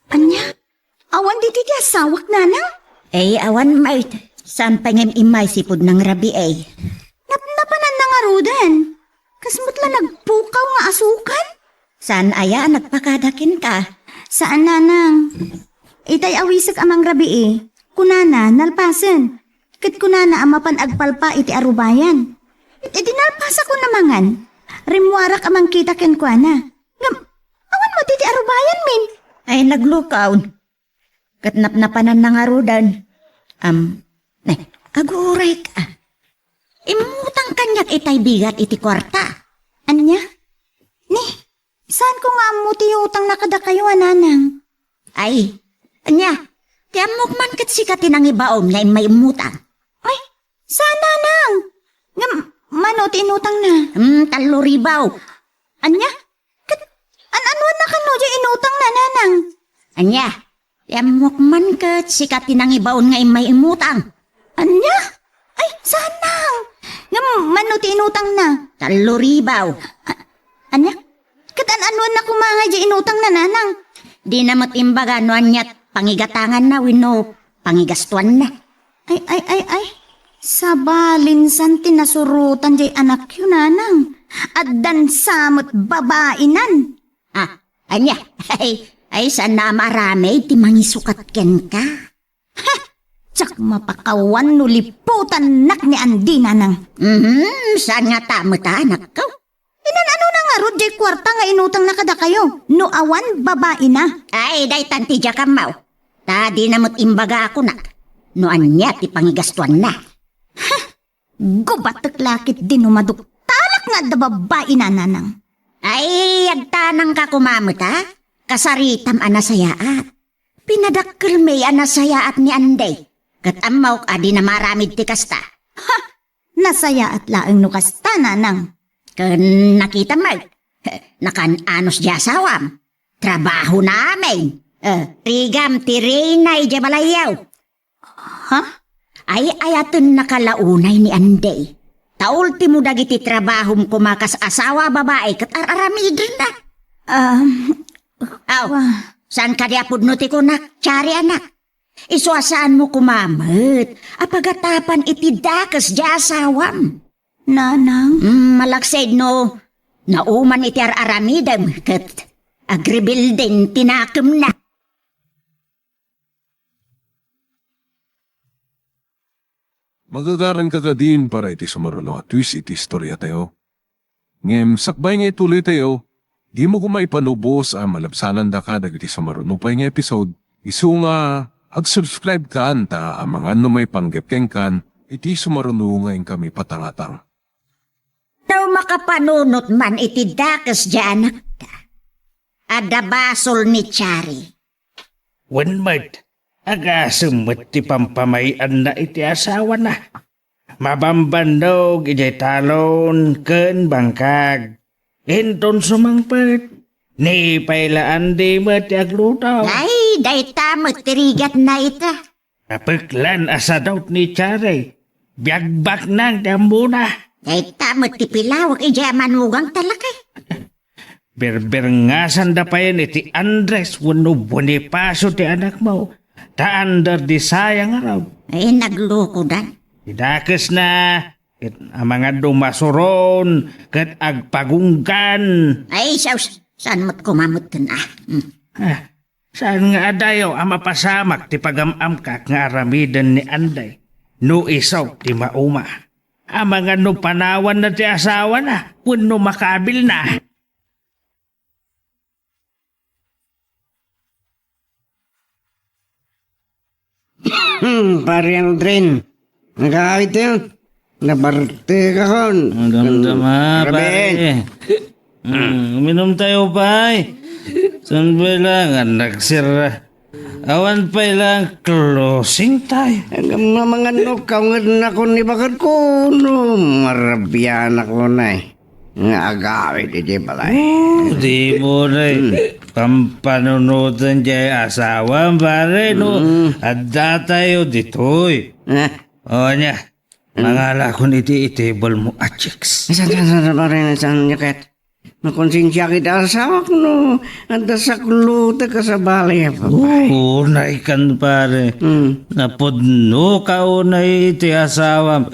Anya, awan di ti asawak nanang. Ay, awan mait. Saan pangem imay sipod ng rabi ay? Napnapanan na nga rudan. Kasmut la nagpukaw nga asukan. Saan aya nagpakadakin ka? Saan nanang? Itay awisak amang rabi eh. Kunana, nalpasan. Kit kunana amapan agpalpa iti arubayan. Iti nalpasa ko namangan. Rimwarak amang kita ken kuana. Awan mo titi arubayan min. Ay, naglukaw. Katnap-napanan na nga rudan. Aguray ka. Imutang kanyak itay bigat iti kwarta. Anya? Ni, saan ko nga mo ti utang nakada kayo ananang? Ay, anya, tiamok man kat sikat tinang ibaon nga may umutang. Ay, saan nanang? Nga, mano ti inutang na? Taluribaw. Anya? Ano na kano di inutang na nanang? Anya, tiamok man kat sikat tinang ibaon nga may umutang. Anya? Ay, saan nang? Nga, mano ti inutang na? Taluribaw. Anya? Ano na kumangay di inutang na nanang? Di namot imbaga no anyat pangigatangan na wino pangigastuan na. Ay. Sabalinsan tinasurutan di anak yun nanang. At dan samot babainan. Anya, ay saan na marami ti mangisukat ken ka? Tsak mapakawan no liputan nak ni Andi nanang. Saan nga tamo ta anak ko? Inanano na nga rod jay kwarta nga inutang na kada kayo. No awan babae na. Ay, day tanti dya kamaw. Ta di namot imbaga ako nak. No anya ti pangigastuan na. Gubatak lakit din umaduk. Talak nga da babae na nanang. Ay, agtanang ka kumamot ha? Kasaritam anasayaat. Pinadakkel may anasayaat ni Anday. Kat amaw ka di na maramid ti kasta. Nasaya at laeng no kasta nanang. Kan nakita mo, nakan-anos di asawam. Trabaho namin. Rigam ti Reynay di balayaw. Ha? Ay ayatun nakalaunay ni Anday. Taultimo dagiti trabahom kumakas asawa babae kat araramidin na. Saan ka di apudno ti kunak, tsari anak? Isuasaan mo kumamit, apagatapan iti dakas di asawam. Nanang? Malaksaid no, nauman iti araramidam kat agribuilding tinakem na. Magagaran ka din para iti sumaralo at twist iti istorya tayo. Ngem, sakbay nga ituloy tayo, di mo kumaipanubos ang malabsanan da ka dagiti sumarunupay nga episode, isu nga ag-subscribe ka anta ang mga may panggepkeng kan, iti sumarunu ngayon kami patangatang. Daw makapanunot man iti dakas di anak ta. Adabasol ni Chari. Wenmat, agasumot ti pampamayan na iti asawa na. Mabambandog iti talon ken bangkag. Inton sumangpet, ni pailaan di mo ti aglutaw. Ay, day tamot tirigat na ita. Apeklan asadot ni Chari. Biagbak nang dambuna. Day tamot ti pilawak ijaman mugang talakay. Berber nga sanda pa yan iti Andres wano Bonifacio ti anak mo. Ta under di sayang araw. Ay, naglukudan. Idakes na. Ket ang mga dumasuron. Ket agpagunggan. Ay, saan mo't kumamot ka na? Saan nga adayo ang mapasamak ti pagamam ka nga aramidan ni Anday. No isaw ti mauma. Ang mga no panawan na ti asawa na. Wano makabil na. Pare Aldrin. Nagkakit yun. Nabarte ka kon. Ang damdama, pare. Uminom tayo, pay. Saan ba lang? Nagsira. Awan pa lang, closing tayo. Ang mga nukawad na ko ni bakit ko. No, marabyan ako na eh. Nga agawit iti balay. Di mo na pampanunutan dyan asawa, pare, no? Adda tayo ditoy. O niya, Mangala ko iti-table mo, Achix. Saan pare, saan niya kat? Makonsensya kita asawa ko no. Anda sa kluta ka sa balay. Oo, naikan pare. Napudno ka unay iti asawa.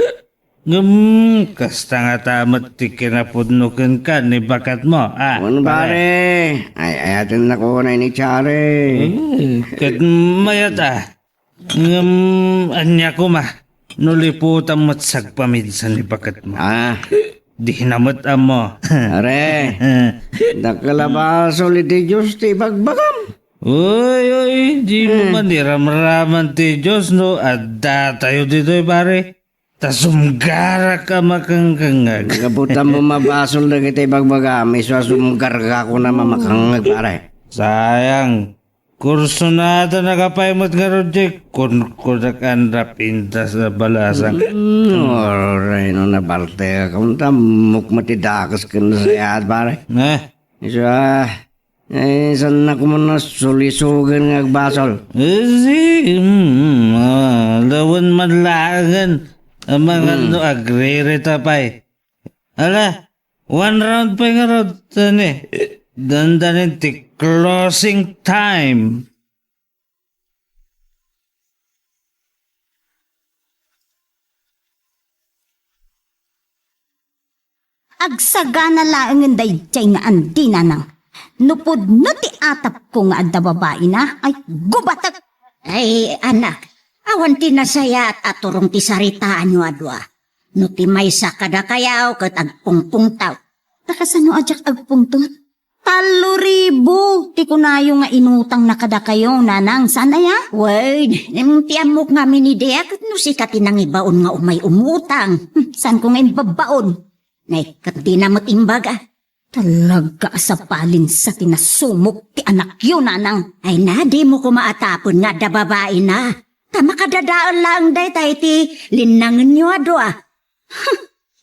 Kasta nga tamat ti kinapudno ka ni bakat mo. Ano pare? Ay, ayatin na ko na ni Chare. Kat mayat anya ko ma. Nuliputan mo't sagpaminsan ni bakat mo. Di namot mo. Are, nakalabas ulit di Diyos ti bagbagam. Uy, di mo man iramraman ti Diyos, no? Adda tayo dito, pare. Tasumgara ka makangkangag. Kabutan mo mabasol na kita bagbagam. Iswa sumgar ka ko na mamakangag pare. Sayang. Kurso na ata nakapaymot nga Rodjek. Kung kunakan pinta sa balasang. Oray, no nabarte ka. Kunta mukmatidakas ka na sayad pare. Iswa, saan na ko muna sulisugan nga agbasol. Lawan madlagan. Ang mga agrerita pa eh. Ala, 1 round pa nga Rod. Dandanin ti closing time. Agsagana laang day chay nga andi na nang. Nupod no ti atap ko nga adda babae na ay gubatak. Ay, anak, awan ti nasaya at aturong ti saritaan nyo adwa. No ti may sa kada kayaw kat agpungpungtaw. Takasano ajak agpungtot? 3,000 ti kunayo nga inutang na kada kayo nanang sana ya? Wait, ti amok nga minideya kat no si katinang ibaon nga umay umutang. San ko nga imbabaon? Nay, kat di na matimbaga. Talaga sa palin sa tinasumok ti anak yun nanang. Ay na, di mo ko maatapon nga da babae na. Tama kadadaan lang day tayo ti linangan nyo adwa.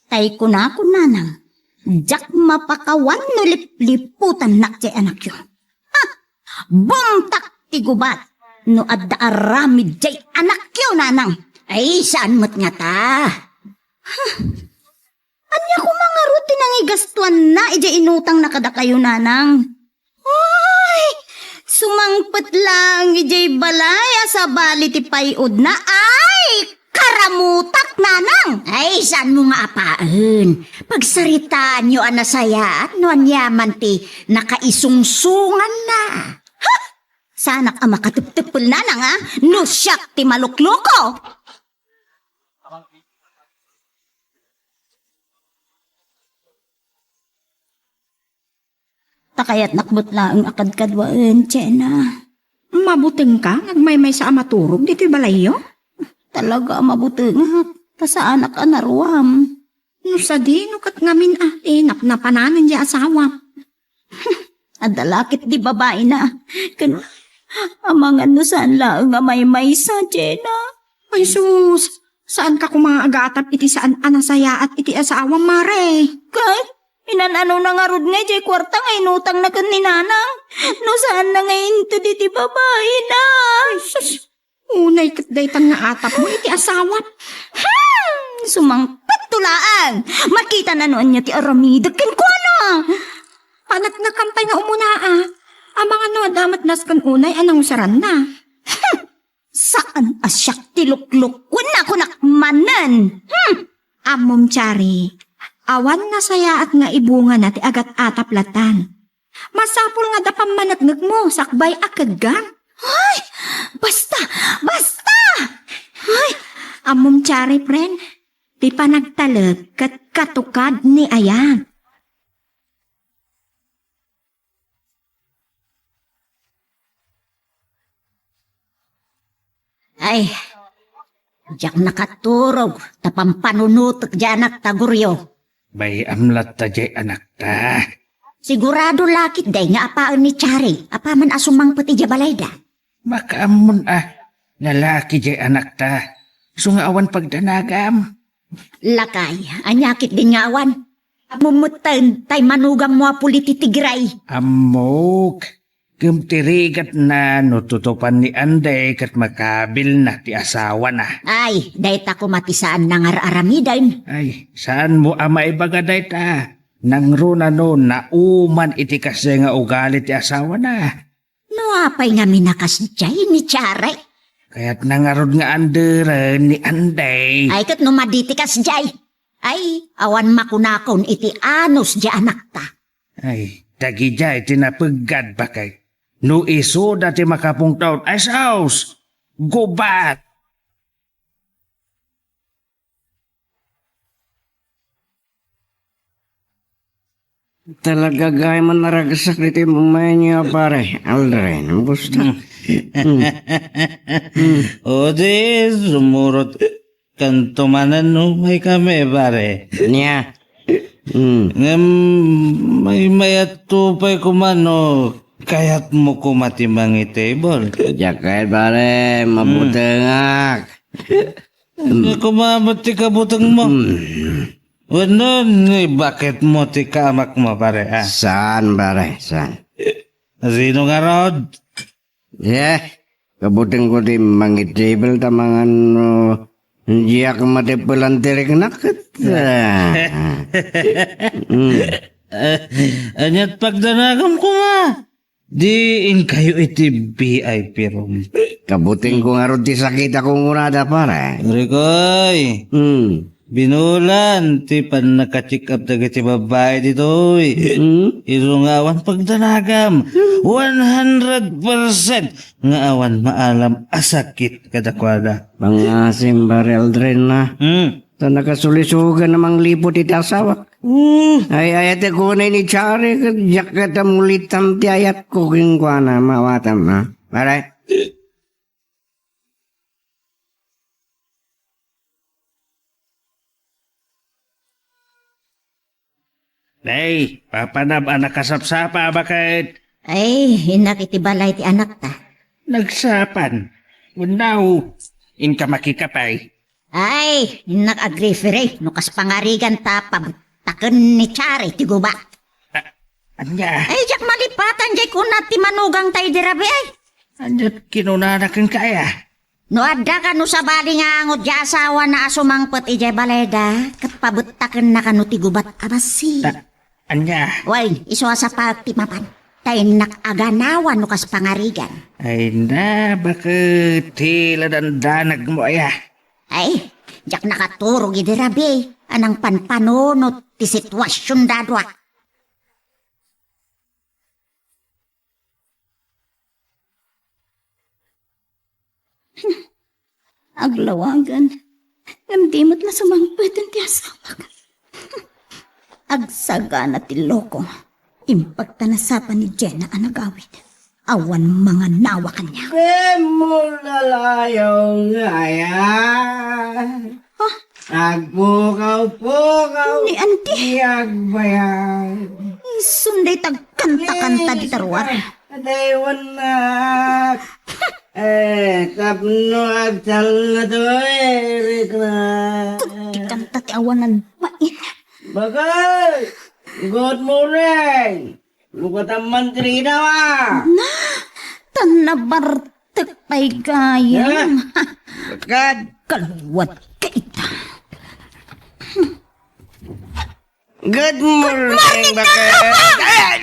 Tay ko na ako nanang. Jak mapakawan no liputan na ti anak yun. Bumtak ti gubat. No adda aramid jay anak yun nanang. Ay, saan mo't nga ta? Anya ko mga rutin ang igastuan na, ija inutang na kada kayo nanang. Ay, sumangpet lang, ijay balaya sa bali ti payod na. Ay, karamutak nanang. Ay, saan mo nga apaan? Pagsaritaan nyo anasaya at no anyaman ti nakaisungsungan na. Sanak ang makatiptipul nanang ha, no siyak ti malukloko. Takayat nakbot lang ang akad-kadwaan, Chena. Mabuting ka? Nagmaymay sa amaturog dito balayo? Talaga mabuting ha. Kasaan ka naruam? No sa di, no kat ngamin napananan di asawa. Adalakit di babae na. Kan, amangan no saan lang nga may sa, Chena. Ay sus, saan ka kumaagatap iti saan anasaya at iti asawa, Mare? Kat? Inanano na nga rod nga, jay kwarta nga inutang na kan ni nanang. No saan na ngayon to di babae na. Sus, unay katdaytan nga atap mo iti asawa. Sumangpat tulaan. Makita na noon niya ti aramida ken ko ano. Panat nga kampay nga umuna Ang mga no damat naskan unay anang usaran na. Saan asyak ti lukluk kun ako nakmanan. Amom Chari. Awan na saya at nga ibunga na ti agat ataplatan. Masapul nga dapam manatnag mo, sakbay akagang. Ay, basta! Ay, amom Chari, friend, ti panagtalag kat katukad ni Ayan. Ay, diyak nakaturog, tapampanunutag diyanak taguryo. Bay amlat ta jay anak ta. Sigurado lakit day nga apaan ni Chari, apaman asumang pati jabalayda. Makaamon lalaki jay anak ta. So nga awan pagdanagam. Lakay, anyakit din nga awan. Mumutan tay manugam mo puliti tigray. Amok, Kumtirigat na nututupan ni Anday kat makabil na ti asawa na. Ay, dahit ako matisaan ng aramidan. Ay, saan mo ama ibagaday ta? Nang runa no na uman iti kasi nga ugali ti asawa na. Nuapay nga minakas dyan ni Charay. Kaya't nangarod nga anderan ni Anday. Ay, kat numaditikas jay. Ay, awan makunakon iti anos di anak ta. Ay, dagi jay tinapagad bakay. No iso dati makapong taon ay saus. Gubat! Talaga gaya man naragasak dito yung mamaya niya pare. Aldrin, ang busta. O di, sumurot kanto manan no, may kami pare. Niya. May mayat tupay kumano, kayat mo kumatimang table. Jakay pare, mabutengak. Kumamot ti kabutang mo. Ano, bakit mo ti kamak mo pare ah? Saan pare, saan? Sino nga rod? Yeah, kabuteng ko di mangitable tamangan hindi ako matipulan tirik nakit. Anyat pagdanagam ko ma. Diin kayo iti VIP room. Kabuteng ko nga ron ti sakit akong unada pare. Rikoy, binulan, ti pan naka-check up daga ti babae dito. Irungawan pagdanagam. 100% nga awan maalam asakit kadakwada. Pangasim barel dren na. Ta nakasulisugan namang lipot iti asawa. Ay ayat ko na ni Chari jaket mulitam ti ayat ko kingkwana mawatam na. Pare. Nay, papanab anak kasapsapa bakit? Ay, hinak iti balay ti anak ta. Nagsapan. Unaw, inka makikapay. Ay, hinak agrifere, nukas pangarigan ta pabutaken ni Chari ti guba. Anya, Ay, jak malipatan jay kunat ti manugang tayo dirabi ay. anyat kinunanakin kaya. No adda ka no sa bali nga angot di asawa na asumangpet ijay baleda, kat pabutaken na kanu ti gubat abasi. Anya, Way, iswa sa pagtimapan. Tayo nakaganawan nukas pangarigan. ay na, bakit tila dandanag mo aya? Ay, jak nakaturog idirabi. Anang panpanunot ti sitwasyon dadwa. Aglawagan. Namdimot na sumangpatan ti asawa ka. Agsaga na ti loko. Impagta na sapa ni Jenna ang nagawid. Awan mga nawa kanya. Mulalayong ngayan. Agpukaw-pukaw. Ni Ante. Agbayan. Sunday tagkanta-kanta di tarwar. Adaywan na. Tapno agtal na to erik na. Kanta ti awanan bain. Bagay! Good morning! Lukat ang mantri na wa! Tanabartek pa'y gayam. Bagad! Kaluwat ka ita. Good morning, Bagay!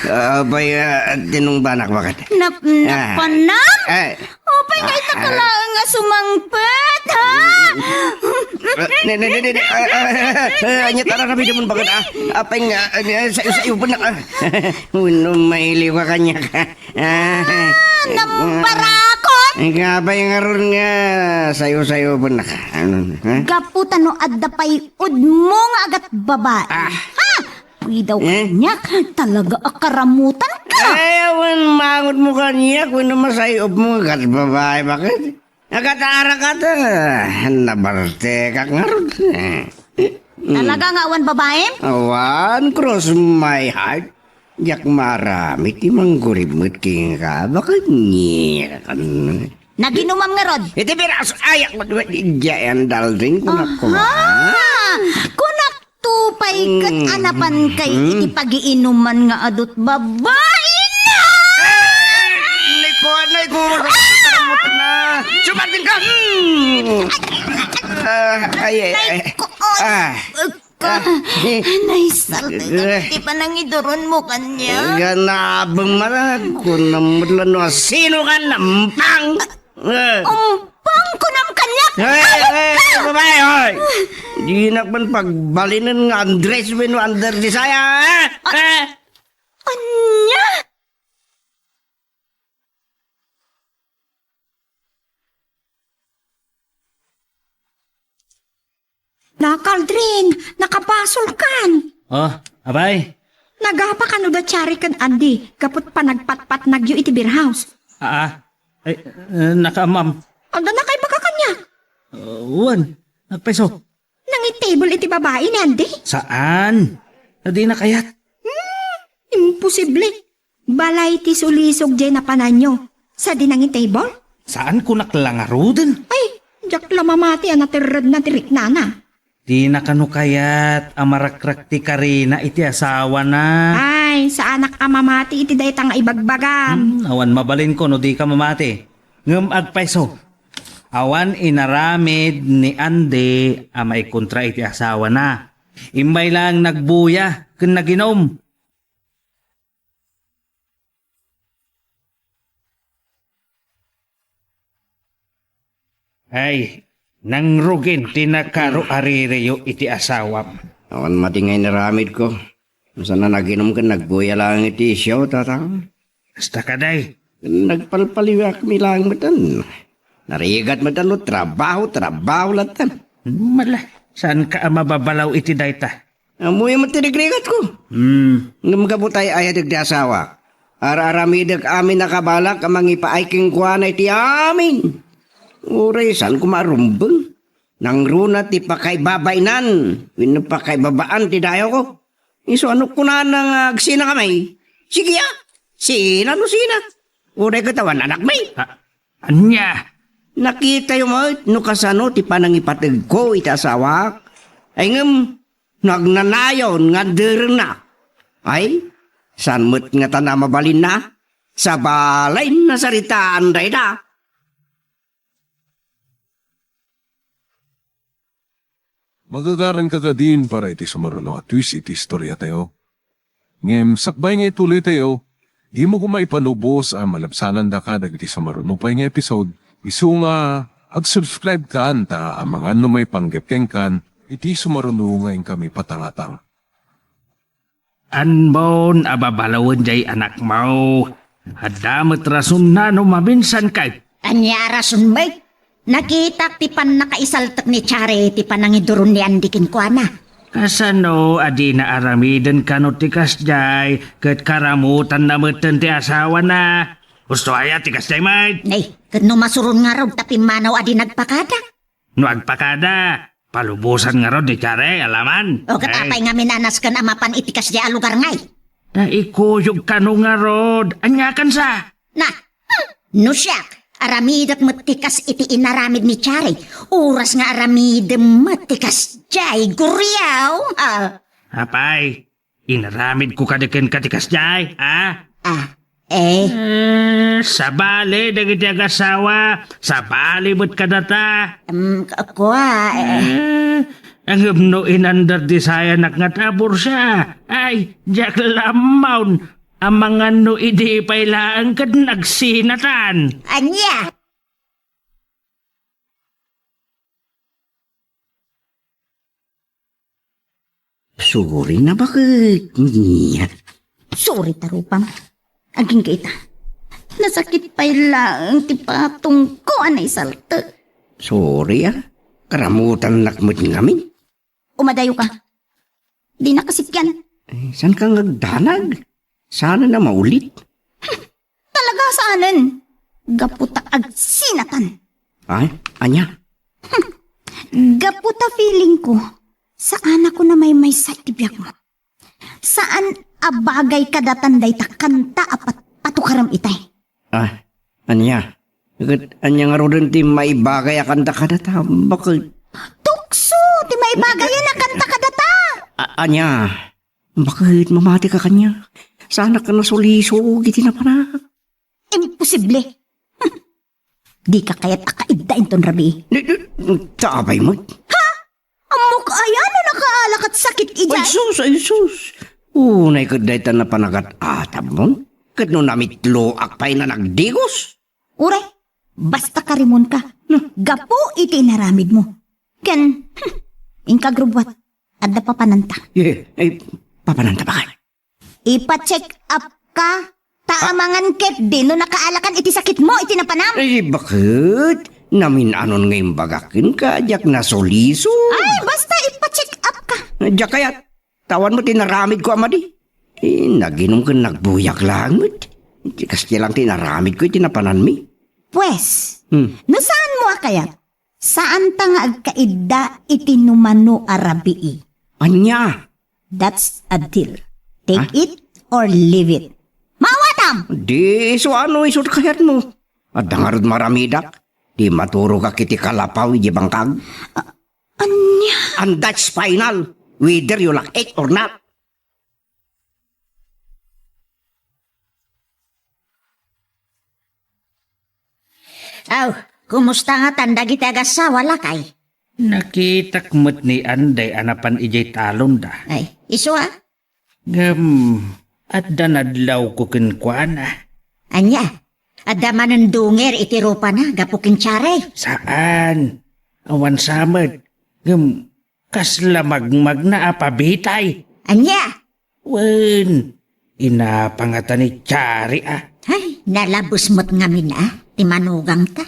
Abay, tinong banak bakit? Napanam? Ay! Opay nga ita ka lang nga sumangpet, ha? Anya tara kami naman bakit apay nga sa'yo pa na uno mailiw ka kanya ka Namparakon? Kapay nga ron nga sa'yo pa na ka Gaputan no adda pa'y udmo nga agat babae. Ha? Uy daw kanya, talaga akaramutan ka. Ayawan mangot mo kanya kung namasayop mo kat babae bakit? Nagatara ka ta nabarte ka nga ron Talaga nga awan babae? Awan cross my heart yak marami ti mangguribot king ka bakit niya ka Naginumam nga rod. iti piras ayak mo diyan daldring kunak ko Kunak Tupay kat anapan kay iti pagiinuman nga adot babae na! Nay ko, karamot na. Sumatin ka! Naisal, di pa nang iduron mo kanya? Ganabang marag ko naman no. Sino ka nampang? Umpang ko nam kanya! Babae, hoy! Di nakman pagbalinan nga Andres when under di saya, Anya? Nakaldrin, nakapasol kan. Oh, abay. Nagapa ka no da chari kan Andy, kaput pa nagpatpat nagyo iti beer house. Ay, nakamam. Anda na kay baka kanya. Uwan, nagpeso. Nangitable iti babae ni Andy. Saan? Di na kayat. Imposible. Balay ti sulisog dyan na pananyo. Sa dinangitable? Saan ko naklangaro din? Ay, jak lamamati anatirad na tirik nana. Di na kano kayat amarakrak ti Karina iti asawa na. Ay, sa anak ka mamati iti daytang ibagbagam. Awan mabalin ko no di ka mamati. Ngem agpaiso. Awan inaramid ni Ande amay kontra iti asawa na. Imbay lang nagbuya ken naginom. Ay, nang rugin tinakaro arireyo iti asawam. Awan matingay na ramid ko. Saan na naginom ka, nagbuya lang iti siyaw, tatang. Basta ka day. Nagpalpaliwak mi lang matan. Narigat matan no, trabaho latan. Mala, saan ka mababalaw iti dayta? Amoy mo tinigrigat ko. Nung kabutay ayat di asawa. Ara-aramidag amin nakabalak amang ipaiking kwa na iti amin. Uray, saan kumarumbang? Nang runa ti pakaibabainan. Wino pakaibabaan ti dayo ko. Iso ano kuna nang agsina kamay? Sige ya. Sina no sina. Uray katawan anak may. Anya? Nakita yung mga no kasano ti panangipatig ko iti asawak. Ay ngam, nagnanayon nga dereng na. Ay, saan mo't nga tana mabalin na? Sa balay na saritaan day da. Magagaran ka ka din para iti sumaruno at twist iti istorya tayo. Ngem, sakbay nga ituloy tayo, di mo kumaipanubos ang malabsanan da ka dagiti sumaruno pa nga episode. Isu nga, ag-subscribe ka anta ang mga may panggepkeng kan, iti sumaruno nga kami patangatang. Anbon ababalawon jay anak mo. Adamat rason na no mabinsan kay. Anya rason may? Nakita ti pan nakaisaltak ni Chare ti panangiduron ni Andikin ko na. Kasano adi na aramiden kano tikas jay ket karamutan na meten ti asawa na. Gusto aya tikas jay may. Nay, kano masurun nga raw tapi manaw adi nagpakada. No agpakada. Palubusan nga rod ni Chare, alaman. O katapay nga minanas kan amapan itikas jay alugar ngay. Naikuyog kano nga rod. Anyakan sa. Na, no siyak. Aramidak matikas iti inaramid ni Chare. Oras nga aramid matikas jay guriyaw. Apay, inaramid ko kadeken katikas jay, ha? Sa bali, dagiti agasawa. Sa bali mo't kadata. Ang no inandar di saya nakngatabor siya. Ay, jak lamawn. Ang mga no idi pailaan kad nagsinatan. Anya? Sorry na bakit? Sorry tarupam. Aging kita. Nasakit pa lang ti patong ko anay salta. Sorry karamutan nakmat ngamin. Umadayo ka. Di na kasikyan. Saan ka ngagdanag? Sana na maulit. Talaga saanan? Gaputa agsinatan. Ay, anya? Gaputa feeling ko, saan ako na may sa tibyak mo? Saan abagay kadatanday ta kanta apat patukaram itay? Anya? Anya nga rin ti maibagay akanta kadata. Bakit? Tukso, ti may bagay na kanta kadata. Anya, bakit mamati ka kanya? Sana ka nasuliso, giti na para. Imposible. Di ka kaya't akaigdain ton rabi. Tabay mo. Amok aya na nakaalakat sakit ijay. Ay sus. Unay ka dahi na panagat atam mo. Kat no namitlo akpay na nagdigos. Uray, basta karimon ka. Gapo iti naramid mo. Ken, ingkagrubwat. Adda pa pananta. Papananta ba kayo? Ipa-check up ka. Taamangan ket din no nakaalakan iti sakit mo iti napanam. Ay, bakit? Namin anon ngayong bagakin ka, jak nasuliso. Ay, basta ipa-check up ka. Jak kayat, tawan mo tinaramid ko amadi. Naginom ka nagbuyak lang mo. Kasi lang tinaramid ko itinapanan mi. Pwes, no saan mo kayat? Saan ta nga agkaida iti numano arabii? Anya? That's a deal. Take it or leave it. Mawatam! Di, so ano isot kayat mo? At dangarod maramidak, di maturo ka kiti kalapaw iji bangkag. Anya? And that's final, whether you like it or not. Aw, kumusta nga tanda kita agasawa lakay? Nakitak mo't ni Anday anapan ijay talon da. Ay, iso ha? At danadlaw ko kinkwana. Anya, adama ng dunger iti ropa na, gapukin tsare. Saan? Awan samad. Kaslamagmag na apabitay. Anya? Wen, inapangata ni Chari ah. Ay, nalabos mo't ngamin timanugang ta.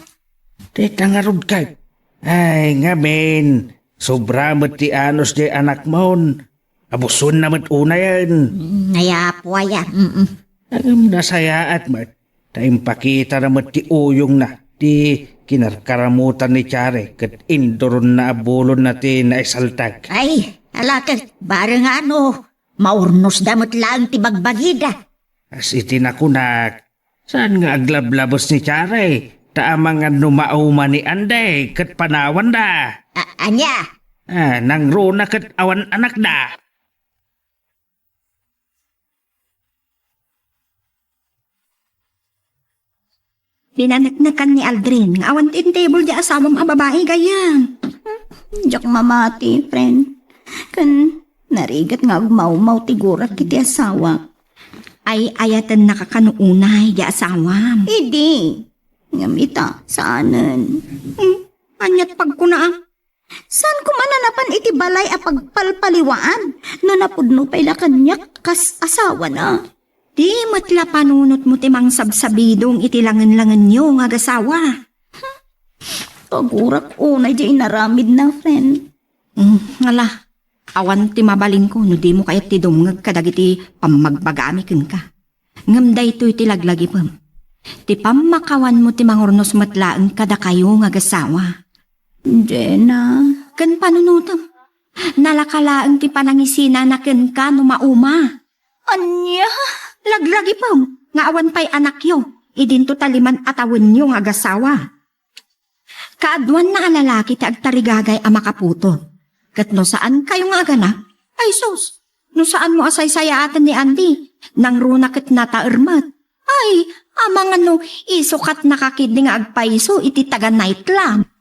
Tetangarod ka. Ay, ngamin. Sobra mo't ti anos di anak mohon. Abuson na mo't una yan. Nayapuaya. Nasayaat mo't. Taimpakita na mo't ti uyong na. Ti kinarkaramutan ni Chari. Kat indoron na abulon natin na isaltag. Ay, alakat, barang ano. Maurnos damot lang ti bagbagida. As itinakunak. Saan nga aglablabos ni Chari? Taamang nga numauma ni Anday. Kat panawan da. Anya? Nang runa kat awan anak da. Dinanaknakan ni Aldrin, nga awan tin table di asawang babae gayan. Diyak mamati, friend. Kan narigat nga agmaumaw tigurat kiti asawa. Ay ayatan nakakanuunay di asawam. Idi. Ngamita, saanan? Anyat pagkunaan. Saan ko mananapan iti balay a pagpalpaliwaan? No napudno pa'y lakanyak kas asawa na. Di matla panunot mo timang sabsabidong itilangan-langan nyo nga gasawa. Pagurak unay di inaramid na, friend. Ngala, awan ti mabaling ko no di mo kayat ti dumngag kadagiti pamagbagamikin ka. Ngamday to'y ti laglagi pam. Ti pamakawan mo ti mangurnos matlaan kada kayo nga gasawa. Jenna. Kan panunutam. Nalakalaan ti panangisina na ken ka no mauma. Anya? Laglagi pam, nga awan pa'y anak yo, idinto taliman atawin yo nga gasawa. Kaadwan na alalaki ti agtarigagay a makaputo. Kat no saan kayo nga agana? Ay sus, no saan mo asay-sayatan ni Andy? Nang runa kat nataermat. Ay, amang ano, isukat nakakid nga agpaiso iti taga night lang.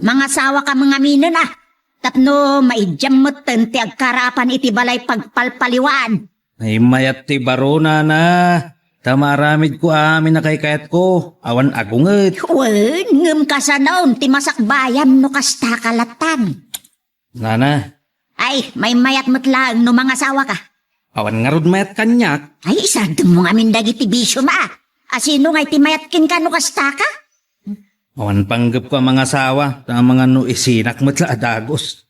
Mga sawa ka mga minon Tapno maidjam mo ti agkarapan iti balay pagpalpaliwan. Ay mayat ti barona na. Tamaramid ko amin na kay kayat ko. Awan agunget. Wen, ngem ka sa naon ti masakbayam no kasta kalatan. Nana. Ay, may mayat mo't lang no mga sawa ka. Awan nga rod mayat kanyak. Ay, isardum mo nga min dagiti bisyo Asino nga iti mayat kin ka no kasta ka? Awan panggap ko ang mga asawa. Ta mga no isinak matla adagos.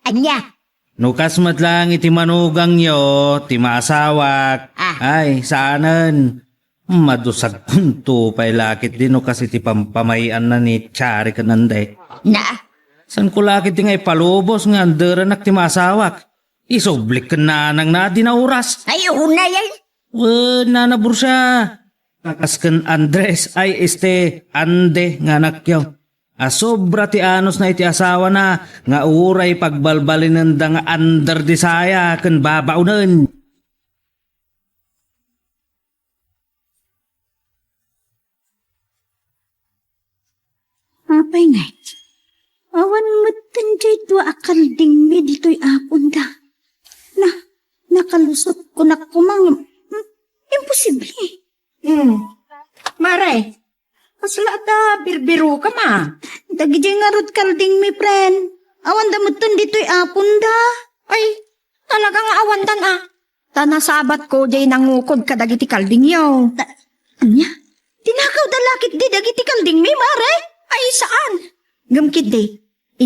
Anya? Nukas matlang iti manugang yo, ti maasawak. Ay, saanan. Madusag punto pa'y lakit din no kasi ti pampamayan na ni Chari kananday. Na? San ko lakit ti ngay palubos nga anderanak ti maasawak. Isoblik ka na nang na dinauras. Ay, una yan. Nanabur siya. Kakasken Andres ay ande nga nakyaw. Sobra ti anos na iti asawa na nga uray pagbalbalin nga under di saya ken babaunen. Apay ngay. Awan matan jay dua akal ding mi dito'y apon da. Nakalusot ko na kumang. Imposible. Mare, kasla da birbiro ka ma. Dagi jay nga rod kalding mi, friend. Awan da matan dito'y apon da. Ay, talagang awandan ah. Tanasabat ko jay nangukod ka dagiti kalding yaw. Anya? Tinakaw da lakit di dagiti kalding mi, mare. Ay saan? Gamkid de.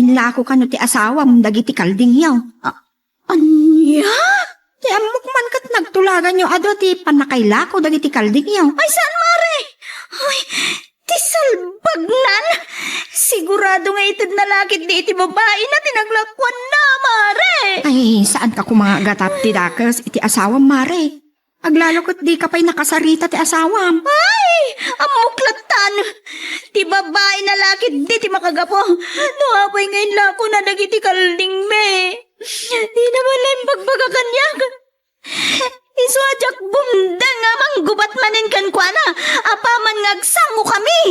Inla ko kano ti asawam dagiti kalding yaw. Anya? Ti amok man kat nagtulagan yo ado ti panakaila ko dagiti kalding yaw. Ay, saan, mare? Ay, ti salbagnan. Sigurado nga itid na lakit di iti babae na tinaglakwan na, mare. Ay saan ka kumangagatap ti dakas iti asawam mare. Aglalokot di ka pa'y nakasarita ti asawam. Ay, amuklatan. Ti babae na lakit di ti makagapo. Nuapay ngayon lako na dagiti kalding me. Di naman lang pagbagakanyak. Iswadyak bumda nga manggubat manin kan kwa na. Apaman ngagsango kami.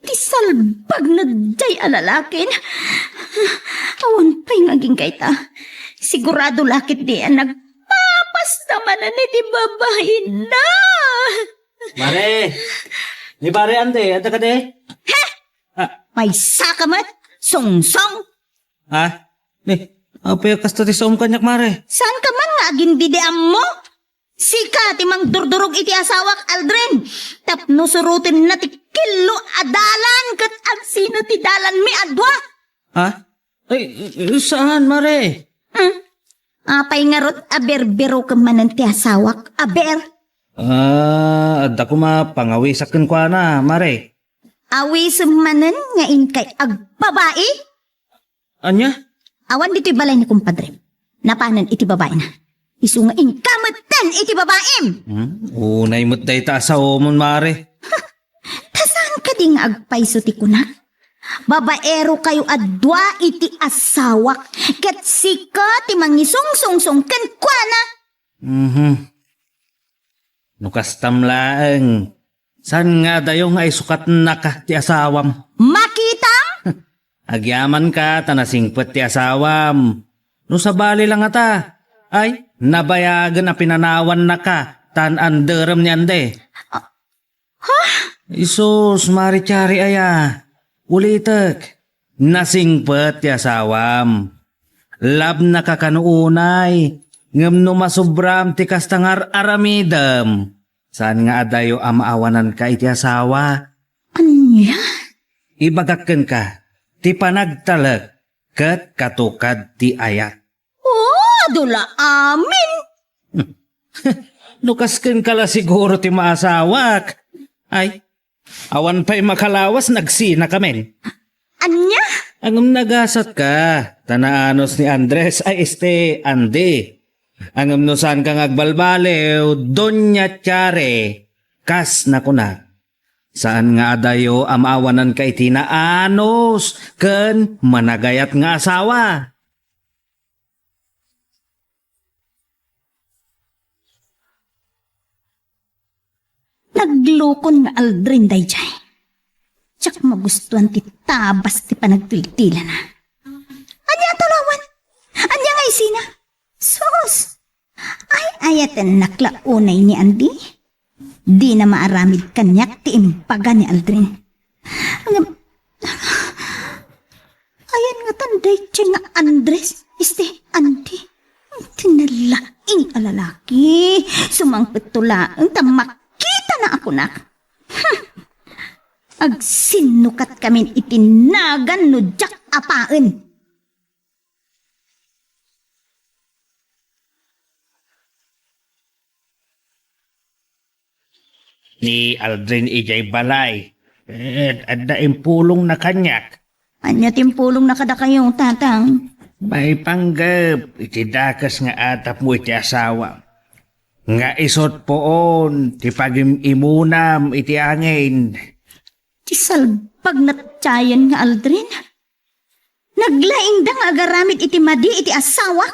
Ti salbag na jay alalakin. Awan pa'y ngaging kaita. Sigurado lakit di ang nagpapas naman na ti babae na. Mare! Ni pare ande, anda ka de? May sakamat, song-song. Ha? Ni, apay kasta ti som kanyak mare. Saan ka man nga agindideam mo? Sika ti mang durdurog iti asawak Aldrin. Tapno surutin na ti kilo adalan kat ang sino ti dalan mi adwa. Ha? Ay, saan mare? Apay nga rot aber-bero ka manan ti asawak aber. Adda ko mapangawisaken kwa na, mare. Awis manan nga inkay agbabae. Anya? Awan dito'y balay ni kumpadre. Napanan iti babae na. Isu nga inkamatan iti babaem. Unay mo't day ta sa omon, mare. Tasan ka di nga agpaiso ti kunak? Babaero kayo adwa iti asawak. Kat sika ti mangisong-song-song ken kwa na. Nukas tamlaeng. San nga dayo nga isukat na ka ti asawam? Makita? Agyaman ka, tanasingpet ti asawam. No sabali lang ata. Ay, nabayagan na pinanawan na ka. Tan-anderem ni ande. Isus, marichari aya. Ulitek. Nasingpet ti asawam. Lab na ka kanuunay. Ngem no masubram ti kastangar aramidem. Saan nga adayo amaawanan ka iti asawa? Anya? Ibagakken ka, ti panagtalag, kat katukad ti ayat. Adula amin. Nukasken ka la siguro ti maasawak. Ay, awan pa'y makalawas nagsina kamen. Anya? Angam nagasat ka, tanaanos ni Andres ay ande. Angam no saan kang agbalbalew, Doña Chare, kas na kuna. Saan nga adayo amawanan ka iti naanos, ken managayat nga asawa. Naglukon nga Aldrin dayjay. Tsak magustuhan ti tabas ti panagtiltila na. Anya talawan? Anya nga isina? Sus! Ay ayatan naklaunay ni Andy. Di na maaramid kanyak ti impaga ni Aldrin. Ayan nga tanday nga Andres. Andy. Tinalaing alalaki. Sumangpit tulaang tamakita na ako nak. Agsinukat kamin itinagan no jak apaan. Ni Aldrin ijay balay. Adda impulong na kanyak. Anya timpulong na kada kayong tatang. May panggap, iti dakas nga atap mo iti asawa. Nga isot poon, ti pag-imunam iti angin. Ti salpag na tiyayan nga Aldrin. Naglaing da nga agaramid iti madi iti asawa.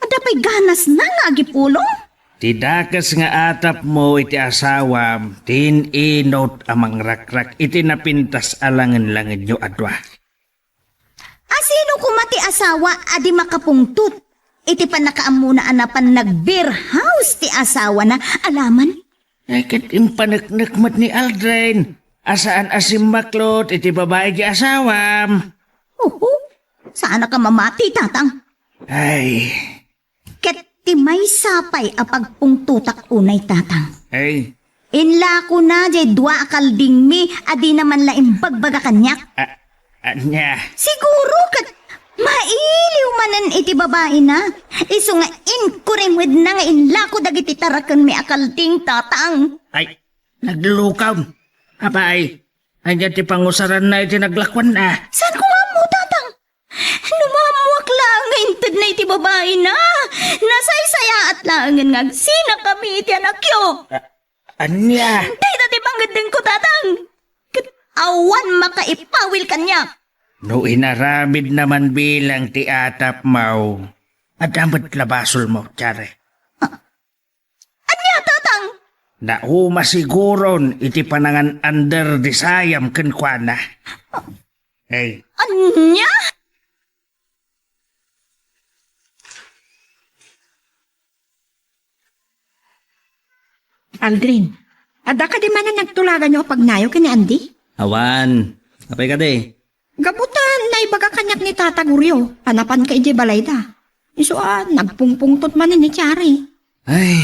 Adapay ganas na nga agipulong. Ti dakas nga atap mo iti asawa, tin inot amang rakrak iti napintas alangan-langan nyo adwa. Asino kumati asawa adi makapungtut. Iti pa nakaamuna anapan nag-beer house ti asawa na alaman. Ay kat impanaknakmat ni Aldrin. Asaan asim maklot iti babae di asawam. Saan ka mamati, tatang? Ay, Ket ti may sapay apagpungtutak unay, tatang. ay, Inla ko na jay dua akalding mi adi naman laing bagbaga kanyak. anya. Siguro kat mailiw manan iti babae na. Iso nga inkurimwid na nga inla ko dagiti tarakan mi akalding, tatang. Ay, naglukaw. Abay, andyan ti pangusaran na iti naglakwan na. Saan ko nga mo, tatang? Lumamuak lang nga intad na iti babae na. Nasaysaya at langan nga sina kami iti anak yo. Anya. Day dati panggandang ko, tatang. Awan makaipawil kanya. No inaramid naman bilang ti atap mau. At damat labasol mo, tsare. Anya, tatang? Nauma siguron iti panangan under disayam kenkwana. Hey, Anya? Aldrin, ada ka di man na nagtulagan nyo pagnayo kini Andy? Awan, apay ka de. Gabutan na ibaga kanyak ni Tata Guryo. Panapan ka ije balay da. Isuan, nagpungpungtot man ni Chari. Ay,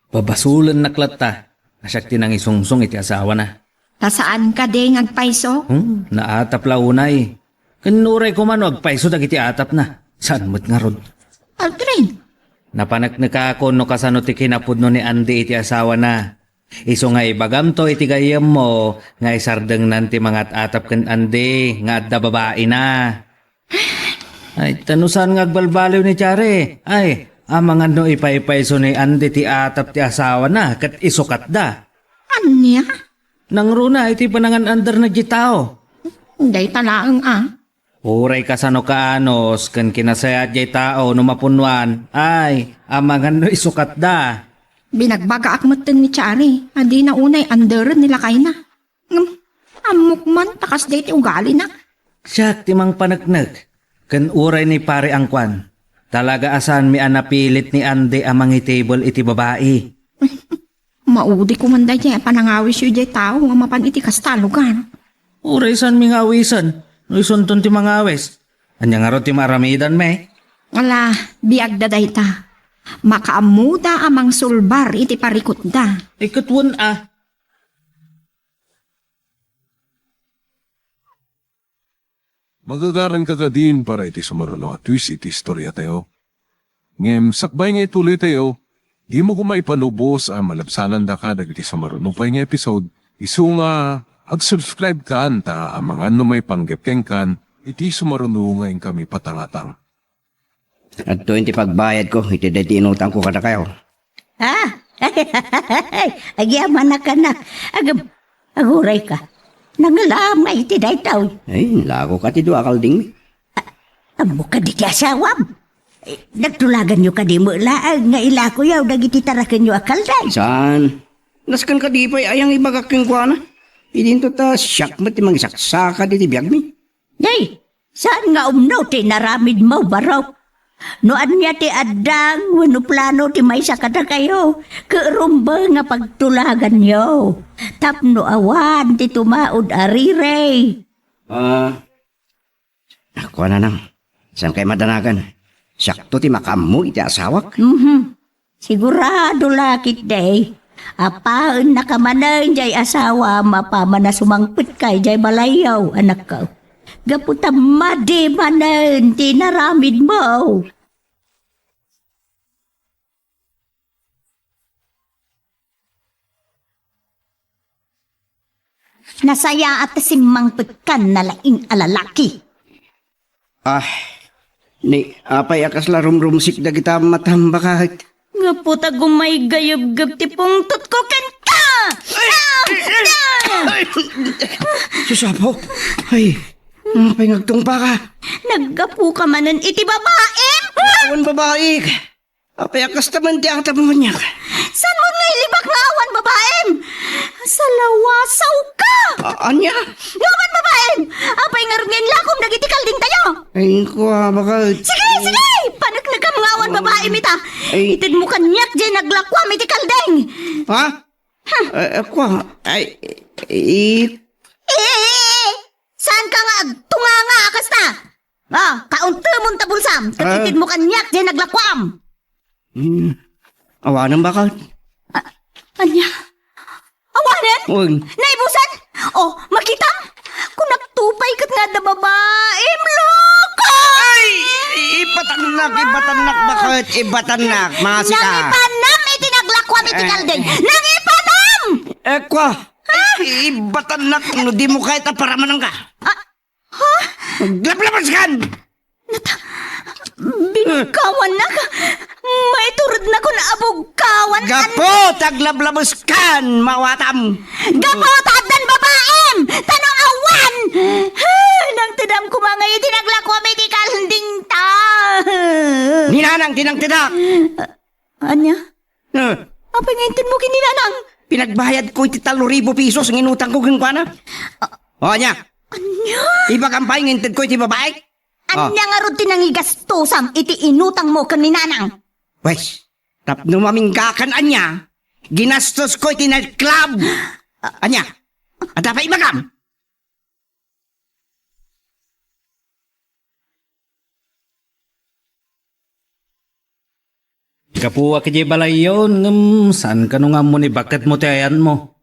babasulan na klata. Asyak tinang isungsong iti asawa na. Tasaan ka de ngagpaiso? Naatap launay. Kanuray ko man agpaiso dagiti atap na. Saan mo't nga rod? Aldrin, Napanaknaka ako no kasano ti kinapudno ni Andy iti asawa na. Iso nga ibagam to iti gayam mo nga isardeng nanti mga atap ken Andy nga adda babae na. Ay tanusan nga agbalbaliw ni Chare. Ay amang ano ipaypayso ni Andy ti atap ti asawa na kat isukat da. anya? Nang runa iti panangan under na jitao. Day talaang Uray kasano kaanos ken kinasayat jay tao no mapunwan. Ay amang ano isukat da. Binagbaga akmatan ni Chari. Adi na unay under nila kay na. Amok man, takas day ti ugali na. Siya timang panagnag. Ken uray ni pare angkwan. Talaga asan mi anapilit ni Andy amang table iti babae. Maudi ko man day panangawis yu jay tao nga mapan iti kastalugan. Uray san mi ngawisan. No isunton ti mangawes. Anya nga ro ti maramidan me. Ala, biag da day ta. Makaamuda amang sulbar iti parikot da. Ikatwan Magagaran ka din para iti sumaruno at twist iti istorya tayo. Ngem sakbay nga ituloy tayo, di mo kumaipanubos ang malabsanan da ka dagiti sumaruno pa nga episode. Isu nga ag-subscribe ka anta ang mga ano may panggepkeng kan iti sumaruno ngayon kami patangatang. At to iti pagbayad ko, iti dati inutang ko kada kayo. Agyaman na ka na. Aguray ka. Nangalam na iti daytaw. Ay, lago ka ti do akalding mi. Amo ka di ti asawam. Nagtulagan nyo ka di mo laag nga ilako yaw dagiti tarakan nyo akalday. Saan? Naskan ka di pa'y ayang ibagakeng kwa na. Idinto ta siyak mo ti mangisaksaka di ti biyag mi. Day, saan nga umno ti naramid mo baraw? Noan niya ti adang, wano plano ti may sakada kayo. Kerumba nga pagtulagan nyo. Tapno awan ti tumaod arire. Ako na nang. Saan kay madanagan? Sakto ti makamu iti asawak. Sigurado lakit day. Apaan nakamanan jay asawa mapamana sumangpit kay jay balayaw anak ka. Gaputa madi manan ti naramid mo. Nasaya at simangpit kan na laing alalaki. Ni, apay akas la rumrumsik na kita matambakahit. Nga puta gumay gayub-gab ti pungtot ko ken ka! Susapaw. Ay, apay ngagtungpa ka. Naggapu ka manan iti babaem! Awan babae. Apay akas taman di ang tabungan niya. San mo nga ilibak nga awan babaem? Sa lawasaw ka! Anya? Ngawan babaem! Apay nga rin lakom nagitikal din tayo! Ay, kuha baka... Sige! Panagnaga mga awan babaem ita! Ay. Itid mo kanyak dyan naglakwam iti kaldeng! Ha? Kuha. Ay, Saan ka nga agtunga nga akas na? Kaunta mong tabulsam! Katitid mo kanyak dyan naglakwam! awanan baka. Anya? Awanan? Huwag. Naibusan? Makita? Kung nagtupay kat nga da babaem, loko! Ibatanak, bakit? Ibatanak, mga sika. Nangipanam iti naglakwam iti kaldeng! Nangipanam! Kwa. Ibatanak, no di mo kahit aparaman ka. Maglablamas kan! Bingkawan na ka! May turod na ko na abugkawan! Gapo, taglablabas kan, mawatam. Gapo, tadan babaem! Tanong awan! Nang tidam ko mga iti naglakwam iti kaldeng ta! Ninanang, tinang-tinak. Anya? Apa ngayon mo kininanang? Pinagbayad ko iti 3,000 pesos ang inutang ko kung na. Anya? Anya? Iba kampay ngintid ko iti babae? Anya nga ron tinangigastusam iti inutang mo kaninanang? Wes, tapno maminggakan anya, ginastos ko iti nightclub. Anya, at pa ibagam. Kapuwa kiti balay yun, saan ka nung mo ni bakit mo tayan mo?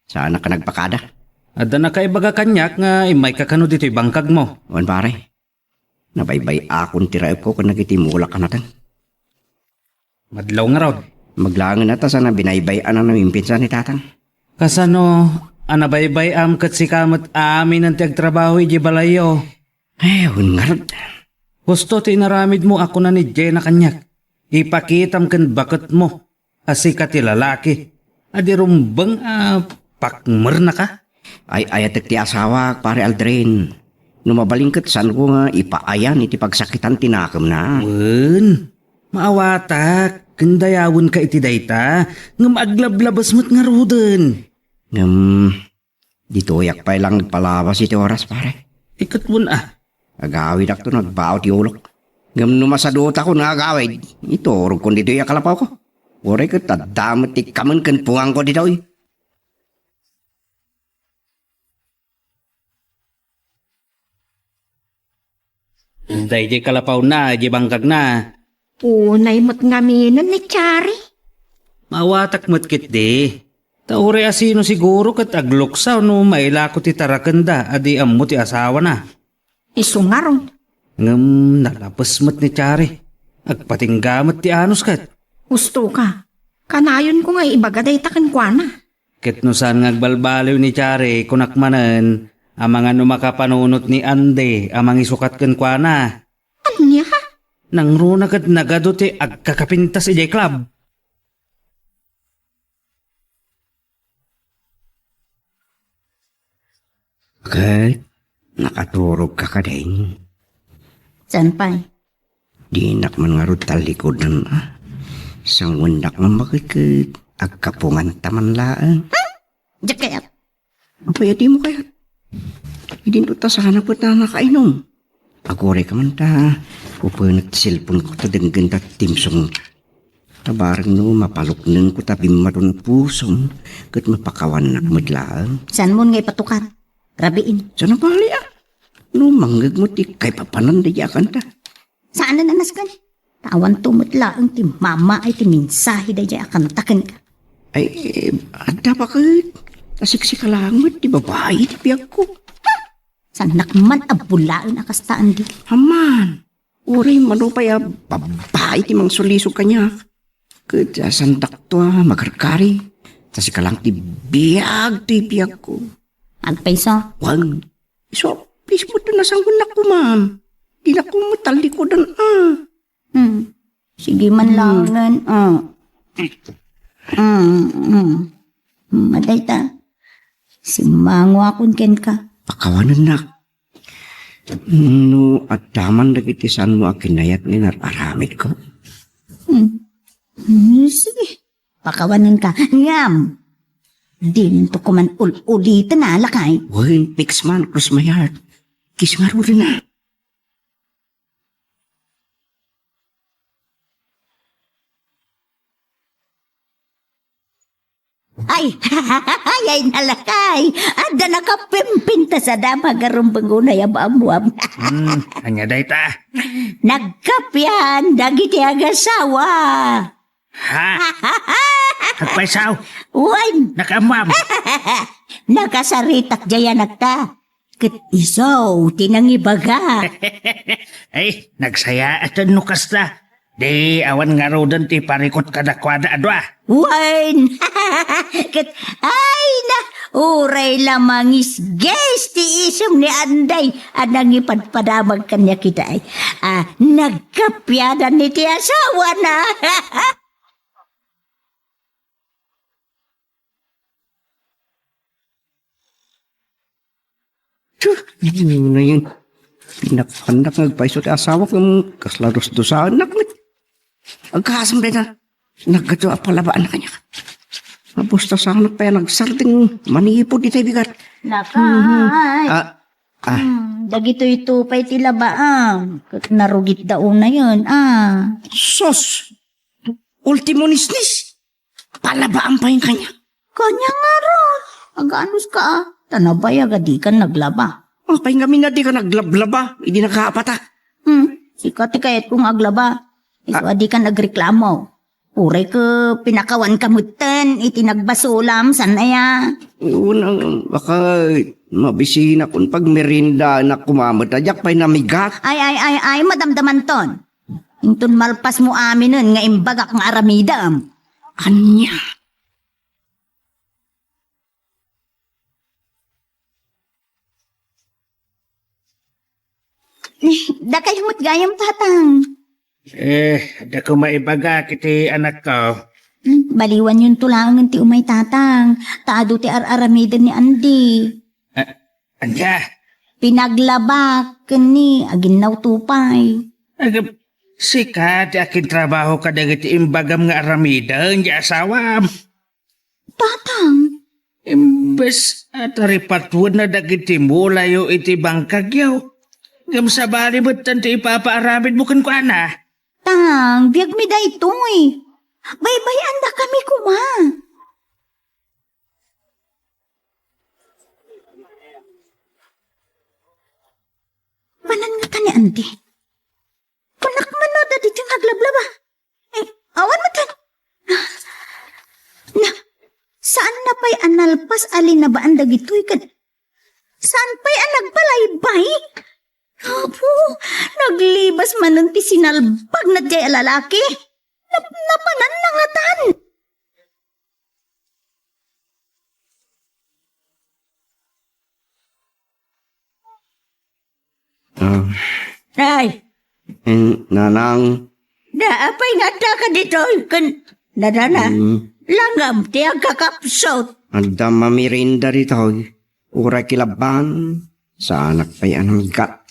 Saan ka nagpakada? Ada na kay baga kanyak nga imay kakano dito bangkag mo. Wan pare, nabaybay akong tiraip ko kung nagitimulak ka natin. Madlaw nga raw. Maglangan na ta sana binaybayan ang naming pinsan ni tatang. Kasano, anabaybay am kat si kamot amin ang tiagtrabaho iji balayo. Ungarod. Gusto tinaramid mo ako na ni Jenna kanyak. Ipakitam kan bakit mo. Asika ti lalaki. Adi rumbang pakmer na ka. Ay ayat ti asawa, pare Aldrin. Numabalingkat saan ko nga ipaayan iti pagsakitan tinakam na. Maawatak. Kandayawon ka iti dayta. Nga maaglablabas mo't nga ruden. Dito yak pa lang nagpalawas iti oras pare. Ikat mo na. Agawid ako nagbaot yulok. Ngam numasadot ako na agawid. Ito, orog ko dito yak kalapaw ko. Oray ko tadamat ti kaman kan pungang ko dito eh. Day di kalapaw na, di bangkag na. Unay mo't ngaminan ni Chari. Mawatak mo't kit di. Taure asino siguro kat agluksaw no mailako ti tarakanda adi ammo ti asawa na. Isungaron. Ngam nalapos mo't ni Chari. Agpatinggamot ti anos kat. Gusto ka. Kanayon ko nga ibagaday takan kwa na. Ket no saan ngagbalbaliw ni Chari kunakmanan ang mga numakapanunot ni Ande amang isukat ken kwa na. Anya ha? Nang runa kat nagado ti agkakapintas ijay club. Okay, nakaturog ka kadeng. San pa? Di nak man nga rod talikod ng sang wendak nga makikid. Agkapungan taman laan. Jacket. Apa ya di mo kaya? Hindi to ta sana po na nakainom. Agore ka man ta. Upunat silpon ko ta denggan ta timsong. Tabarang no mapalok nang ko ta bimarun pusong. Kat mapakawan nak madlaan. San mo nga ipatukan? Grabiin. Sana bali no manggag mo ti kay papanan da yakan ta. Saan na nanas ka ni? Tawan tumutla ang ti mama ay ti minsahi da akan taken ka. Ay, ada pa ka? Tasiksi ka lang mo, di babae, di piyag ko. San nakman abulaan akastaan di. Haman, uri manupay babae ti mang sulisog kanya. Kaya sandak to magarkari. Tasik ka lang ti biyag, ti piyag ko. Agpaiso? Wang, so, please mo to nasanggunak ko, ma'am. Di na ko matalikodan. Sige man langan. Maday ta. Simango akon ken ka. Pakawanan na. No, at daman nagitisan mo akinayat ni nararamid ko. Sige. Pakawanan ka. Ngam. Di to ko man ulitin na lakay. Uy, fix man, cross my heart. Kiss nga rin na. Ay, ay nalakay. Ada nakapimpinta sa dama garumbang unay abamuam. Anya day ta. Nagkapyan, dagiti agasawa. Ha? Agpaisaw. Uwan, Nakamam. nakasaritak jaya nagta. Kat isaw, tinangibaga. Ay, nagsaya at nukas ta. Di awan nga rodan ti parikot kadakwada adwa. Uwan, kat ay na, uray lamang isges ti isum ni Anday. Anang ipadpadamag kanya kita ay. Nagkapyanan ni ti asawa na. Yun na yun. Pinakanak nagpaiso ti asawa kong kaslados dosaan. Agkasam rin na. Naggato apalabaan na kanya. Mabusta sa anak pa yan. Nagsarting manipod di tayo bigat. Nakay. Dagito ito pa'y tilabaan. Kat narugit daw na yun, Sos! Ultimo nisnis. Palabaan pa yung kanya. Kanya nga ron. Agaanos ka, Tanabay agadi ka naglaba. Pay nga na di ka naglablaba. Hindi nakapata. Sikat kayat kong aglaba. Iso adi ka nagreklamo. Uray ka pinakawan kamutan. Itinagbasulam. Sanaya. Unang baka mabisina kung pag merinda na kumamot. Ajak pa'y namigat. Ay, madamdaman ton. Intun malpas mo amin nun nga imbagak nga aramidam. Kanya. Dakay humot gayam tatang. Da ko maibaga kiti anak ko. Baliwan yung tulangan ti umay tatang. Taado ti araramidan ni Andy. Anya, Pinaglabak ni aginaw tupay. agam, sika di akin trabaho ka dagiti imbagam nga aramidan di asawam. Tatang, Imbes at ripatwad na dagiti mo layo iti bangkagyaw. Gam sa bali mo't tanti ipapaaramid mo kan ko ana. tang, biyag mi da itoy. Baybayan da kami kuma. Panan nga ta ni Andy. Kunak man na da dito naglablaba. Awan mo tan. Na, saan na pa'y analpas alin na ba ang dagitoy kad? Saan pa'y nagpalaybay? Apo, naglibas man ng tisinalbag na jay lalaki. Napanan na nga tan. Ay, Nanang. naapay nga ta ka dito. Nadana, langam ti ang kakapsot. Anda mamirinda rito. Uray kilaban. Sa anak pa'y anamigat.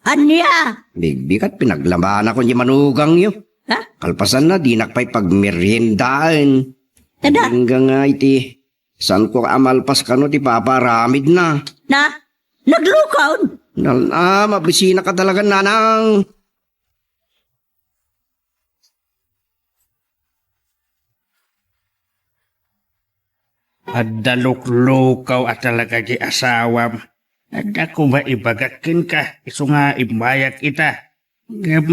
Anya? Bigbigat pinaglaban ako ni manugang yun. Ha? Kalpasan na di nakpay pagmeriendaan. Tada? Hanggang nga iti. Saan ko amalpas ka no di paparamid na. Na? Naglukaw? Mabisina ka talaga nanang. Adalok-lokaw at talaga di asawam. At ako maibagakin ka. Iso nga imayak ita. Gam,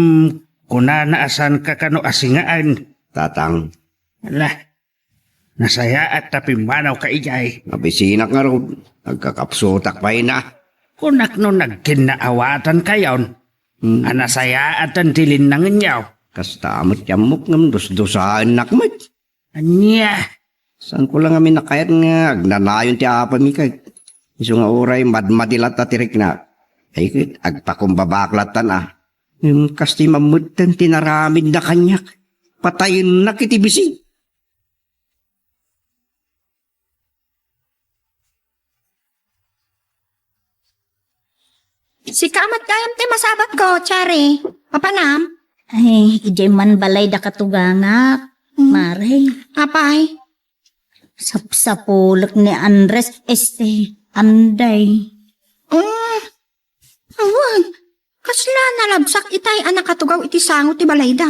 kuna naasan ka kano asingaan. Tatang, Ala, nasaya at tapimanaw ka ijay. mabisina ka ro. Nagkakapsutak pa na. Kunak no nagkinaawatan kayon. Anasaya at ang tilin ng inyaw. Kasta amot yamok ngam dos-dosaan nakmat. Anya, Saan ko lang kami nakayat nga. Agnanayon ti apa mi kay. Iso nga oray madmadilat at tirik na. Ay, agpakumbabaklatan Yung kasti mamutan tinaramid na kanyak. Patayin na kitibisi. Si kamat kayam ti masabat ko, Chari. Papanam? Ay, ijay man balay da katugangak. Mare, Apay? sapsapulok ni Andres Anday. Awan. Kasla nalabsak itay anak katugaw iti sango ti balayda.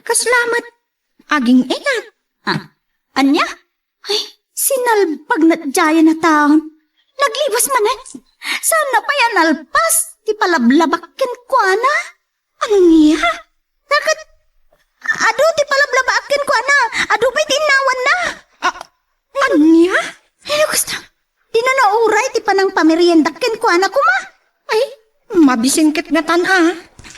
Kaslamat. Aging ingat. Anya? Ay, sinalpag na dyan na taon. Naglibas man eh. Sana pa yan alpas. Di palablabakin ko, ana. Anya? Nakat, ado ti palablabakin ko, ana. Ado pa'y tinawan na. Anya? Ano gusto? Di na nauray ti panang pameriendakin ko, ana kuma. Ay, mabisingkit nga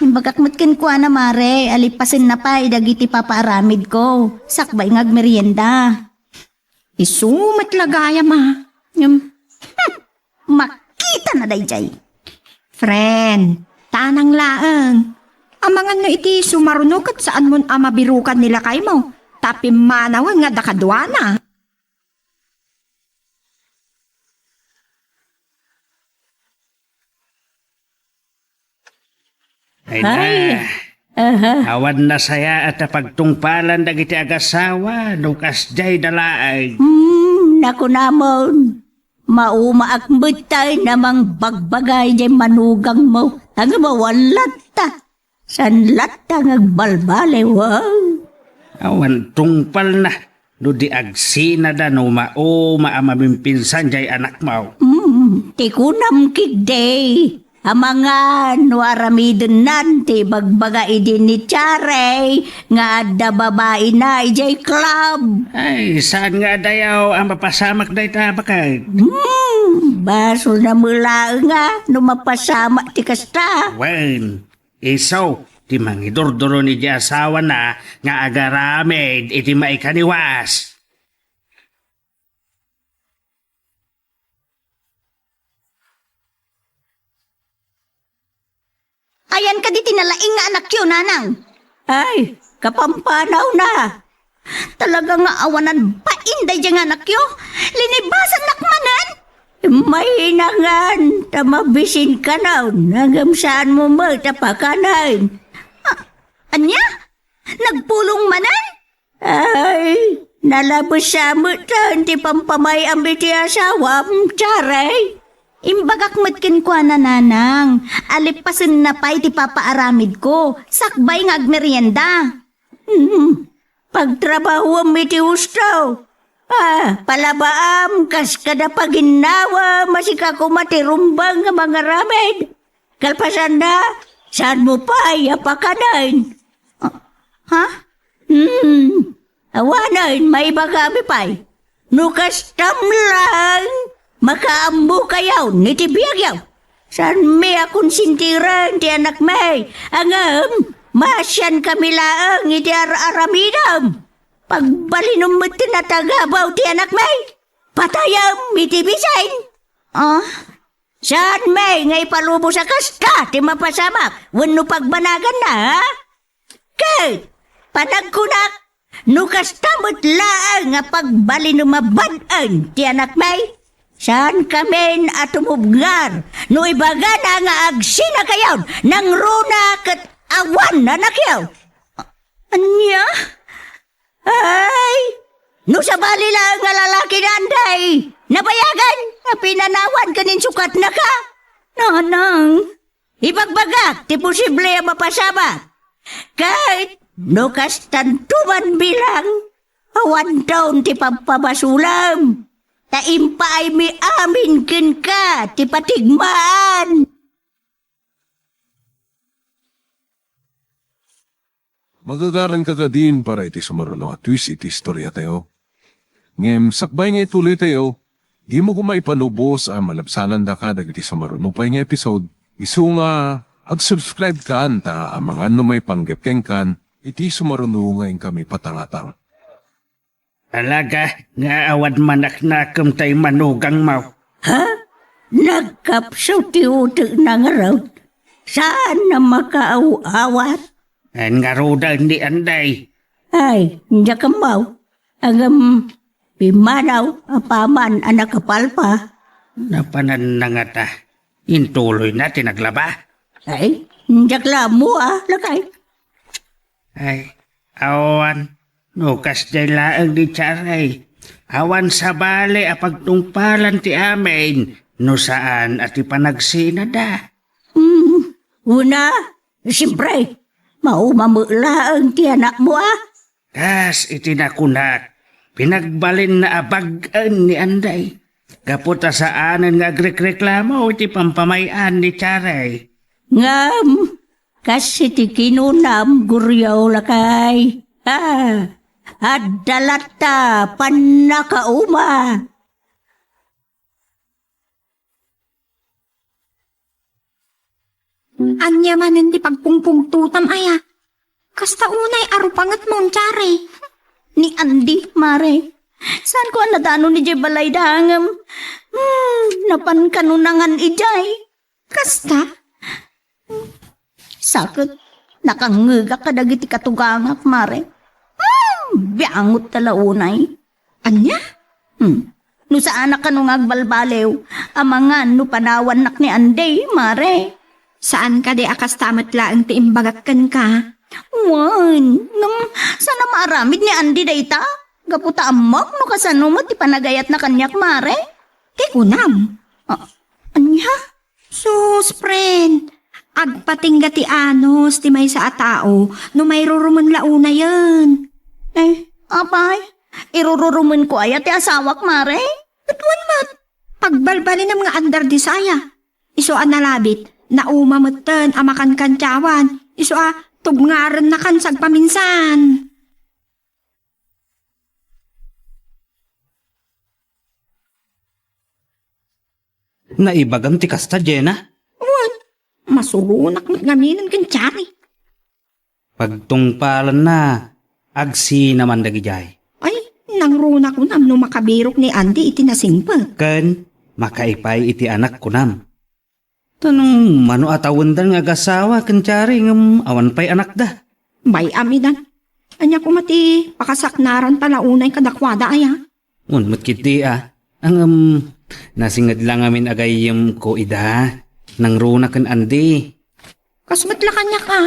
Imbagak matkin ko, ana, mare. Alipasin na pa, idagiti papaaramid ko. Sakbay ngag merienda. Isumat lagaya Makita na dayjay. Friend, tanang laeng. Amangan no iti sumarunukat saan mon mabirukan nila kay mo. Tapi manawan nga dakadwana. Ay awan na saya at pagtungpalan dagiti agasawa, nukas jay dalaay. Naku namon. Maumaakbet tayo namang bagbagay jay manugang mo. Ang mawalat ta. Sanlat ta ngagbalbale, wow. Awan tungpal na. No di agsina da no maamamimpinsan jay anak mo. Tikunam kigday. Amangan waramidon nanti bagbagay din ni Charay nga adda babae na ijay club. Ay, saan nga dayaw ang mapasamak day tabakay? Baso na mula nga no mapasama ti kasta. Wen, iso, ti mangidordoro ni di asawa na nga agaramid iti maikaniwas. Ayan ka di tinalaing nga anak yun, nanang. Ay, kapampanaw na. Talaga nga awanan pa inday dyan anak yun. Linibasan nakmanan. May hinangan, tamabisin ka na. Nagamsaan mo mo, tapakanan. Anya? Nagpulong manan? Ay, nalabos sa mutan, ti pampamay ang biti asawa, Charay. Imbagak matkin ko na nanang. Alipasin na pa'y ti papaaramid ko. Sakbay ng agmerienda. Pagtrabaho mi ti ustaw. Palabaam kas kada paginawa masika ko matirumbang nga mga ramid. Kalpasan na, saan mo pa'y apakanan? Awanan, may bagami pa'y. Nukas tamlang. Makaambo kayaw, nitibiyag yaw. San may akong sintiran, ti anak may. Angam, masyan kami laang, iti aramidam. Pagbalinong mo tinatagabaw, ti anak may. Patayam, iti bisain. Saan may, ngay palubo sa kasta, ti mapasamak. Wano pagbanagan na, ha? Kay, panagkunak, nukas tamot laang, nga pagbalinong mabadan, ti anak may. Saan kami at umubngar? No ibaga na nga agsina kayaw, nang runa kat awan na nakyaw. Anya? Ay, no sa bali lang nga lalaki na anday. Napayagan, pinanawan kanin sukat na ka. Nanang, ibagbagak, ti posible ang mapasama. Kahit no kastantuman bilang, awan taon ti pampabasulam. Taimpa ay may amin kin ka, ti patigmaan. Magagaran ka ka din para iti sumaruno at twist iti istorya tayo. Ngem, sakbay nga ituloy tayo, di mo kumaipanubos ang malabsanan da ka dagiti sumaruno pa nga episode. Isu nga, ag-subscribe ka anta ang mga may panggapkeng kan, iti sumaruno ngayon kami patangatang. Alaga, nga awad manak na tay manugang mo. Ha? Nagkapsaw ti utik na nga raw. Saan na makaawat? Ang nga roda ni Anday. Ay, hindi ka mau. Ang pimanaw, apaman, anak kapalpa. Napanan na nga ta. Intuloy natin naglaba. Ay, hindi ka mo lakay. Ay, awan. Nukas day laang di Charay. Awan sa bale a pagtungpalan ti amin. No saan at ipanagsina da. Una, siyempre, maumamula ang ti anak mo Kas itinakunak. Pinagbalin na abagan ni Anday. Kaputa saanan nga agrekreklamo iti pampamayan ni Charay. Ngam, kasi ti kinunam guryaw lakay. Adalata panakauma. Anya man hindi pagpungpungtutam aya. Kasta unay arupangat mong tsare. Ni Andi, mare. Saan ko nadano ni Jay balay dangam? Napan kanunangan ijay. Kasta? Sakit. Nakangega ka dagiti katugangak, mare. Biangot tala unay. Anya? No sa anak ka nung agbalbalew, amangan no panawan nak ni Anday, mare. Saan ka di akas tamat laang ti imbagakan ka? Wan, sana maaramid ni Andy dayta? Gaputa amok no kasano mo ti panagayat na kanyak, mare. Ti unam. Anya? Sus, friend. Agpatingga ti anos ti may sa atao no may ruruman launa yan. Apay, irururumin ko ay ti asawak, mare. Katwan mat. Pagbalbalin ng mga andar di saya. Iso analabit, naumamatan amakan kantyawan. Iso tugngaran na kansag paminsan. Naibagam ti kasta, Jenna. Masurunak magaminan kantsari. Pagtungpalan na, agsi naman dagijay. Ay, nangruna ko nam no makabirok ni Andy itinasingpa. Ken, makaipay iti anak ko nam. Tanong, mano atawandan nga agasawa kantsari ngam awan pay anak da. Bay amidan. Anya ko mati pakasaknaran talaunay kadakwada aya. Unmat kiti ang nasingad lang amin agayem ko ida. Nang runa kan Andy. Kasmatla kanya ka.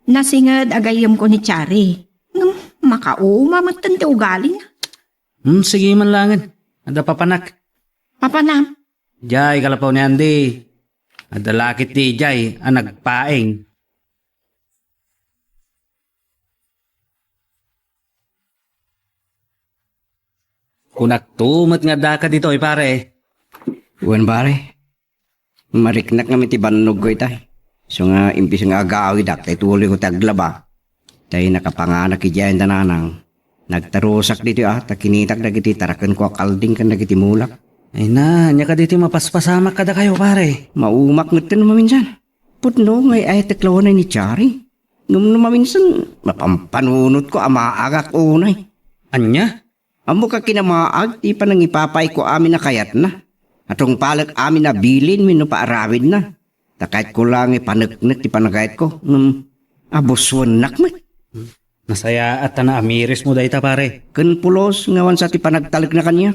Nasingad agayam ko ni Chari. Makauma matanda ugaling. Sige man langan. Ada papanak. Papanam. Jay kalapaw ni Andy. Ada lakit ti Jay ang nagpaing. Kunak tumat nga daka dito pare. Uwan pare. Mariknak nga ti banog ko itay. So nga impis nga agawi dak tay tuloy ko taglaba. Tay nakapanganak ijayan tananang. Nagtarusak dito takinitak dagiti tarakan ko akalding kan dagiti mulak. Ay na, nya ka dito mapaspasamak kada kayo pare. Maumak ngeten maminsan. Putno ngay ay teklawan ni Chari. Ngum maminsan mapampanunot ko amaagak unay. Anya? Amo ka kinamaag ti panangipapay ko amin na kayat na. Atong palag amin na bilin min no paarawid na. Takait ko lang ipanagnet ti panagayat ko. Aboswan nakmet. Nasaya at na amiris mo dayta pare. Ken pulos ngawan sa ti panagtalag na kanya.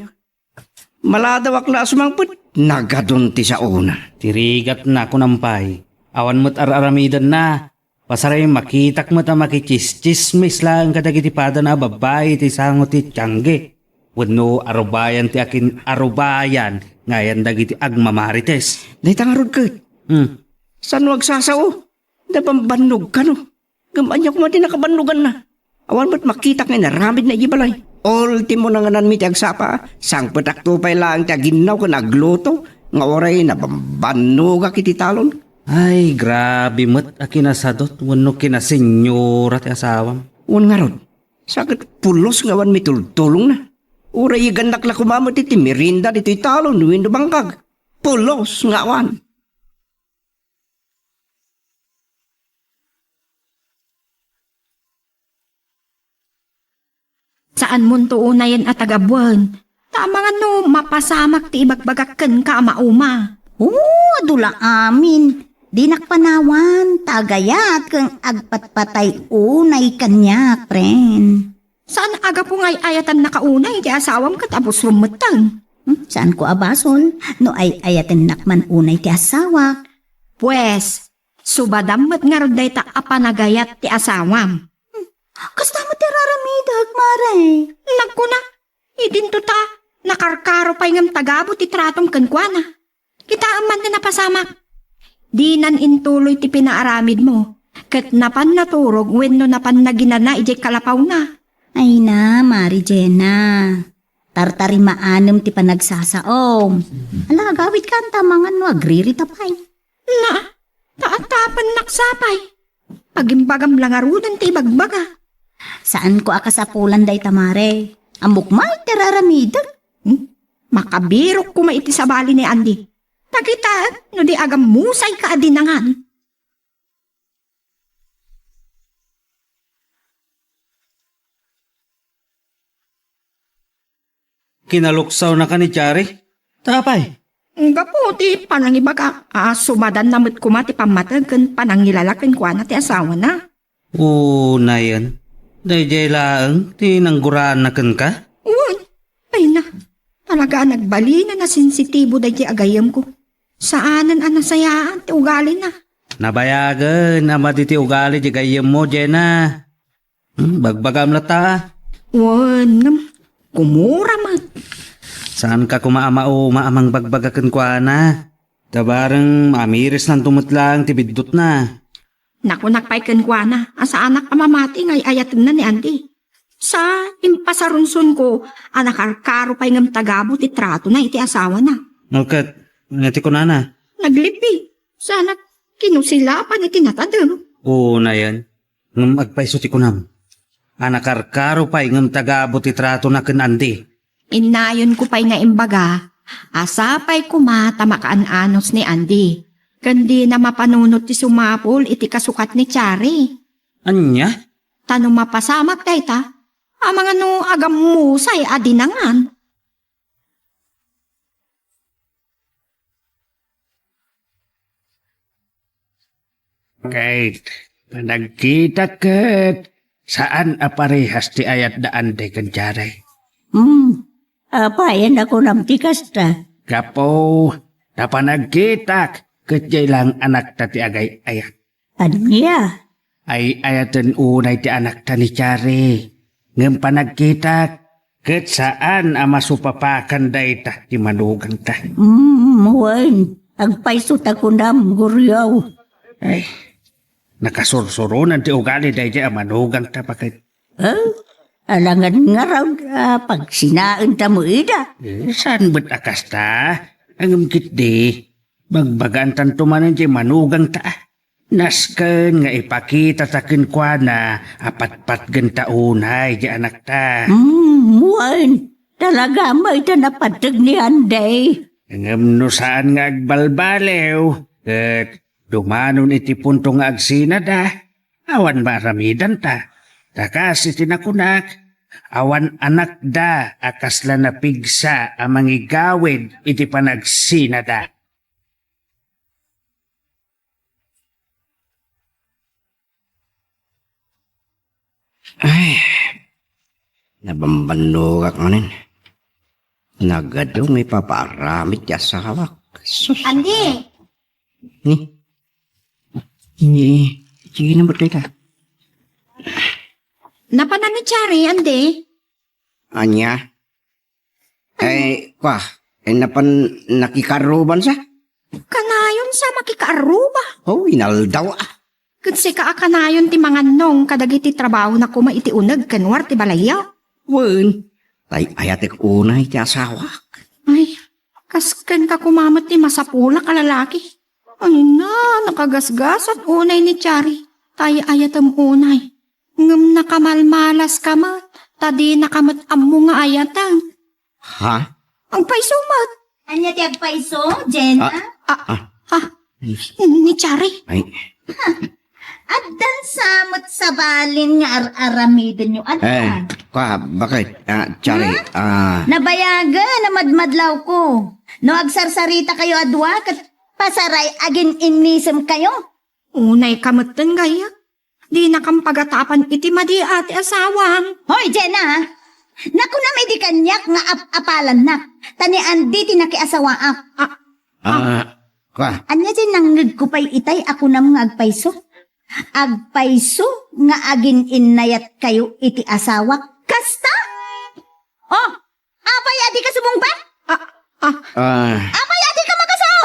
Maladawak na asumangput. Nagadon ti sa una. Tirigat na ko nampay. Awan mo't araramidan na. Pasaray makitak mo't makichismismis lang kadagiti pada na babae ti sangot ti tiyangge. Wano arubayan ti akin arubayan. Ngayon dagiti agmamarites. Dahita nga rod kat. Saan wag sasao? Napambanog ka no. Gamanya ko mati nakabanugan na. Awan ba't makita nga naramid na ibalay. Ultimo na nga nan mi ti agsapa. Sang patakto pa'y lang ti aginaw ka nagluto. Nga oray napambanog kiti talon. Ay, grabe mo't akinasadot. Wano kinasenyora ti asawam. Wan nga rod. Sakit pulos nga wan mi tultulong na. Uray gandak la kumamot iti mirinda dito italon, windo bangkag. Pulos nga wan. Saan mo tuunayan at agabuan? Tama nga no, mapasamak ti ibagbagakken ka mauma. Oo, dula amin. Di nakpanawan, tagayat kang agpatpatay unay kanya, friend. Saan aga po nga'y ayatan nakaunay, di asawam ka tapos rumetang. Saan ko abason? No ay ayaten nakman unay ti asawa. Pues, subadamat nga ron day ta apanagayat ti asawam. Kasta mo ti raramidag, maray. Nagkuna, idinto ta, nakarkaro pa ngam tagabo ti tratong kankwana. Kita aman na napasamak. Di nan intuloy ti pinaaramid mo. Kat napan naturog, wenno napan na ginana, ijay kalapaw na. Ay na, Mari Jenna. Tartari maanem ti panagsasaom. Ala, gawit ka ang tamangan mo, agririta pa'y. Na, taatapan naksapay. Pagimbagam langarudan ti ibagbaga. Saan ko akasapulan day tamare? Amukmay ti raramidag. Makabirok ko maiti sa bali ni Andy. Takita, no di agam musay ka adinangan. Kinaluksaw na ka ni Chari? Tapay. Gaputi, panangibaga, sumadan namit kumati pamatag kan panangilalakin kwa na ti asawa na. Oo, na yan. Dahil laang, tinangguraan na kan ka? Uwan, ay na, talaga nagbali na sensitibo dahi agayam ko. Saanan anasayaan, ti ugali na. Nabayagan, ama ti ugali di gayam mo, Jenna. Bagbagam na ta. Uwan, kumura man. Saan ka kumaamao maamang bagbagakan kwa na? Tabarang mamiris ng tumutlang tibidot na. Naku nakpaikan kwa na, asa anak amamati ngay ayatin na ni Andy. Sa impasarunsun ko, anakarkaro pa ngam tagabo ti trato na iti asawa na. Nalkat, nati ko na. Naglipi, sana kinusilapan iti natadam. Oo na yan. Ngam agpaiso ti kunam. Anakarkaro pa ngam tagabo ti trato na kan Andi. Inayon ko pa'y nga imbaga, asapay kumata makaan-anos ni Andy. Kandi na mapanunot ti sumapol iti kasukat ni Chari. Anya? Tanong mapasamak day ta, amang ano agam musay adinangan. Kait, panagkita kat. Saan aparehas ti ayat daan de kan Chari? Apayan ako namtikas ta. Kapo, napanagkitak. Katjay lang anak ta ti agay ayat. Anya? Ay ayatan unay ti anak ta ni Chari. Ngem panagkitak. Kat saan ama supapakan day ta ti manugang ta. Wan. Agpaisot ako nam, guryaw. Ay, nakasursurunan ti ugali day ti manugang ta pakit. Alangan nga raw pag sinaan ta mo ida. Saan ba't akas ta? Ang kit di. Magbagaan tantumanan ti manugang ta. Nasken nga ipakita takin kwa na apat-pat ganta unay di anak ta. Wan. Talaga may ta napatag ni Anday. Ngam no saan nga agbalbalew. At dumanon iti punto nga agsina da. Awan maramidan ta. Takas iti nakunak. Awan anak da akasla na pigsa amang igawid iti panagsina da. Ay, nabambandogak manin. Nagado may paparamit ya sawak. Sus. Andy! Sige na ba't ka? Napanan ni Chari, Andy? Anya? Kwa, nakikaruban sa? Kanayon sa makikaaruba. Oh, inaldaw Kasi kaakanayon ti mga nong kadagiti trabaho na kuma iti unag kanwar ti balayaw. Wen, tay ayatek unay ti asawak. Ay, kasken ka kumamat ti masapula ka lalaki. Ano na, nakagasgas at unay ni Chari. Tay ayatam unay. Ngam nakamalmalas kamat, tadi nakamat ammo nga ayatang. Ha? Ang paisumat. Anya ti agpaiso, Jenna? Ni Chari. Ay, Addan samot sa balin nga aramidin nyo. Bakit? Chari, Nabayaga na madmadlaw ko. No agsarsarita kayo adwa kat pasaray agin inisem kayo. Unay kamutan gaya. Di nakampagatapan iti madi ati asawam. Hoy, Jenna! Naku na may di kanyak nga apalan na. Tanian di tinakiasawa ak. Anya din nanggag ko pa'y itay ako nam nga agpayso. Agpayso nga agin innayat kayo iti asawa. Kasta? Oh, apay adi ka sumungbat? Apay adi ka makasaw?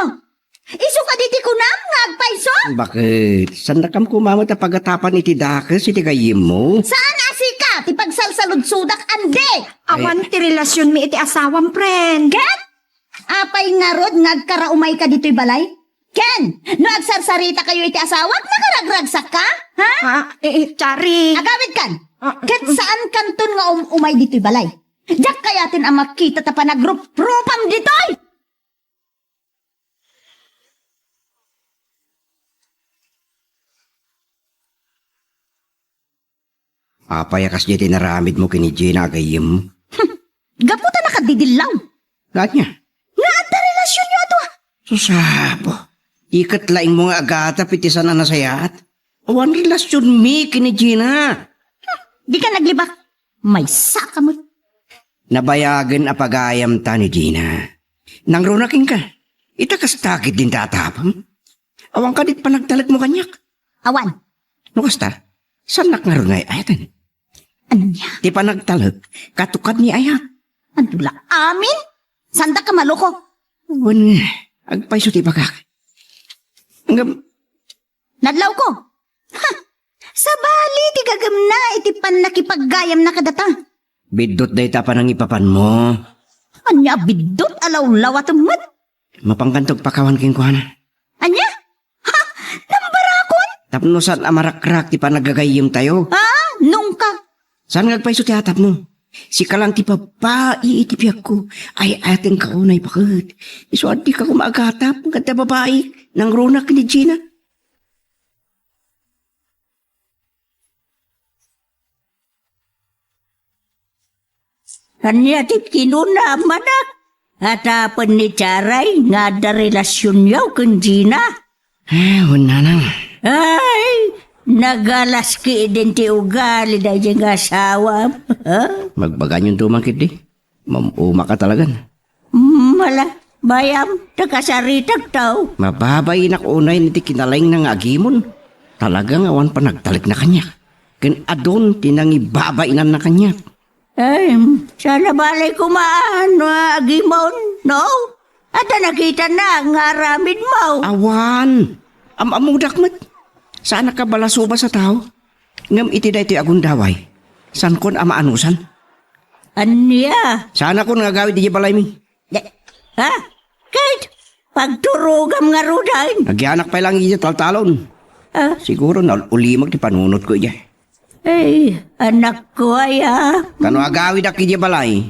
Isu ka diti ko nam nga agpayso? bakit? Saan na kam kumamot na pagatapan iti dakes iti kayim mo? Saan asika? Ti pagsalsalud sudak ande. Awan ti relasyon mi iti asawam, friend. Ken? Apay nga rod nga agkaraumay ka dito'y balay? Ken, no agsarsarita kayo iti asawak, nakaragragsak ka? Ha? Chari. Agawid kan? Ket saan kanton nga umay dito'y balay? Diyak kayatin ang makita ta pa nagrup-rupam dito'y! Apayakas di tinaramid mo kini Gina kayim. Gaputa nakadidilaw. Lahat niya. Nga adda relasyon nyo ato. Susabo. Ikat laing mo nga agata pitisan na nasayat. Awan relasyon mi kini Gina. Di ka naglibak. May saka mo. Nabayagan apagayam ta ni Gina. Nang runaking ka. Itakas takit din tatapam. Awang ka dit panagtalag mo kanyak. Awan. No kasta? Sanak nga runay ayatan. Ano niya? Di panagtalag. Katukad ni ayat. Andula amin? Sanda ka maloko. Awan nga. Agpayso ti bagak. Hanggang Nadlaw ko. Ha! Sa bali, ti gagam na, iti pan nakipaggayam na kadata. bidot day ta pa nang ipapan mo. Anya, bidot alaw-law at umat. Mapangkantog pakawan king kuhana. Anya? Ha? Nambarakon? Tapno saan amarakrak ti panagagayim tayo. Ha? Nung ka? Saan ngagpayso ti atap mo? Si kalang ti babae iti piyak ko. Ay ating kaunay bakit. Isuad di ka kumagatap. Ganda babae. Nang runak ni Gina. Anya, ti kinuna manak. Hatapan ni Charay, nga da relasyon yaw kung Gina. Wala nang. Ay, nagalas ki din ti ugali da yung asawa. Magbagan yung tumangkit di. Mamuma ka talagan. Mala, bayam, nakasaritag tao. Mababay na unay niti kinalayng ng agimon. Talagang awan pa nagtalik na kanya. Ken adon tinangibabainan na kanya. Ay, sana balay kumaan, agimon, no? At nakita na, nga ramid mo. Awan! Amudak mat. Saan ka balasuba sa tao? Ngam iti da iti agundaway. San kon amaanusan? Anya? Sana kon nga gawid di balay mi. Ha? Kahit pagturugam nga rudain. Nagyanak pa lang iya taltalon. Siguro na ulimag ti panunot ko iya. Ay, anak ko ay Kano agawid ak iya balay?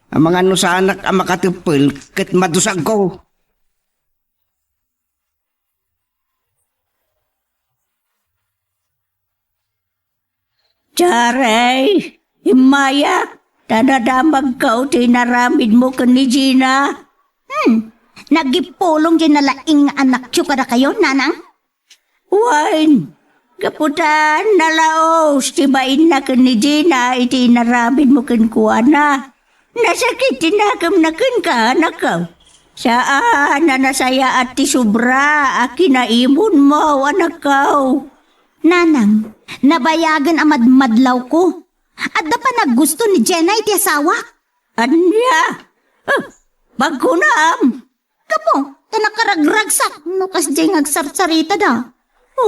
Ang mga ano sa anak ang makatupil ket madusag ko. Charay, himaya, tadadamag ka o tinaramid mo ka ni Gina. Nagipulong din nalaing anak tiyo kada kayo, nanang? Wine, kaputan nalaos, tibain na ka ni Gina, iti naramid mo kan kuwana. Nasakit tinakam na kan ka, anak ka. Saan na nasaya at ti subra, akinaimon mo, anak ka. Nanang, nabayagan ang madmadlaw ko. At da pa naggusto ni Jenna iti asawa. Anya? Bagkunam. Kapo, tanakaragragsak. No kas jay ngagsarsarita da.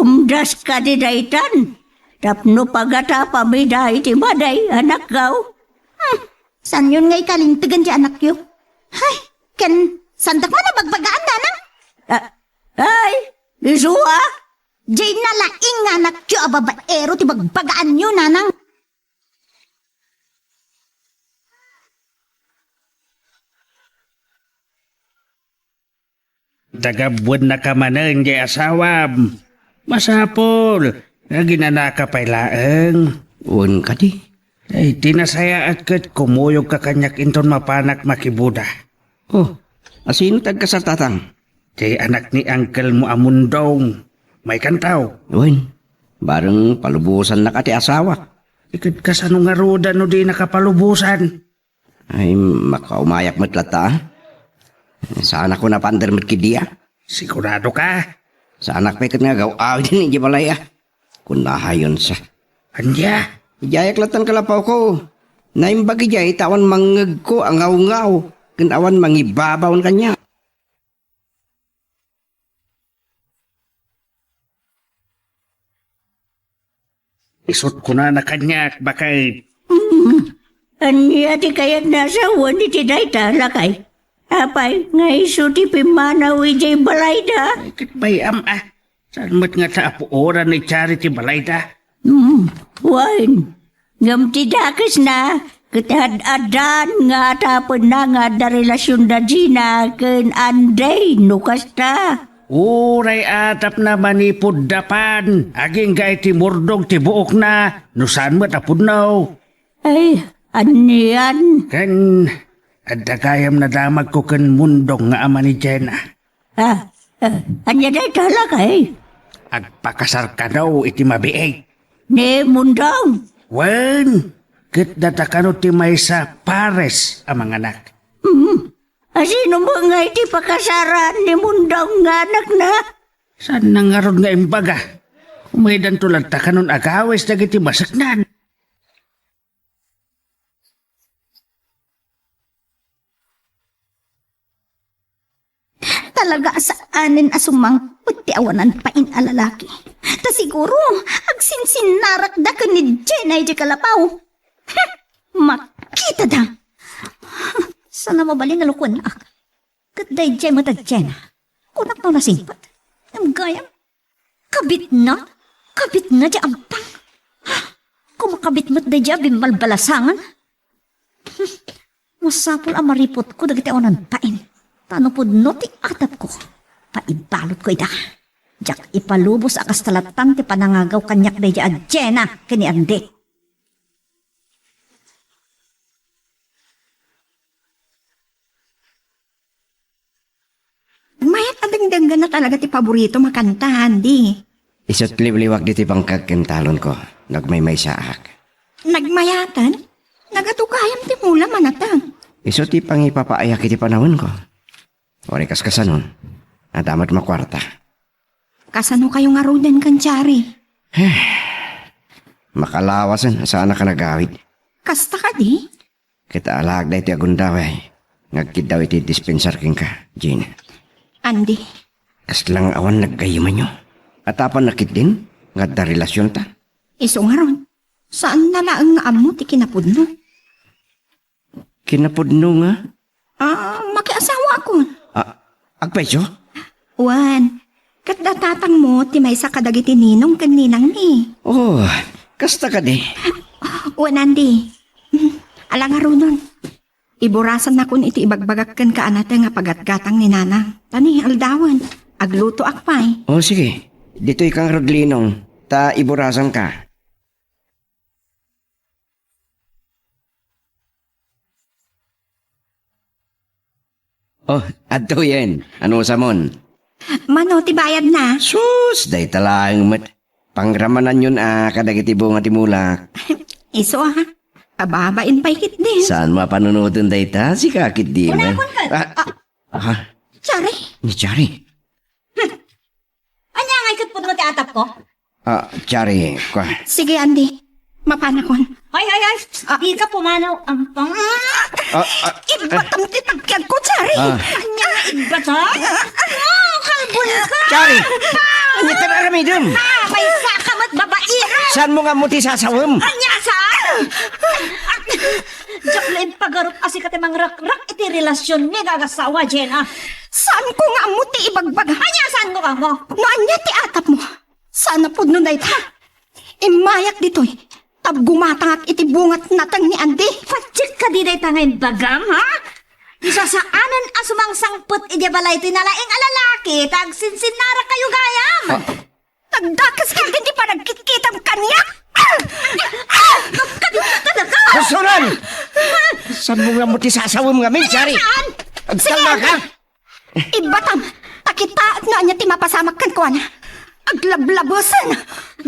Umdas ka di daytan. Tapno pagata pamida iti baday, anak gaw. San yun ngay kalintigan di anak yo? Ay, ken, sandak mo na bagbagaan, nanang? Ay, isuwa? Jay nalaing anak yo ababaero ti bagbagaan nyo, nanang. Dagabod na ka manan di asawa. Masapol. Ginanaka pa'y laeng. Uwan ka di. Ay, tinasaya at kat kumuyog ka kanyak inton mapanak makibuda. Oh, asino tag ka sa tatang? Di anak ni uncle mo amundong. May kantaw. Uwan, bareng palubusan na ka ti asawa. Ikad ka sa nung aruda no di nakapalubusan. Ay, makaumayak matlata. Sana ko na pander matkidiya. Sigurado ka? Sa anak pa ikat nga gaw din hindi balaya. Kunahayon sa. Anya? Ijayak latan kalapaw ko. Naimbagi jay tawan mangeg ko ang ngaw-ngaw. Kanawan mangibabawan kanya. Isot ko na kanyak bakay. Anya ti kayat nasawa ni tinay lakay. Apay, nga iso ti pimanaw ijay balayda. Ikit bay Saan mo't nga sa apuoran ni Charity Balayda? Wain, ngam ti dakas na, katad-adan nga tapon na nga da relasyon da Gina ken Anday nukasta. Uray atap na manipod dapan. Aging gay ti murdog ti buok na. Nusan mo't apudnaw. Ay, aniyan. Kan, adagayam na damag ko kan mundong nga ama ni Jenna. Anya day talakay. Agpakasar ka daw iti mabiig. Ne mundong. Wen, kit datakano ti may sa pares ang mga anak. Asino mo nga iti pakasaran ni mundong nga anak na? Saan nangarod nga imbaga? Kumaydan tulad takanon agawes dagiti masaknan. Talaga sa anin asumang puti awanan pa in alalaki. Ta siguro, agsinsin-narak da ka ni Jenay di kalapaw. Makita da. Sana mabalin nalukwan ak. Kaday Jay mo tag Jenna. Kunak na nasingpat. Ang gayam. Kabit na di ampang. Kumakabit mo't da di bimbalbalasangan. Masapol ang maripot ko dagiti awanan pa in. Tano po no ti atap ko. Paibalot ko ida. Jak ipalubos akas talatan ti panangagaw kanyak day di Jenna kini Ande. Mayat adang-danggan na talaga ti paborito makanta, Andy. Isot liwliwag diti pangkagkentalon ko. Nagmaymay sa ak. Nagmayatan? Nagatugayam ti mula manatang. Isot ti pangipapaayak iti panahon ko. Wari kas kasanon. Nadamat makwarta. Kasano kayong arudan kan, Chari? Makalawasan saan ka nagawid. Kasta ka di? Kita alag da iti agundaway. Ngagkid daw iti dispensar king ka, Jean. Andy, Kas lang awan nagkayuman nyo. Atapan nakit din. Nga da relasyon ta. iso nga ron. Saan nalaang nga amo ti kinapudno? Kinapudno nga. Makiasawa ako. Agpesyo? Wan, kat datatang mo ti may sa kadagiti ninong kaninang ni. Oh, kasta ka di. Wan, Andy. Alang nga ron nun. Iburasan na kun iti ibagbagakkan ka anata nga pagatgatang ni Nanang. Tani, aldawan. Agluto akpay. Oh, sige. Dito'y kang rodlinong. Ta iburasan ka. Oh, adto yan. Ano sa mon? Mano, ti bayad na. Sus, day talang mat. Pangramanan yun kadagiti bunga timulak. Iso ababain pa ikit din. Saan mapanunutin day ta? Si kakit di man. Chari, Ni Chari. Anya nga ikot po ti atap ko? Chari, kwa. sige Andy. Mapanakon. Ay, di ka pumanaw ang pang... Ibatam ti tagkag ko, Chari. Anya, ibat ha? Kalbul ka! Chari! Ano ka na kami dun? May sakamat babae! Saan mo nga muti sasawam? Anya, saan? Diyak lain pagarot asi ka timang rak-rak iti relasyon ni gagasawa, Jenna. Saan ko nga mo ti ibagbaga? Anya, saan ko ka mo? No, anya ti atap mo. Sana po nun ay ta. Imayak dito'y. Tab gumatangak iti bungat natang ni Andy. Patsik ka di day tangay bagam, ha? Isa sa anan asumang sangput iti balay ito nalaing alalaki, tag sinsinara kayo gayam. Nagdakas ka din di pa nagkikitang kanya. Kasunan! Saan mo nga mo ti sasawam nga min, Chari? Agtama ka! Ibatang, takitaat na niya ti mapasamak kan ko na. Aglablabusan.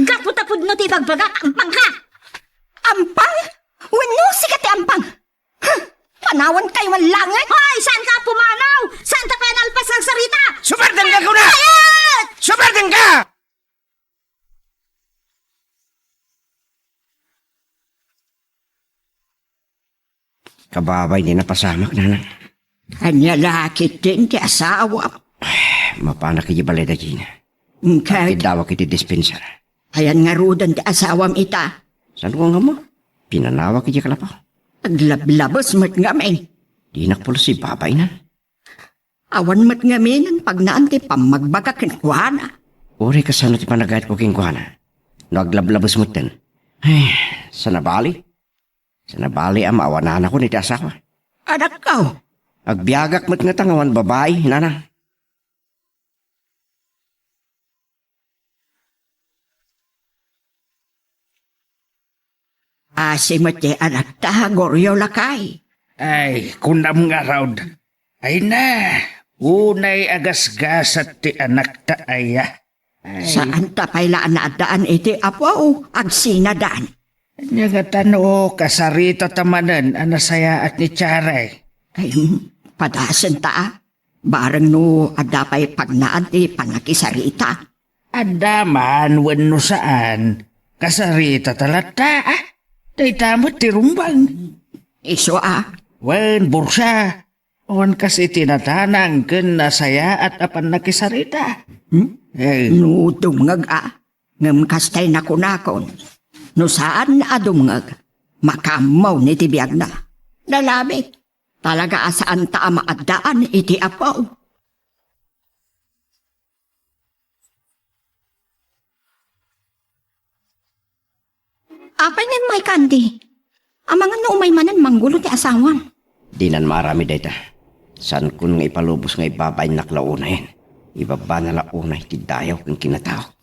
Gaputapod no ti bagbagak, ampang ka! Ampang? Wano sikat ti ampang? Huh, panawan kayo ang langit? Hoy, saan ka pumanaw? Saan ta kaya nalpas ng sarita? Sumardan ka ko na! Sumardan ka! Kababay din na pasamak na. Anya lakit din ti asawa. Mapana kaya balay da Gina. Kahit Dawa kiti dispenser. ayan nga rudan ti asawam ita. Saan ko nga mo? Pinanawa kaya kalapaw. Aglablabos mat nga may. Di nakpul si babay na. Awan mat nga may nan pag naan ti pamagbagakin ko na. Uri ka sana ti panagayat ko king kuhana. Naglablabos mo ten. Ay, sa nabali. Sa nabali ang maawanan ako ni ti asawa. Anak ko. Agbiagak mat nga tangawan babae, nana. Asimat ti anak ta, goryo lakay. Ay, kunam nga raud. Ay na, unay agasgasat ti anak ta aya. Saan ta pailaan na daan iti apo agsinadaan. Nya nga tano, kasarita tamanan, anasaya at ni Charay. Ay, padasan ta. Barang no adapay pagnaan ti panakisarita. Adaman, wano saan, kasarita talata, day tamot ti rumbang. Iso Wen, bursa, on kasi tinatanang ken nasaya at apan nakisarita. Eh, no dumngag ngam kastay nakunakon. No saan dumngag, makamaw ni ti biyag na. Lalabit, talaga asaan ta maadaan iti apaw. Apay nin may kandi. Ang mga naumay manan manggulo ti asawam. Di nan marami dayta. San kun nga ipalubos nga ibabay naklaunayin. Ibaba na launay ti dayaw kang kinatao.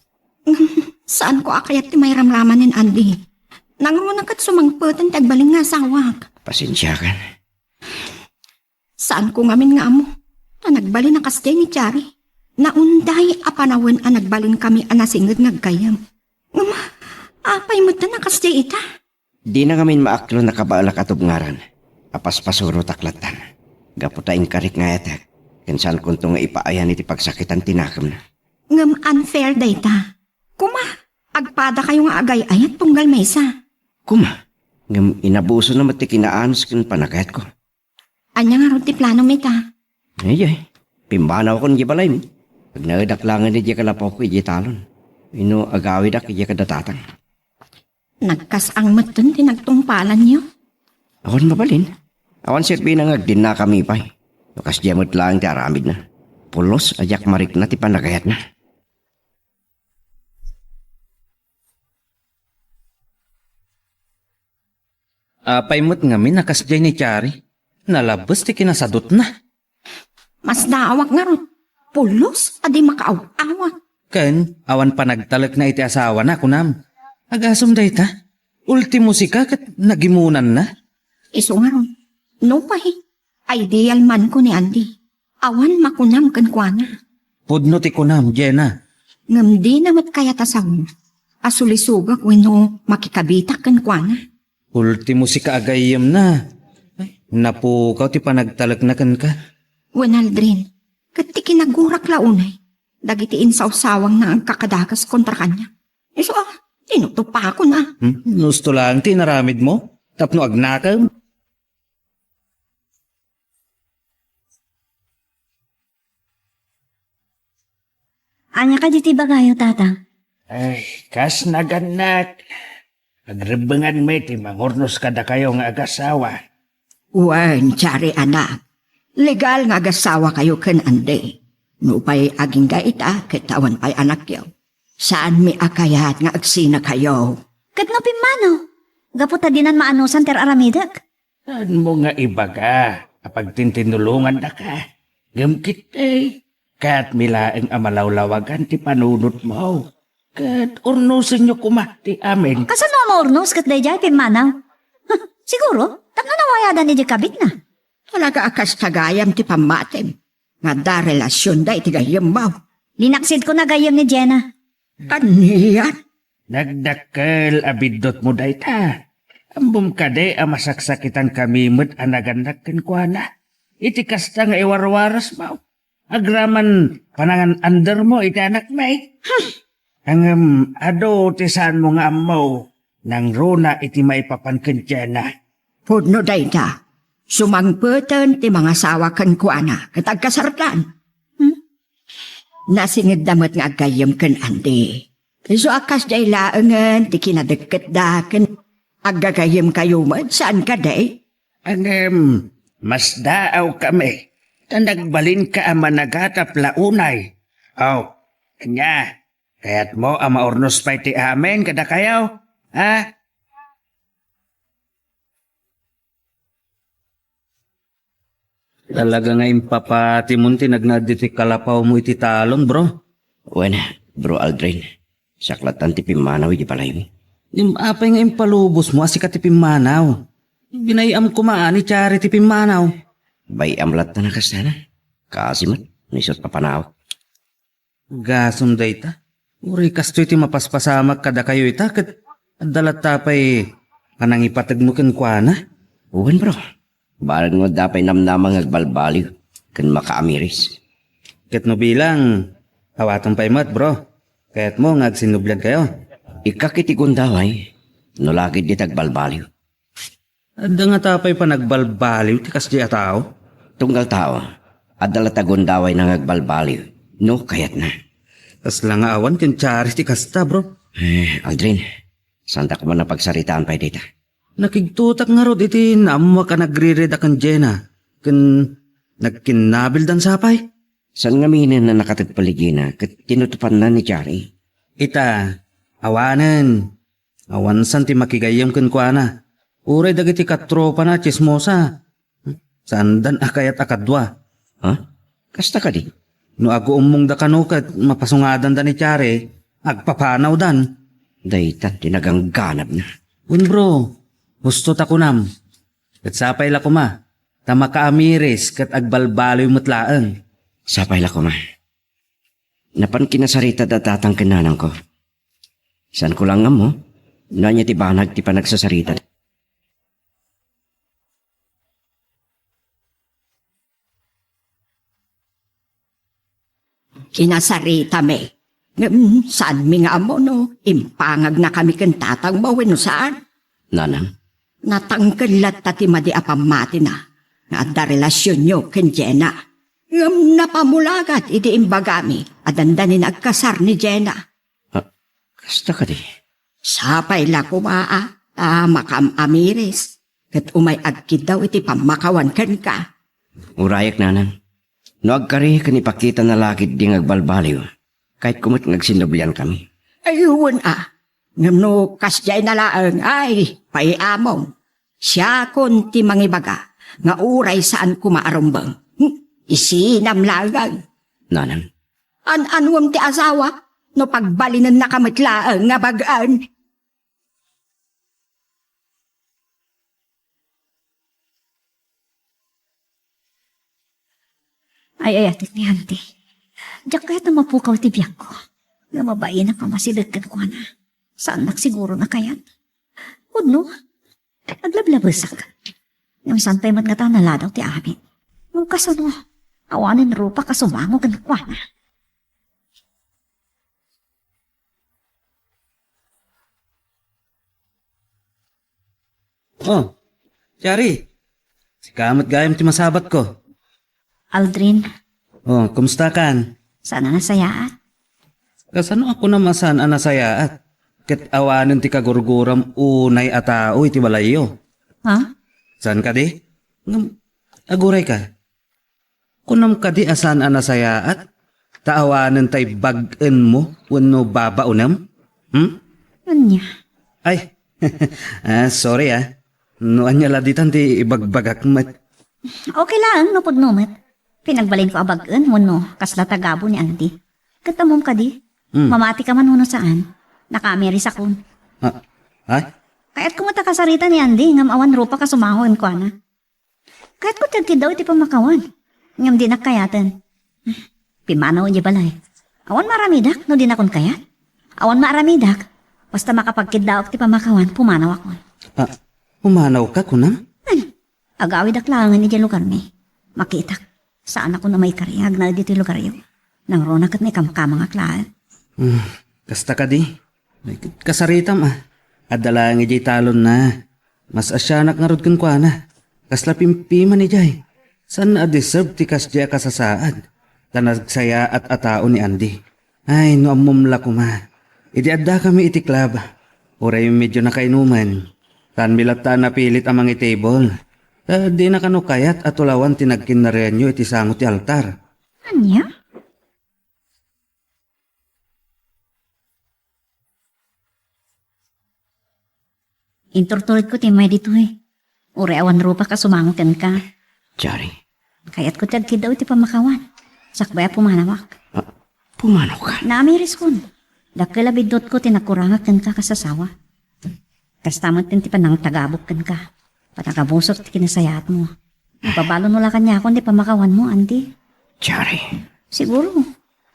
Saan ko akayat ti may ramraman nin Andy? Nangrunang kat sumangputan tagbaling nga asawak. Pasensya ka. Saan ko ngamin nga amo? Ta nagbalin na kasday ni Chari. Naunday apanawan ang nagbalin kami anasingad ngagkayam. Apay mo ta na kasday ita. Di na ngamin maaklo na kabaalak at ubngaran. Apaspasuro taklatan. Gaputain karik nga yatak. Kansan kunto nga ipaayan iti pagsakitan tinakam na. Ngam unfair dayta. Kuma, agpada kayo nga agay ayat tunggal mesa. Kuma, ngam inabuso na mati kinaanos kin panakayat ko. Anya nga ron ti plano mita. Ay, pimbanaw ko niya balay mi. Pag nagadaklangan ni diya kalapaw ko iya talon. Ino agawid ak iya kadatatang. Nagkasang matun ti nagtungpalan niyo. Awan mabalin. Awan siya pinangag din na kami pa. Lukas diyamot lang ti aramid na. Pulos ajak marik na ti panagayat na. apay mo't ngamin nakasjay ni Chari. Nalabas ti kinasadot na. Mas naawak nga ron. Pulos, adi makaaw-awak. Ken, awan pa nagtalak na iti asawa na kunam. Agasom dayta. Ultimo si kat nagimunan na. Iso nga ron. No pahi. Ideal man ko ni Andy. Awan makunam kan kwa na. Pudno ti kunam, Jenna. Ngam di namat kaya tasawon. Asulisugak weno makikabita kan kwa na. Ultimo si kaagayam na. Ay, napukaw ti panagtalak na kan ka. Wenaldrin, kat ti kinagurak launay. Dagiti insawsawang na ang kakadakas kontra kanya. Iso tinuto pa ako na. Gusto lang ti naramid mo? Tapno agnakaw? Anya ka diti bagayo, tatang? Ay, kas naganak. Agrebengan may ti mangurnos kada kayo nga agasawa. Wen, Chari anak. Legal nga agasawa kayo kan Andy. Nupay aging gaita, kitawan pa'y anak yaw. Saan mi akayat nga agsina kayo? Kat no pimano? Gaputa dinan maanusan ter aramidak. Saan mo nga ibaga? Apag tintinulungan na ka. Gamkit eh. Kat milaeng amalawlawagan ti panunot mo. Kat urnusin nyo kumati amin. Kasano mo urnos kat dayjay pimanaw? Siguro, tanga nawayadan ni di kabit na. Talaga akas tagayam ti pamatim. Nga da relasyon da iti gayam mo. Linaksid ko na gayam ni Jenna. Aniyan? Nagdakkel abidot mo day ta. Ambum kade ang masaksakitan kami mo't anagandak kenkwana. Iti kasta nga iwarwaras mo. Agraman panangan under mo iti anak may. Ang ado ti saan mo nga amaw. Nang runa iti maipapankin na. Pudno day da. Sumangpeten ti mga sawa kan kuana. Katagkasartan. Nasingid damot nga agayam kan andi. So akas day laangan ti kinadeket da kan agagayam kayo mo. Saan ka day? Ang mas daaw kami. Nagbalin ka ang managatap launay. Kanya. Kaya't mo ang maurnos pa iti amin kada kayaw. Ha? Talaga nga impapati mo tinagnaditi kalapaw mo iti talon, bro. Wala, bro Aldrin. Saklatan ti pimanaw iti palay mo. Apay nga impalubos mo asika ti pimanaw. Binayam kumaan ni Chari ti pimanaw. Bay amlat na nakasana. Kasimat, nisot papanaw. Gasum day ta. Uri kasto iti mapaspasamak kada kayo ita. Kat dalat tapay kanang ipatag mo kenkwana. Uwan bro. Balag mo dapay namnamang agbalbaliw. Kan makaamiris. Kat no bilang awatong paymat bro. Kaya't mo ngagsinublan kayo. Ikakiti kundaway. No lagid di tagbalbaliw. Adda nga tapay pa nagbalbaliw ti kasdi a tao. Tunggal tao. Adala tagundaway nang agbalbaliw. No kayat na. Tas lang nga awan ken Chari ti kasta bro. Aldrin. Santa ko man napagsaritaan pa dita. Nakigtutak nga rod iti naamwa ka nagre-read akan Jenna. Ken nagkinabil dan sapay. San nga minin na nakatagpaligina kat tinutupan na ni Chari? Ita, awanan. Awansan ti makigayam kenkwana. Uray dagiti katropa na chismosa. Sandan akayat akadwa. Ha? Kasta ka di? No ago umong da kanukat mapasungadan da ni Chari. Agpapanaw dan. Daytan tinagangganap na. Un bro, gusto ta kunam. Kat sapay la kuma. Tama ka amiris kat agbalbaloy mutlaan. Sapay la ko ma. Napan kinasarita datatang kinanang ko. San ko lang nga mo? Nanya ti banag ti panagsasarita. Kinasarita me. Saan mi nga mo no? Impangag na kami kentatang bawin no saan? Nanang? Natangkelat tati madi apamati na. Nga da relasyon nyo ken Jenna. Napamulagat iti imbagami. Adandanin agkasar ni Jenna. Kasta ka di? Sapay la kumaa. Makam amiris. Kat umay agkid daw iti pamakawan ken ka. Urayak nanang. No agkari kan ipakita na lakit di ngagbalbaliw. Kahit kumot ngagsinubyan kami. Ayun Ngam no kasjay na laang ay paiamong. Siya kun ti mangibaga nga uray saan kumaarumbang. Isinam lagang. Nanang? An-anwam ti asawa no pagbalinan na kamitlaang nga bagaan. Ay, atit ni Hanti. Diyak kahit na mapukaw ti biyak ko. Nga mabayin na kamasilat kan ko na. Saan nagsiguro na kayan? Udno, aglablabresak. Yung santay mat nga ta naladaw ti amin. Yung kasano, awanin rupa kasumango kan ko na. Oh, Chari. Sikamat gayam ti masabat ko. Aldrin, Oh, kumusta kan? sana nasayaan. Kasano ako na masan anasayaat? Ket awanan ti kagurguram unay atao iti balayo. Ha? Saan ka di? Aguray ka. Kunam ka di asan anasayaat? Taawanan tay bagen mo wenno babaunam? Anya. Ay, sorry No anya laditan ti ibagbagak mat. Okay lang, no pagnumat. Pinagbalin ko abagan mo no, kasla tagabo ni Andy. Katamom ka di, Mamati ka man huno saan. Nakameris ako. Ay? Kaya't kumata kasarita ni Andy, ngam awan rupa ka sumahon ko na. Kaya't ko tagkid daw iti pamakawan. Ngam di nakayatan. Pimanaw niya balay. Awan maramidak, no di nakon kayat. Awan maramidak, basta makapagkid daw ti pamakawan, pumanaw ako. Umanaw ka, kunam? Agawi daklangan ni lugar mi. Makitak, saan ako na may kariyag na dito lugar yun. Nang ronak at may kamkamang aklaan. Kasta ka di. Kasaritam At dalangi jay talon na. Mas asyanak nga rod kan kwa na. Kasla pimpiman ni jay. San na deserve ti kasya kasasaad. Tanagsaya at atao ni Andy. Ay, no amumla ko ma. Idi adda kami iti club. Uray medyo nakainuman. Tan milata na pilit amang table. Di na kano kayat at ulawan tinagkinarenyo iti sango ti altar. Anya? Inturtulit ko ti may dito Uri awan rupa ka sumangutan ka. Jari, Kaya't ko tagkid daw iti pamakawan. Sakbaya pumanawak. pumanaw ka. Naamiris kun. Dakila bidot ko tinakurangak kan ka kasasawa. Kastamot tin ti panang tagabok kan ka. Patagabusot ti kinasayat mo. Ipabalo nula kanya ako ti pamakawan mo, Andy. Jari, Siguro.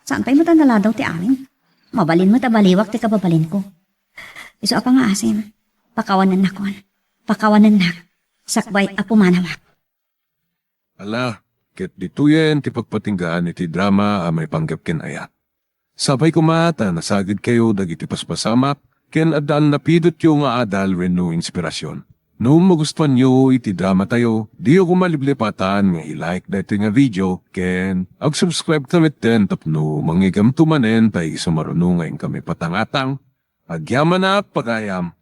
Saan pa'y matanala daw ti amin? Mabalin mo tabaliwak ti kababalin ko. Iso apa nga asin. Pakawanan na kon. Pakawanan na. Sakbay apumanawak. Ala, ket dituyen ti pagpatinggaan iti drama a may panggap ken ayat. Sabay kumata nasagid kayo dagiti paspasamak ken adal napidot yo nga adal wenno inspirasyon. No magustuhan nyo iti drama tayo, di ko maliblipatan nga i-like dati nga video ken ag-subscribe tamit ten tapno mangigam tumanen tay sumarunong ngayon kami patangatang. Agyaman na pagayam.